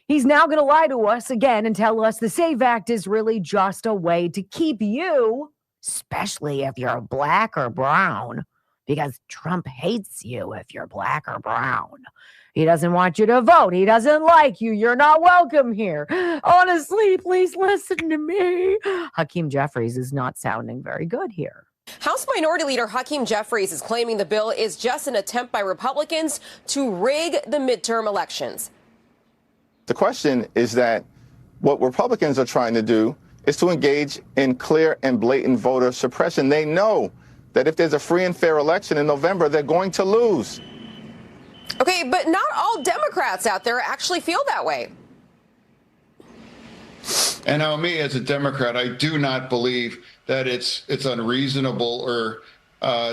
he's now going to lie to us again and tell us the SAVE Act is really just a way to keep you, especially if you're black or brown, because Trump hates you if you're black or brown. He doesn't want you to vote. He doesn't like you. You're not welcome here. Honestly, please listen to me. Hakeem Jeffries is not sounding very good here. House Minority Leader Hakeem Jeffries is claiming the bill is just an attempt by Republicans to rig the midterm elections. The question is that what Republicans are trying to do is to engage in clear and blatant voter suppression. They know that if there's a free and fair election in November, they're going to lose. Okay, but not all Democrats out there actually feel that way. And now, me as a Democrat, I do not believe that it's unreasonable or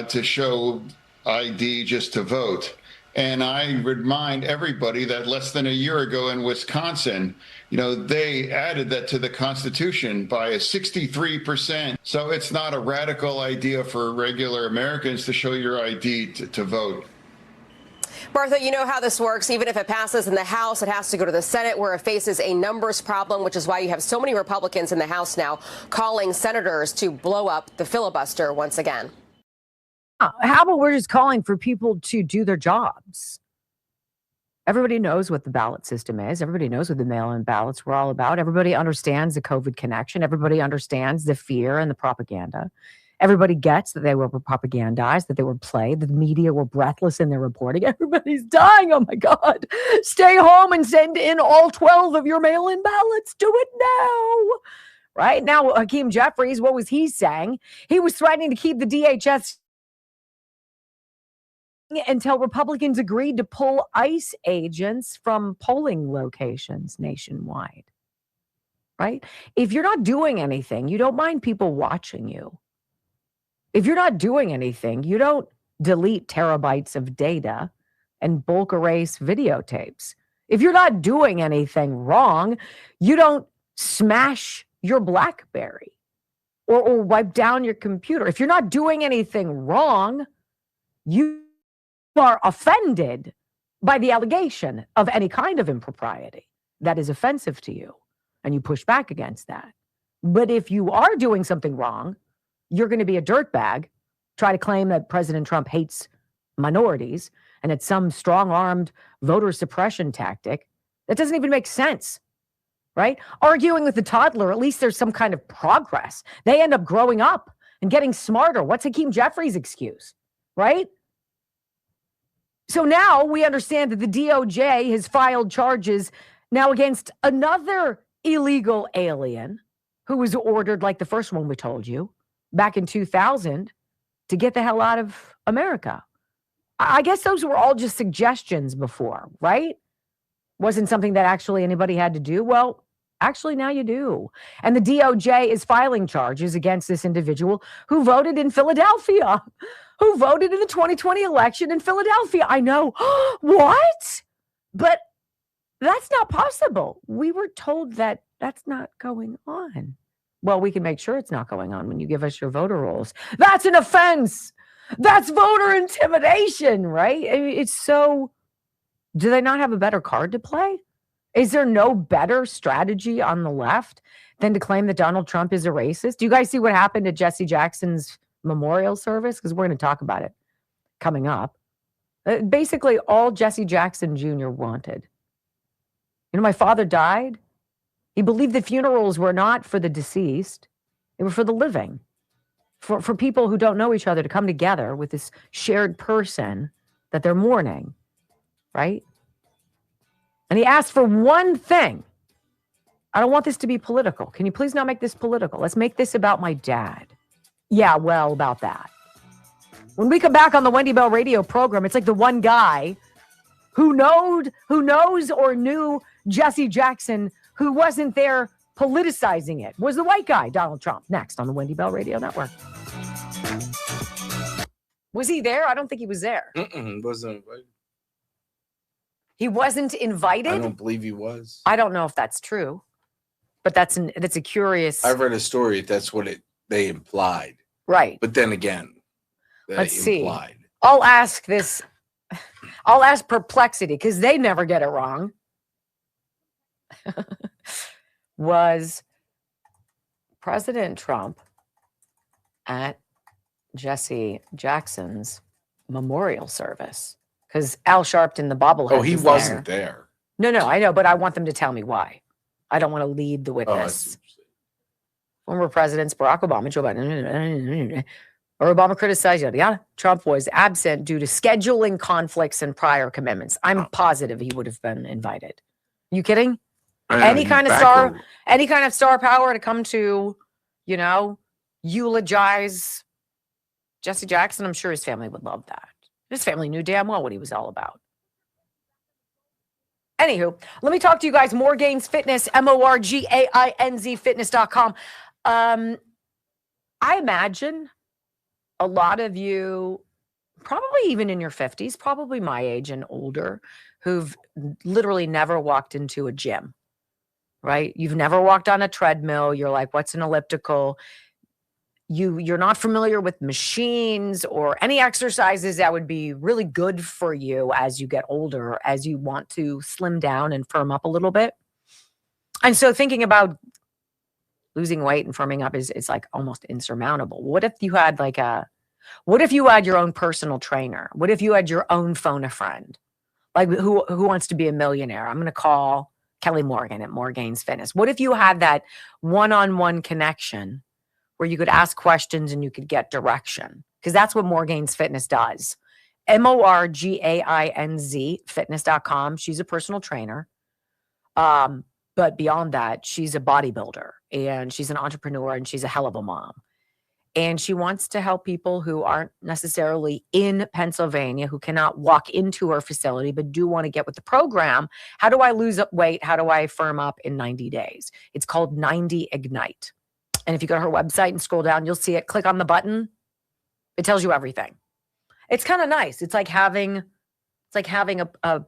to show ID just to vote. And I remind everybody that less than a year ago in Wisconsin, they added that to the Constitution by a 63%. So it's not a radical idea for regular Americans to show your ID to vote. Martha, you know how this works. Even if it passes in the House, it has to go to the Senate, where it faces a numbers problem, which is why you have so many Republicans in the House now calling senators to blow up the filibuster once again. How about we're just calling for people to do their jobs? Everybody knows what the ballot system is. Everybody knows what the mail-in ballots were all about. Everybody understands the COVID connection. Everybody understands the fear and the propaganda. Everybody gets that they were propagandized, that they were played, that the media were breathless in their reporting. Everybody's dying. Oh my God. Stay home and send in all 12 of your mail-in ballots. Do it now. Right now, Hakeem Jeffries, what was he saying? He was threatening to keep the DHS until Republicans agreed to pull ICE agents from polling locations nationwide. Right? If you're not doing anything, you don't mind people watching you. If you're not doing anything, you don't delete terabytes of data and bulk erase videotapes. If you're not doing anything wrong, you don't smash your BlackBerry or wipe down your computer. If you're not doing anything wrong, you are offended by the allegation of any kind of impropriety that is offensive to you, and you push back against that. But if you are doing something wrong, you're going to be a dirtbag, try to claim that President Trump hates minorities and it's some strong-armed voter suppression tactic. That doesn't even make sense, right? Arguing with the toddler, at least there's some kind of progress. They end up growing up and getting smarter. What's Hakeem Jeffries' excuse, right? So now we understand that the DOJ has filed charges now against another illegal alien who was ordered, like the first one we told you, back in 2000 to get the hell out of America. I guess those were all just suggestions before, right? Wasn't something that actually anybody had to do. Well, actually now you do. And the DOJ is filing charges against this individual who voted in Philadelphia, who voted in the 2020 election in Philadelphia. I know. What? But that's not possible. We were told that that's not going on. Well, we can make sure it's not going on when you give us your voter rolls. That's an offense. That's voter intimidation, right? I mean, it's so, do they not have a better card to play? Is there no better strategy on the left than to claim that Donald Trump is a racist? Do you guys see what happened at Jesse Jackson's memorial service? Because we're going to talk about it coming up. Basically, all Jesse Jackson Jr. wanted. You know, my father died. He believed the funerals were not for the deceased. They were for the living. For people who don't know each other to come together with this shared person that they're mourning, right? And he asked for one thing. I don't want this to be political. Can you please not make this political? Let's make this about my dad. Yeah, well, about that. When we come back on the Wendy Bell radio program, it's like the one guy who knows or knew Jesse Jackson, who wasn't there politicizing it, was the white guy, Donald Trump. Next on the Wendy Bell Radio Network. Was he there? I don't think he was there. Wasn't invited. He wasn't invited? I don't believe he was. I don't know if that's true, but that's a curious. I've read a story. That's what they implied. Right. But then again, let's see. I'll ask Perplexity, because they never get it wrong. Was President Trump at Jesse Jackson's memorial service? Because Al Sharpton, the bobblehead. Oh, he wasn't there. No, I know, but I want them to tell me why. I don't want to lead the witness. Former presidents Barack Obama, Joe Biden, or Obama criticized yada. Trump was absent due to scheduling conflicts and prior commitments. I'm positive he would have been invited. You kidding? Any kind of star power to come to, eulogize Jesse Jackson. I'm sure his family would love that. His family knew damn well what he was all about. Anywho, let me talk to you guys. Morgain's Fitness, MORGAINZ Fitness.com. I imagine a lot of you, probably even in your 50s, probably my age and older, who've literally never walked into a gym, right? You've never walked on a treadmill. You're like, what's an elliptical? You're not familiar with machines or any exercises that would be really good for you as you get older, as you want to slim down and firm up a little bit. And so thinking about losing weight and firming up is like almost insurmountable. What if you had your own personal trainer? What if you had your own phone a friend? Like who wants to be a millionaire? I'm going to call Kelly Morgan at Morgan's Fitness. What if you had that one-on-one connection where you could ask questions and you could get direction? Because that's what Morgan's Fitness does. Morgainz fitness.com. She's a personal trainer. But beyond that, she's a bodybuilder and she's an entrepreneur and she's a hell of a mom. And she wants to help people who aren't necessarily in Pennsylvania, who cannot walk into her facility, but do want to get with the program. How do I lose up weight? How do I firm up in 90 days? It's called 90 Ignite. And if you go to her website and scroll down, you'll see it. Click on the button. It tells you everything. It's kind of nice. It's like having a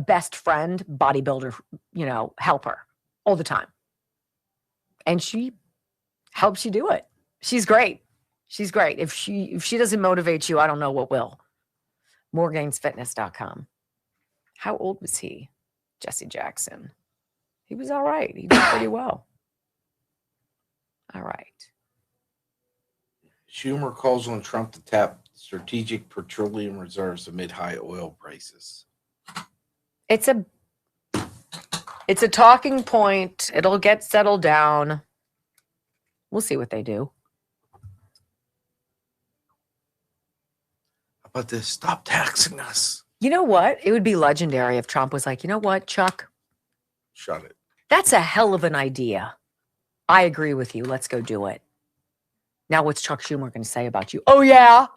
best friend, bodybuilder, helper all the time. And she helps you do it. She's great. She's great. If she doesn't motivate you, I don't know what will. Morgainsfitness.com. How old was he? Jesse Jackson. He was all right. He did pretty well. All right. Schumer calls on Trump to tap strategic petroleum reserves amid high oil prices. It's a talking point. It'll get settled down. We'll see what they do. How about this? Stop taxing us. You know what? It would be legendary if Trump was like, you know what, Chuck? Shut it. That's a hell of an idea. I agree with you. Let's go do it. Now what's Chuck Schumer going to say about you? Oh, yeah.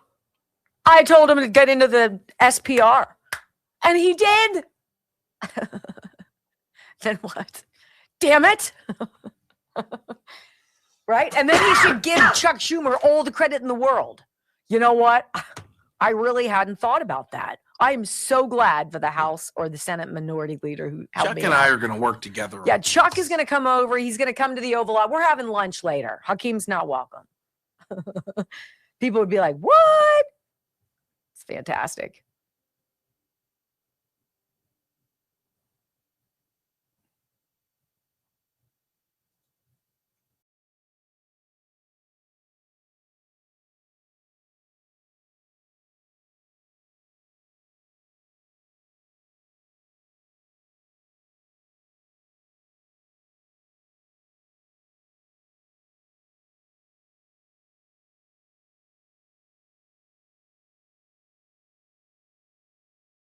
I told him to get into the SPR. And he did. Then what? Damn it. Right? And then he should give Chuck Schumer all the credit in the world. You know what? I really hadn't thought about that. I am so glad for the House or the Senate minority leader who helped me. Chuck and I are going to work together. Yeah, Chuck is going to come over. He's going to come to the Oval Office. We're having lunch later. Hakeem's not welcome. People would be like, what? It's fantastic.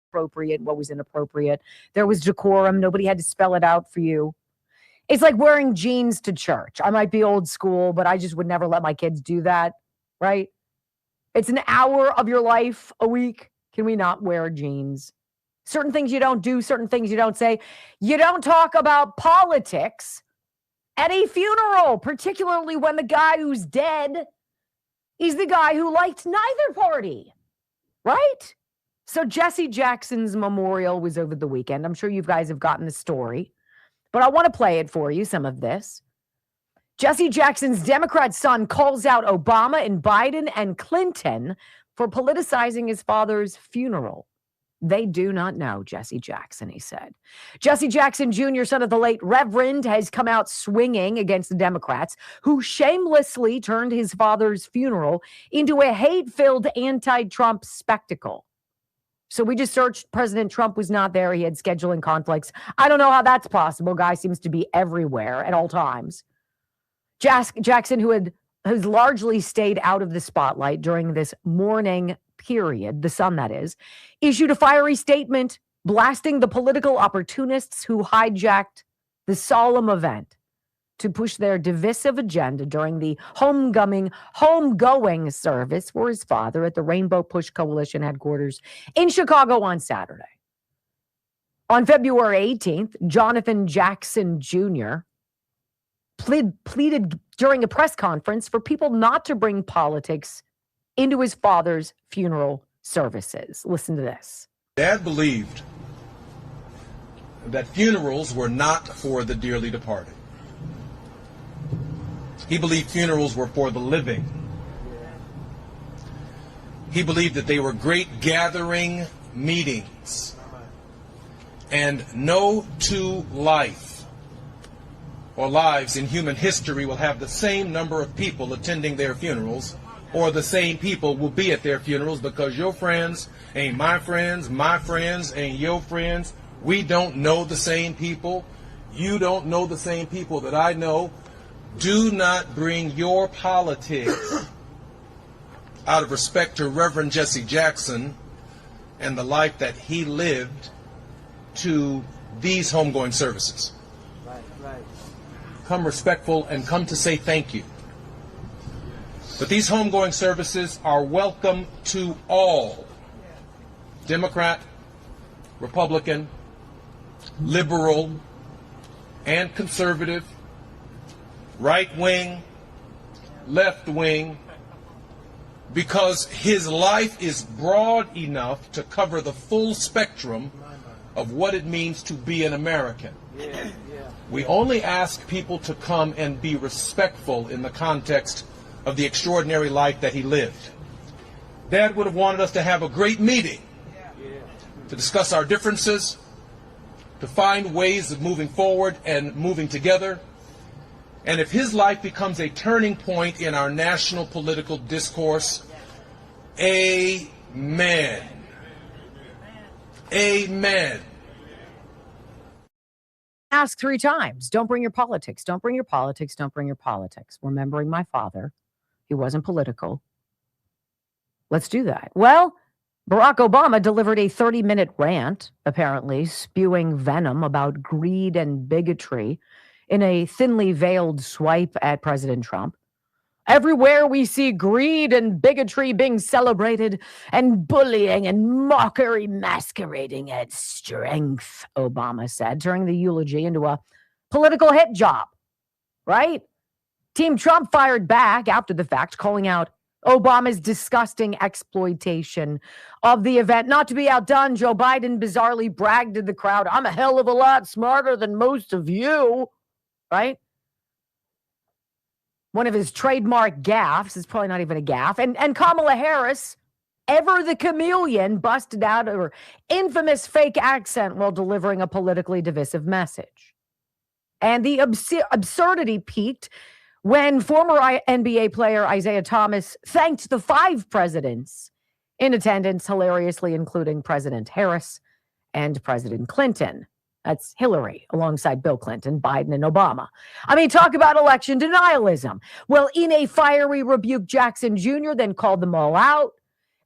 Appropriate, what was inappropriate. There was decorum. Nobody had to spell it out for you. It's like wearing jeans to church. I might be old school, but I just would never let my kids do that, right? It's an hour of your life a week. Can we not wear jeans? Certain things you don't do, certain things you don't say. You don't talk about politics at a funeral, particularly when the guy who's dead is the guy who liked neither party, right? So Jesse Jackson's memorial was over the weekend. I'm sure you guys have gotten the story, but I want to play it for you, some of this. Jesse Jackson's Democrat son calls out Obama and Biden and Clinton for politicizing his father's funeral. They do not know Jesse Jackson, he said. Jesse Jackson Jr., son of the late Reverend, has come out swinging against the Democrats, who shamelessly turned his father's funeral into a hate-filled anti-Trump spectacle. So we just searched. President Trump was not there. He had scheduling conflicts. I don't know how that's possible. Guy seems to be everywhere at all times. Jackson, who has largely stayed out of the spotlight during this mourning period, the son that is, issued a fiery statement blasting the political opportunists who hijacked the solemn event to push their divisive agenda during the homegoing service for his father at the Rainbow Push Coalition headquarters in Chicago on Saturday. On February 18th, Jonathan Jackson Jr. pleaded during a press conference for people not to bring politics into his father's funeral services. Listen to this. Dad believed that funerals were not for the dearly departed. He believed funerals were for the living. He believed that they were great gathering meetings. And no two lives in human history will have the same number of people attending their funerals or the same people will be at their funerals, because your friends ain't my friends ain't your friends. We don't know the same people. You don't know the same people that I know. Do not bring your politics out of respect to Reverend Jesse Jackson and the life that he lived to these homegoing services. Come respectful and come to say thank you. But these homegoing services are welcome to all. Democrat, Republican, liberal, and conservative, right wing, left wing, because his life is broad enough to cover the full spectrum of what it means to be an American. We only ask people to come and be respectful in the context of the extraordinary life that he lived. Dad would have wanted us to have a great meeting to discuss our differences, to find ways of moving forward and moving together. And if his life becomes a turning point in our national political discourse, amen. Amen. Ask 3 times. Don't bring your politics. Don't bring your politics. Don't bring your politics. Remembering my father. He wasn't political. Let's do that. Well, Barack Obama delivered a 30-minute rant, apparently, spewing venom about greed and bigotry in a thinly veiled swipe at President Trump. Everywhere we see greed and bigotry being celebrated and bullying and mockery masquerading as strength, Obama said, turning the eulogy into a political hit job, right? Team Trump fired back after the fact, calling out Obama's disgusting exploitation of the event. Not to be outdone, Joe Biden bizarrely bragged to the crowd, "I'm a hell of a lot smarter than most of you," right? One of his trademark gaffes is probably not even a gaffe. And Kamala Harris, ever the chameleon, busted out her infamous fake accent while delivering a politically divisive message. And the absurdity peaked when former NBA player Isaiah Thomas thanked the 5 presidents in attendance, hilariously including President Harris and President Clinton. That's Hillary alongside Bill Clinton, Biden, and Obama. I mean, talk about election denialism. Well, in a fiery rebuke, Jackson Jr. then called them all out,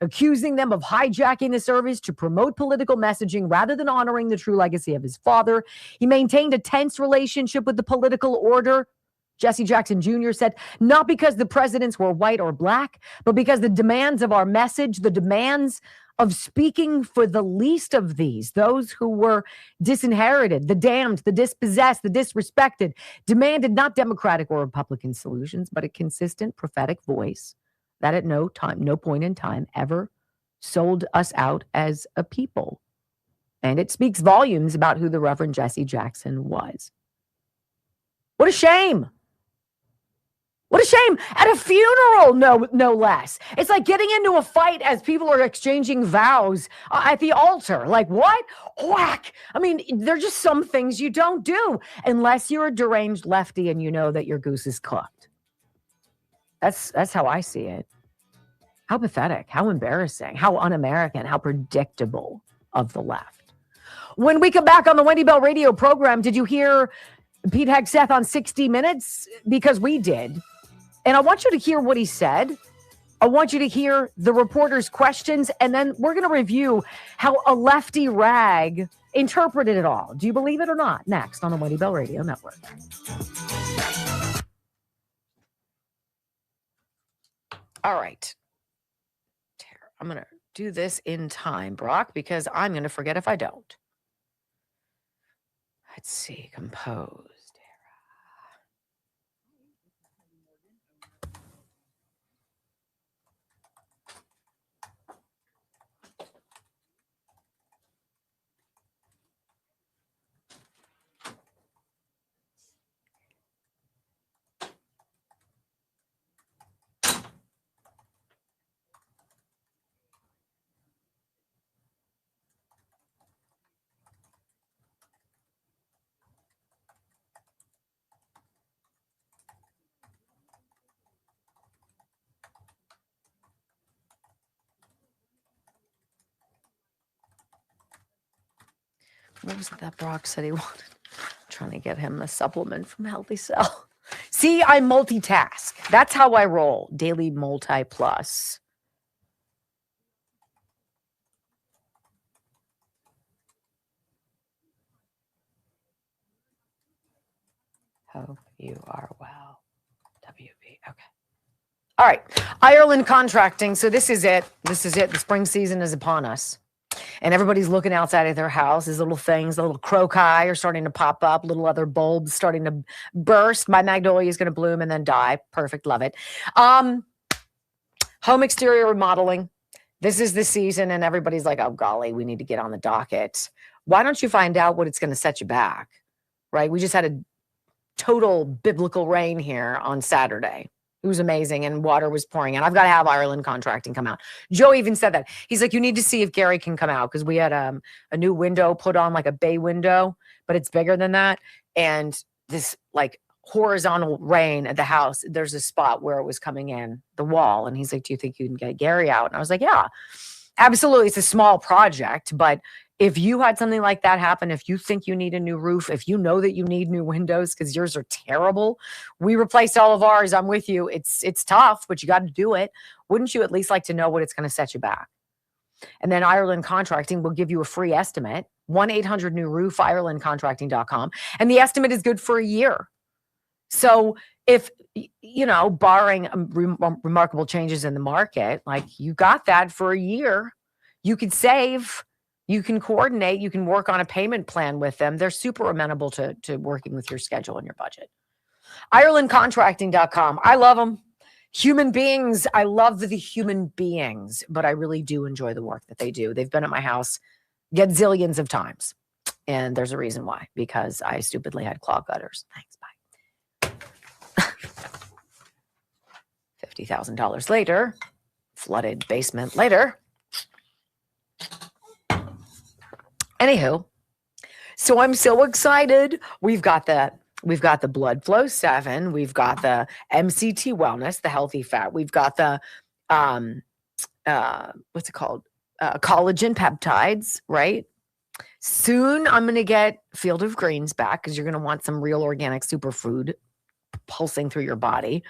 accusing them of hijacking the service to promote political messaging rather than honoring the true legacy of his father. He maintained a tense relationship with the political order. Jesse Jackson Jr. said, not because the presidents were white or black, but because the demands of our message, the demands of speaking for the least of these, those who were disinherited, the damned, the dispossessed, the disrespected, demanded not Democratic or Republican solutions, but a consistent prophetic voice that at no point in time ever sold us out as a people. And it speaks volumes about who the Reverend Jesse Jackson was. What a shame. What a shame. At a funeral, no less. It's like getting into a fight as people are exchanging vows at the altar. Like, what? Whack. I mean, there are just some things you don't do unless you're a deranged lefty and you know that your goose is cooked. That's how I see it. How pathetic, how embarrassing, how un-American, how predictable of the left. When we come back on the Wendy Bell radio program, did you hear Pete Hegseth on 60 Minutes? Because we did. And I want you to hear what he said. I want you to hear the reporter's questions, and then we're going to review how a lefty rag interpreted it all. Do you believe it or not? Next on the Wendy Bell Radio Network. All right. I'm going to do this in time, Brock, because I'm going to forget if I don't. Let's see. Compose. What was it that Brock said he wanted? I'm trying to get him the supplement from Healthy Cell. See, I multitask. That's how I roll. Daily Multi Plus. Hope you are well. WB. Okay. All right. Ireland contracting. So this is it. This is it. The spring season is upon us. And everybody's looking outside of their house. These little things, the little crocus are starting to pop up, little other bulbs starting to burst. My magnolia is going to bloom and then die. Perfect. Love it. Home exterior remodeling. This is the season, and everybody's like, oh, golly, we need to get on the docket. Why don't you find out what it's going to set you back, right? We just had a total biblical rain here on Saturday. It was amazing, and water was pouring in. I've got to have Ireland contracting come out. Joe even said that. He's like, you need to see if Gary can come out, because we had a new window put on, like a bay window, but it's bigger than that. And this like horizontal rain at the house, there's a spot where it was coming in the wall. And he's like, do you think you can get Gary out? And I was like, yeah, absolutely. It's a small project, but if you had something like that happen, if you think you need a new roof, if you know that you need new windows because yours are terrible, we replaced all of ours. I'm with you. It's tough, but you got to do it. Wouldn't you at least like to know what it's going to set you back? And then Ireland Contracting will give you a free estimate. 1-800-NEW-ROOF, IrelandContracting.com. And the estimate is good for a year. So if, you know, barring remarkable changes in the market, like you got that for a year, you could save. You can coordinate, you can work on a payment plan with them. They're super amenable to working with your schedule and your budget. IrelandContracting.com. I love them. Human beings. I love the human beings, but I really do enjoy the work that they do. They've been at my house gazillions of times. And there's a reason why, because I stupidly had clogged gutters. Thanks, bye. $50,000 later, flooded basement later. Anywho, so I'm so excited. We've got the Blood Flow 7. We've got the MCT Wellness, the healthy fat. We've got the what's it called? Collagen peptides, right? Soon I'm going to get Field of Greens back, because you're going to want some real organic superfood pulsing through your body.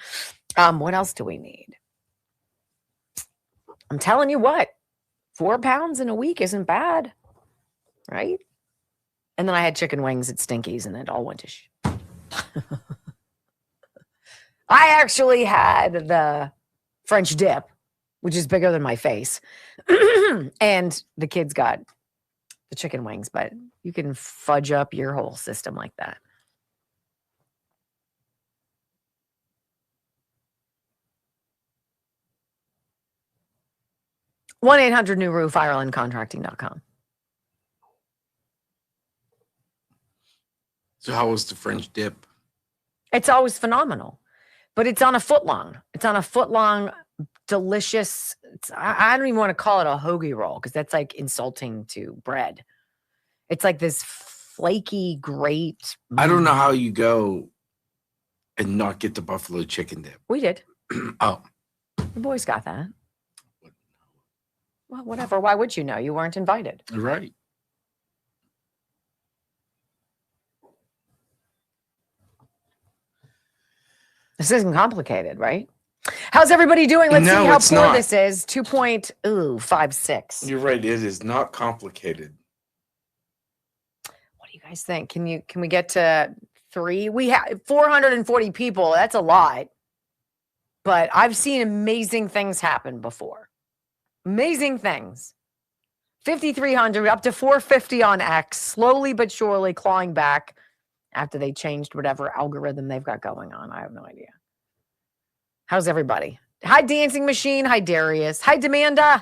What else do we need? I'm telling you what, 4 pounds in a week isn't bad. Right? And then I had chicken wings at Stinky's, and it all went to I actually had the French dip, which is bigger than my face. And the kids got the chicken wings, but you can fudge up your whole system like that. One 1-800-NEW-ROOF, IrelandContracting.com. So how was the French dip? It's always phenomenal, but it's on a foot long. It's on a foot long, delicious. I don't even want to call it a hoagie roll, because that's like insulting to bread. It's like this flaky, great. I don't know how you go and not get the buffalo chicken dip. We did. Oh. The boys got that. Well, whatever. Why would you know? You weren't invited. Right. This isn't complicated, right? How's everybody doing? Let's see how poor this is. 2.56. You're right. It is not complicated. What do you guys think? Can we get to 3? We have 440 people. That's a lot. But I've seen amazing things happen before. Amazing things. 5,300 up to 450 on X, slowly but surely clawing back after they changed whatever algorithm they've got going on. I have no idea. How's everybody? Hi, Dancing Machine. Hi, Darius. Hi, Demanda.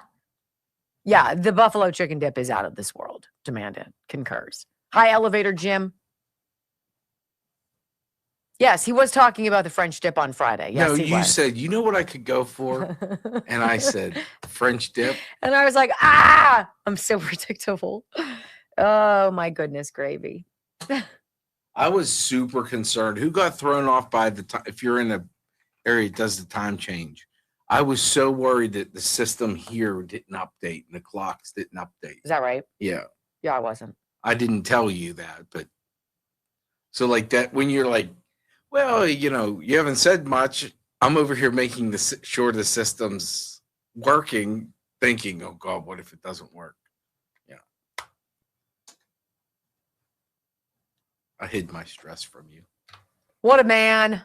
Yeah, the buffalo chicken dip is out of this world. Demanda concurs. Hi, Elevator Jim. Yes, he was talking about the French dip on Friday. Yes, no, he you was. said, you know what I could go for? And I said, French dip. And I was like, I'm so predictable. Oh, my goodness, gravy. I was super concerned. Who got thrown off by the time? If you're in a area that does the time change, I was so worried that the system here didn't update and the clocks didn't update. Is that right? Yeah. Yeah, I wasn't. I didn't tell you that, but so like that when you're like, well, you haven't said much. I'm over here making sure the system's working, thinking, oh God, what if it doesn't work? I hid my stress from you. What a man.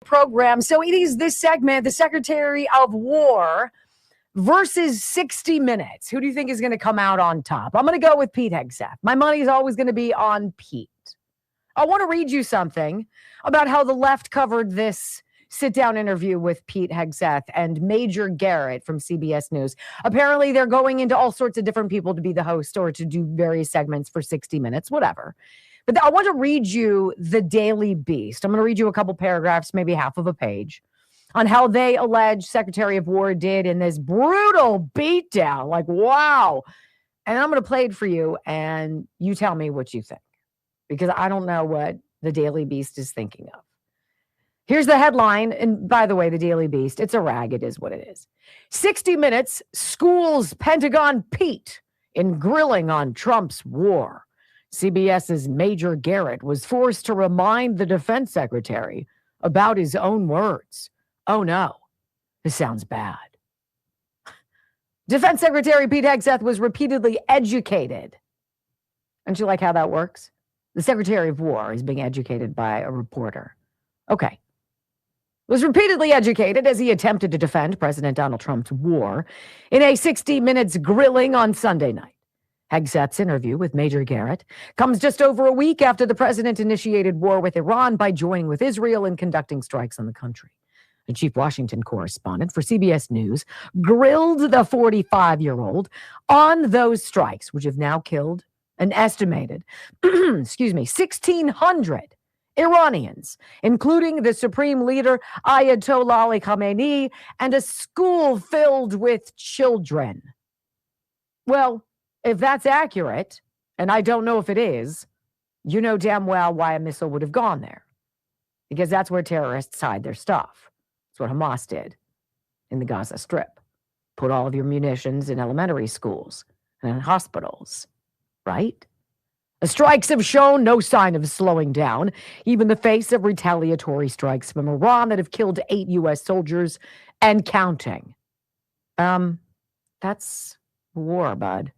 Program. So it is this segment, the Secretary of War versus 60 Minutes. Who do you think is going to come out on top? I'm going to go with Pete Hegseth. My money is always going to be on Pete. I want to read you something about how the left covered this sit-down interview with Pete Hegseth and Major Garrett from CBS News. Apparently, they're going into all sorts of different people to be the host or to do various segments for 60 Minutes, whatever. But I want to read you the Daily Beast. I'm going to read you a couple paragraphs, maybe half of a page, on how they allege Secretary of War did in this brutal beatdown. Like, wow. And I'm going to play it for you, and you tell me what you think, because I don't know what the Daily Beast is thinking of. Here's the headline. And by the way, the Daily Beast, it's a rag. It is what it is. 60 Minutes schools Pentagon Pete in grilling on Trump's war. CBS's Major Garrett was forced to remind the defense secretary about his own words. Oh no, this sounds bad. Defense Secretary Pete Hegseth was repeatedly educated. Don't you like how that works? The Secretary of War is being educated by a reporter. Okay. Was repeatedly educated as he attempted to defend President Donald Trump's war in a 60 Minutes grilling on Sunday night. Hegseth's interview with Major Garrett comes just over a week after the president initiated war with Iran by joining with Israel and conducting strikes on the country. The chief Washington correspondent for CBS News grilled the 45-year-old on those strikes, which have now killed an estimated, 1,600 Iranians, including the supreme leader Ayatollah Ali Khamenei and a school filled with children. Well, if that's accurate, and I don't know if it is, you know damn well why a missile would have gone there. Because that's where terrorists hide their stuff. That's what Hamas did in the Gaza Strip. Put all of your munitions in elementary schools and in hospitals, right? The strikes have shown no sign of slowing down, even in the face of retaliatory strikes from Iran that have killed 8 U.S. soldiers and counting. That's war, bud.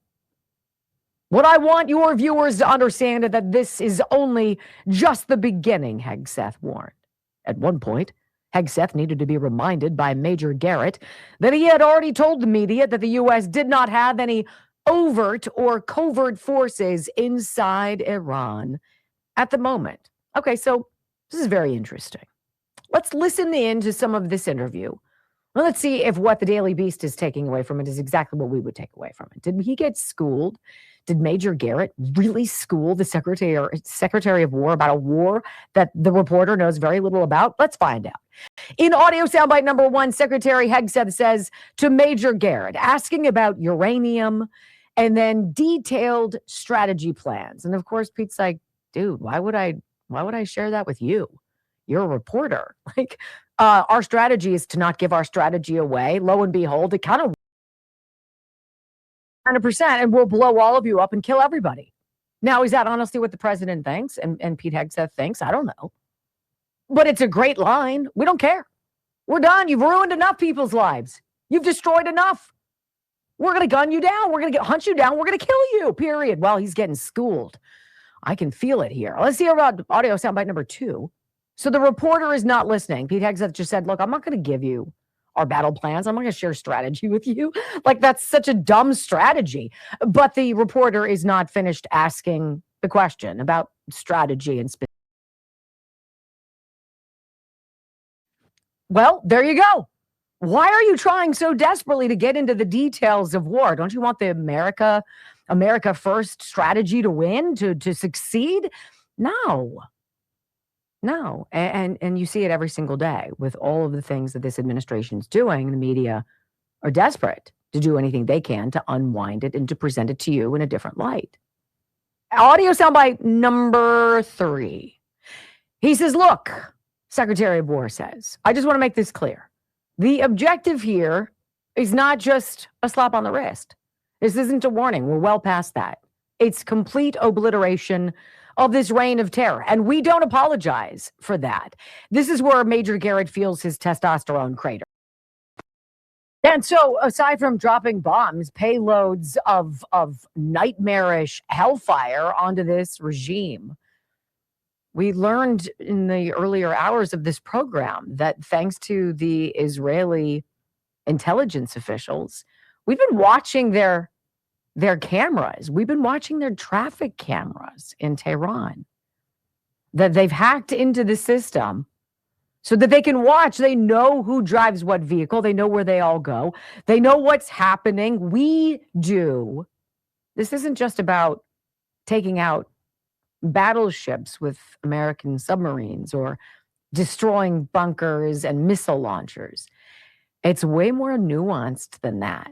What I want your viewers to understand is that this is only just the beginning, Hegseth warned. At one point, Hegseth needed to be reminded by Major Garrett that he had already told the media that the U.S. did not have any overt or covert forces inside Iran at the moment. Okay, so this is very interesting. Let's listen in to some of this interview. Well, let's see if what the Daily Beast is taking away from it is exactly what we would take away from it. Did he get schooled? Did Major Garrett really school the Secretary of War about a war that the reporter knows very little about? Let's find out. In audio soundbite number 1, Secretary Hegseth says to Major Garrett, asking about uranium and then detailed strategy plans. And of course, Pete's like, dude, why would I share that with you? You're a reporter. Like, our strategy is to not give our strategy away. Lo and behold, it kind of 100%, and we'll blow all of you up and kill everybody. Now, is that honestly what the president thinks and Pete Hegseth thinks? I don't know. But it's a great line. We don't care. We're done. You've ruined enough people's lives. You've destroyed enough. We're going to gun you down. We're going to hunt you down. We're going to kill you, period. While he's getting schooled I can feel it here. Let's hear about audio soundbite number 2. So the reporter is not listening. Pete Hegseth just said, look, I'm not going to give you our battle plans. I'm not going to share strategy with you. Like, that's such a dumb strategy. But the reporter is not finished asking the question about strategy and specific. Well, there you go. Why are you trying so desperately to get into the details of war? Don't you want the America first strategy to win, to succeed? No. And you see it every single day with all of the things that this administration is doing. The media are desperate to do anything they can to unwind it and to present it to you in a different light. Audio soundbite number 3. He says, look, Secretary of War says, I just want to make this clear. The objective here is not just a slap on the wrist. This isn't a warning. We're well past that. It's complete obliteration of this reign of terror. And we don't apologize for that. This is where Major Garrett feels his testosterone crater. And so, aside from dropping bombs, payloads of nightmarish hellfire onto this regime, we learned in the earlier hours of this program that thanks to the Israeli intelligence officials, we've been watching their cameras. We've been watching their traffic cameras in Tehran, that they've hacked into the system so that they can watch. They know who drives what vehicle. They know where they all go. They know what's happening. We do. This isn't just about taking out battleships with American submarines or destroying bunkers and missile launchers. It's way more nuanced than that.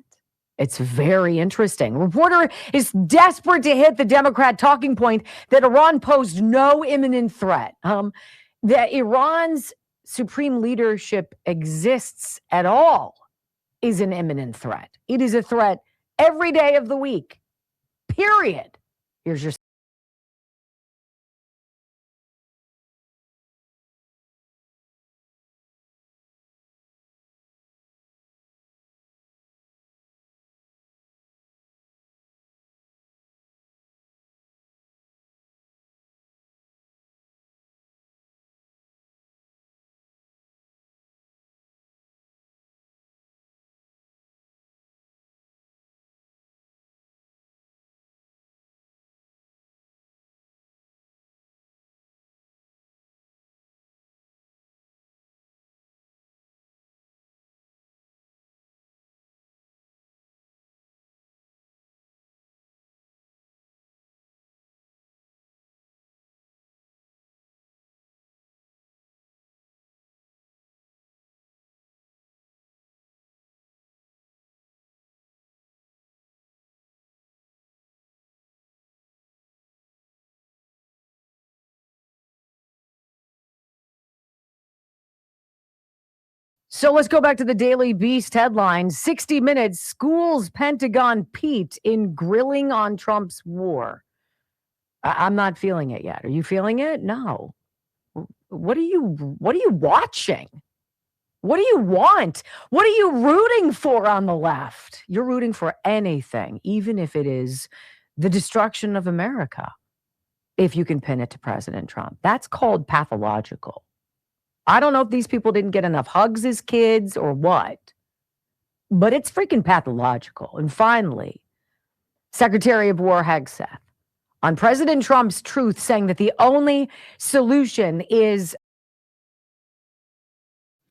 It's very interesting. Reporter is desperate to hit the Democrat talking point that Iran posed no imminent threat. That Iran's supreme leadership exists at all is an imminent threat. It is a threat every day of the week, period. Here's your So let's go back to the Daily Beast headline. 60 Minutes, schools Pentagon Pete in grilling on Trump's war. I'm not feeling it yet. Are you feeling it? No. What are you watching? What do you want? What are you rooting for on the left? You're rooting for anything, even if it is the destruction of America, if you can pin it to President Trump. That's called pathological. I don't know if these people didn't get enough hugs as kids or what, but it's freaking pathological. And finally, Secretary of War Hegseth on President Trump's truth, saying that the only solution is,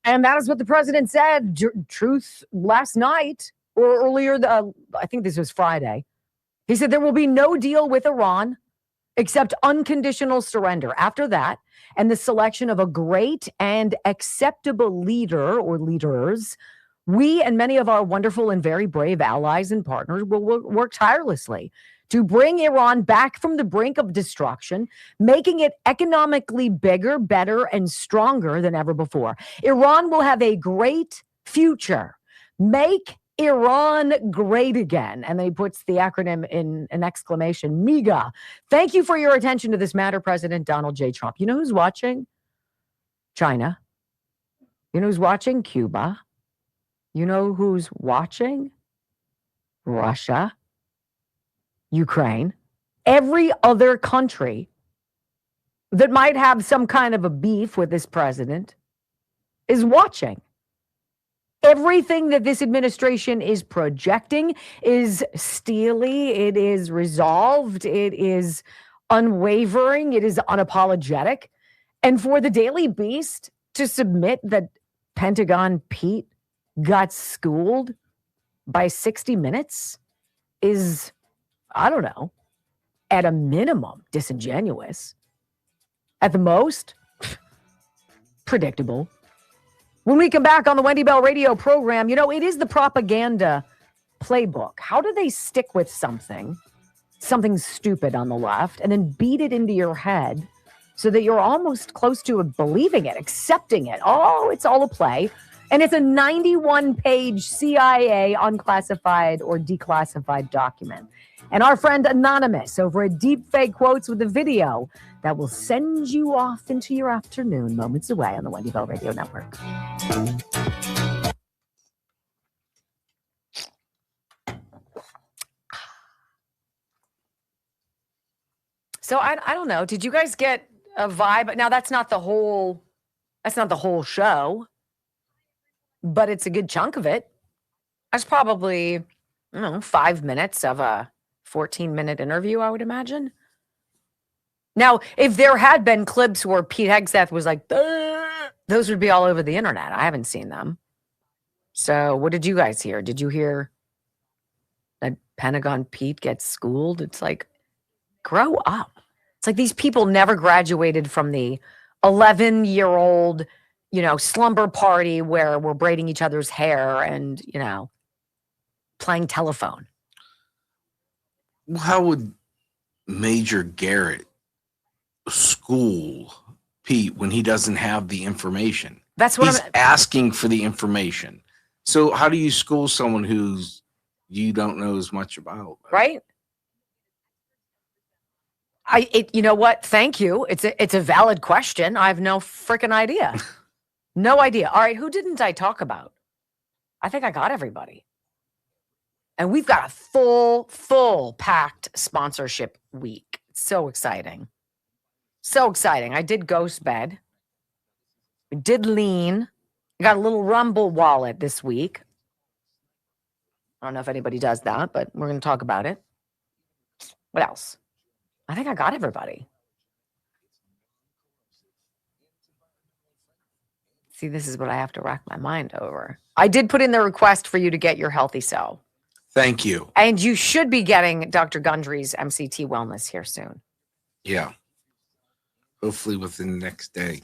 and that is what the president said, truth last night or earlier, I think this was Friday. He said there will be no deal with Iran except unconditional surrender. After that, and the selection of a great and acceptable leader or leaders, we and many of our wonderful and very brave allies and partners will work tirelessly to bring Iran back from the brink of destruction, making it economically bigger, better, and stronger than ever before. Iran will have a great future. Make Iran great again. And then he puts the acronym in an exclamation, MEGA. Thank you for your attention to this matter, President Donald J. Trump. You know who's watching? China. You know who's watching? Cuba. You know who's watching? Russia. Ukraine. Every other country that might have some kind of a beef with this president is watching. Everything that this administration is projecting is steely, it is resolved, it is unwavering, it is unapologetic. And for the Daily Beast to submit that Pentagon Pete got schooled by 60 Minutes is, I don't know, at a minimum, disingenuous. At the most, predictable. When we come back on the Wendy Bell radio program, you know, it is the propaganda playbook. How do they stick with something stupid on the left, and then beat it into your head so that you're almost close to believing it, accepting it? Oh, it's all a play. And it's a 91-page CIA unclassified or declassified document. And our friend Anonymous over at Deepfake Quotes with a video that will send you off into your afternoon moments away on the Wendy Bell Radio Network. So I don't know. Did you guys get a vibe? Now that's not the whole show, but it's a good chunk of it. That's probably, I don't know, 5 minutes of a 14-minute interview, I would imagine. Now, if there had been clips where Pete Hegseth was like, those would be all over the internet. I haven't seen them. So what did you guys hear? Did you hear that Pentagon Pete gets schooled? It's like, grow up. It's like these people never graduated from the 11-year-old, you know, slumber party where we're braiding each other's hair and, you know, playing telephone. How would Major Garrett school Pete when he doesn't have the information? That's what he's asking for the information. So how do you school someone who's you don't know as much about? Right? You know what? Thank you. It's a valid question. I have no freaking idea. No idea. All right, who didn't I talk about? I think I got everybody. And we've got a full packed sponsorship week. It's so exciting. So exciting. I did Ghost Bed. I did Lean. I got a little Rumble wallet this week. I don't know if anybody does that, but we're going to talk about it. What else? I think I got everybody. See, this is what I have to rack my mind over. I did put in the request for you to get your Healthy Cell. Thank you. And you should be getting Dr. Gundry's MCT Wellness here soon. Yeah. Hopefully within the next day.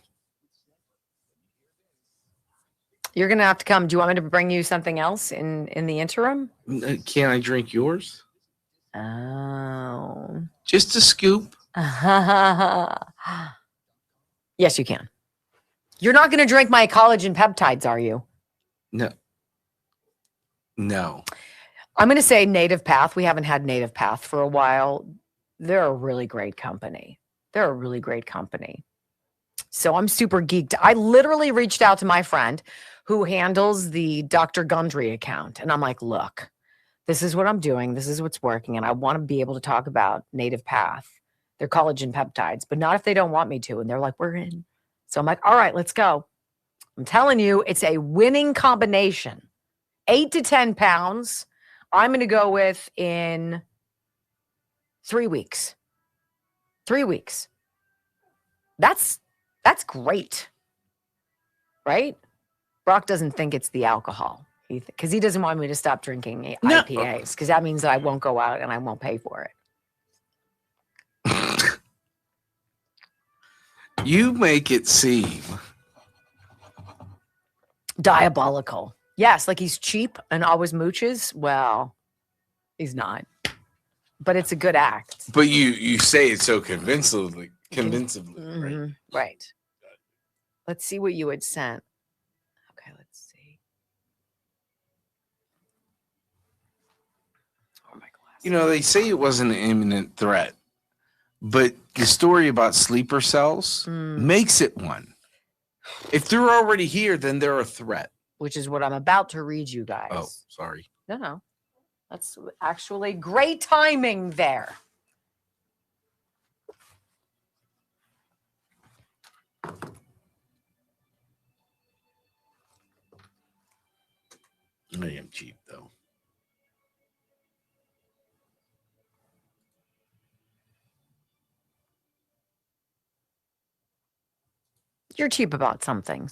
You're going to have to come. Do you want me to bring you something else in the interim? Can I drink yours? Oh. Just a scoop. Yes, you can. You're not going to drink my collagen peptides, are you? No. No. I'm going to say Native Path. We haven't had Native Path for a while. They're a really great company. So I'm super geeked. I literally reached out to my friend who handles the Dr. Gundry account. And I'm like, look, this is what I'm doing. This is what's working. And I want to be able to talk about Native Path, their collagen peptides, but not if they don't want me to. And they're like, we're in. So I'm like, all right, let's go. I'm telling you, it's a winning combination. 8 to 10 pounds. I'm going to go with in 3 weeks. 3 weeks. That's great. Right? Brock doesn't think it's the alcohol because he doesn't want me to stop drinking IPAs because that means that I won't go out and I won't pay for it. You make it seem diabolical. Yes, like he's cheap and always mooches. Well, he's not. But it's a good act. But you say it so convincingly, right? Right. Let's see what you had sent. Okay, let's see. Oh my glass. You know, they say it wasn't an imminent threat, but the story about sleeper cells makes it one. If they're already here, then they're a threat. Which is what I'm about to read you guys. Oh, sorry. No. That's actually great timing there. I am cheap, though. You're cheap about some things.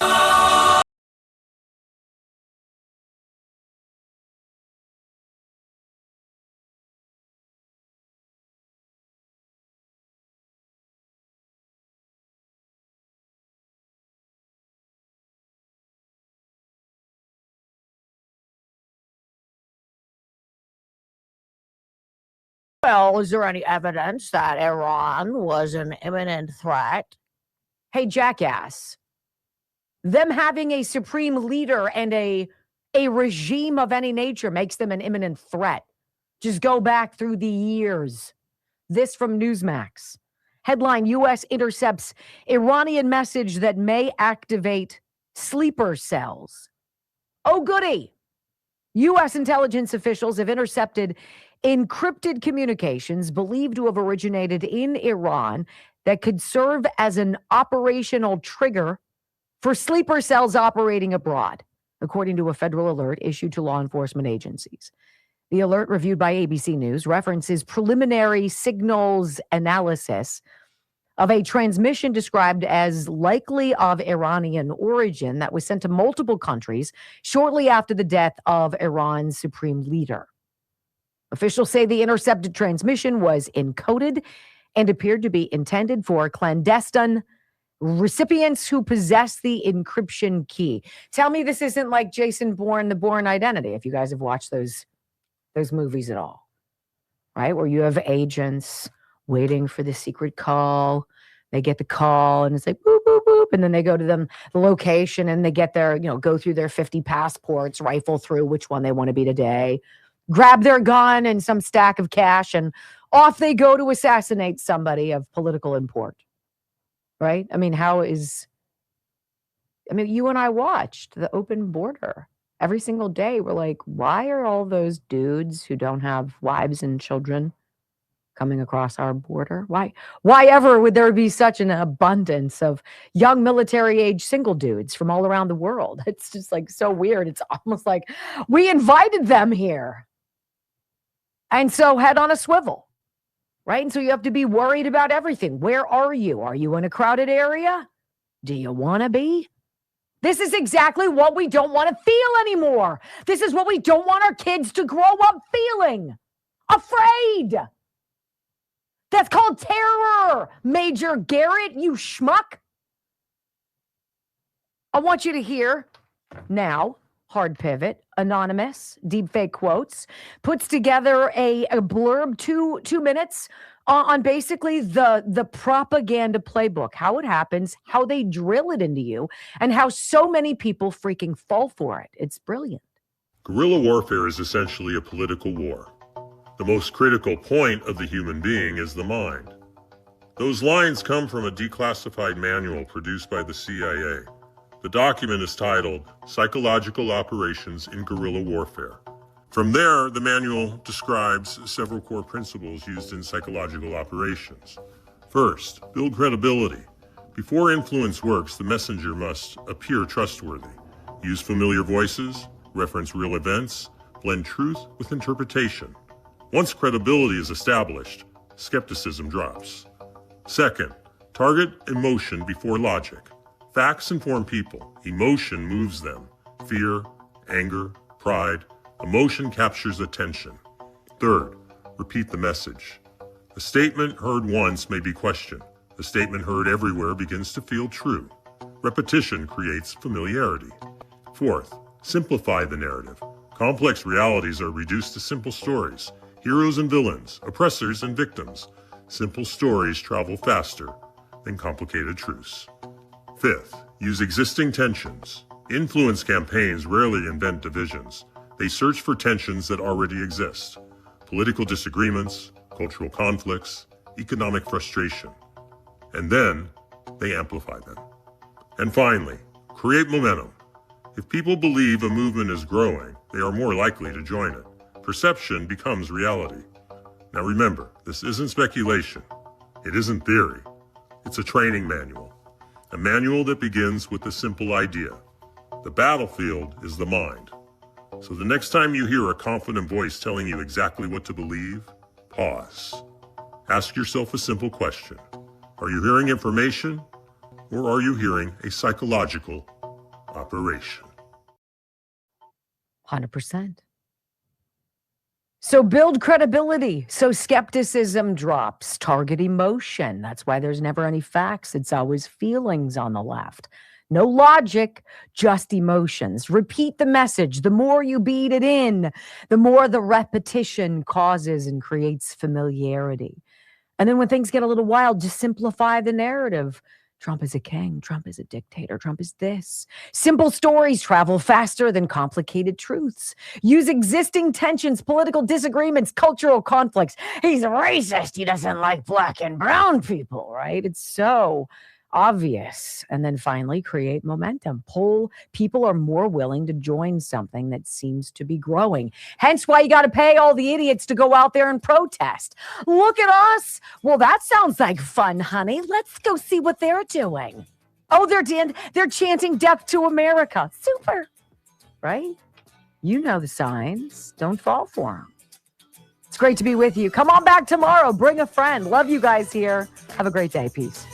Well, is there any evidence that Iran was an imminent threat? Hey, jackass. Them having a supreme leader and a regime of any nature makes them an imminent threat. Just go back through the years. This from Newsmax. Headline: U.S. intercepts Iranian message that may activate sleeper cells. Oh, goody. U.S. intelligence officials have intercepted encrypted communications believed to have originated in Iran that could serve as an operational trigger for sleeper cells operating abroad, according to a federal alert issued to law enforcement agencies. The alert, reviewed by ABC News, references preliminary signals analysis of a transmission described as likely of Iranian origin that was sent to multiple countries shortly after the death of Iran's supreme leader. Officials say the intercepted transmission was encoded and appeared to be intended for clandestine recipients who possess the encryption key. Tell me this isn't like Jason Bourne, The Bourne Identity, if you guys have watched those movies at all, right? Where you have agents waiting for the secret call. They get the call and it's like boop, boop, boop. And then they go to the location and they get their, go through their 50 passports, rifle through which one they want to be today, grab their gun and some stack of cash, and off they go to assassinate somebody of political import. Right? I mean, you and I watched the open border every single day. We're like, why are all those dudes who don't have wives and children coming across our border? Why ever would there be such an abundance of young military age single dudes from all around the world? It's just like so weird. It's almost like we invited them here. And so head on a swivel. Right? And so you have to be worried about everything. Where are you? Are you in a crowded area? Do you want to be? This is exactly what we don't want to feel anymore. This is what we don't want our kids to grow up feeling. Afraid. That's called terror, Major Garrett, you schmuck. I want you to hear now. Hard pivot, anonymous, deepfake quotes, puts together a blurb, two minutes on basically the propaganda playbook, how it happens, how they drill it into you, and how so many people freaking fall for it. It's brilliant. Guerrilla warfare is essentially a political war. The most critical point of the human being is the mind. Those lines come from a declassified manual produced by the CIA. The document is titled Psychological Operations in Guerrilla Warfare. From there, the manual describes several core principles used in psychological operations. First, build credibility. Before influence works, the messenger must appear trustworthy. Use familiar voices, reference real events, blend truth with interpretation. Once credibility is established, skepticism drops. Second, target emotion before logic. Facts inform people. Emotion moves them. Fear, anger, pride. Emotion captures attention. Third, repeat the message. A statement heard once may be questioned. A statement heard everywhere begins to feel true. Repetition creates familiarity. Fourth, simplify the narrative. Complex realities are reduced to simple stories. Heroes and villains, oppressors and victims. Simple stories travel faster than complicated truths. Fifth, use existing tensions. Influence campaigns rarely invent divisions. They search for tensions that already exist. Political disagreements, cultural conflicts, economic frustration. And then they amplify them. And finally, create momentum. If people believe a movement is growing, they are more likely to join it. Perception becomes reality. Now remember, this isn't speculation. It isn't theory. It's a training manual. A manual that begins with a simple idea. The battlefield is the mind. So the next time you hear a confident voice telling you exactly what to believe, pause. Ask yourself a simple question. Are you hearing information, or are you hearing a psychological operation? 100%. So build credibility. So skepticism drops. Target emotion. That's why there's never any facts. It's always feelings on the left. No logic, just emotions. Repeat the message. The more you beat it in, the more the repetition causes and creates familiarity. And then when things get a little wild, just simplify the narrative. Trump is a king. Trump is a dictator. Trump is this. Simple stories travel faster than complicated truths. Use existing tensions, political disagreements, cultural conflicts. He's a racist. He doesn't like black and brown people, right? It's so obvious. And then finally, create momentum. People are more willing to join something that seems to be growing. Hence why you got to pay all the idiots to go out there and protest. Look at us. Well, that sounds like fun, honey. Let's go see what they're doing. Oh, they're chanting death to America. Super. Right? You know the signs. Don't fall for them. It's great to be with you. Come on back tomorrow. Bring a friend. Love you guys here. Have a great day. Peace.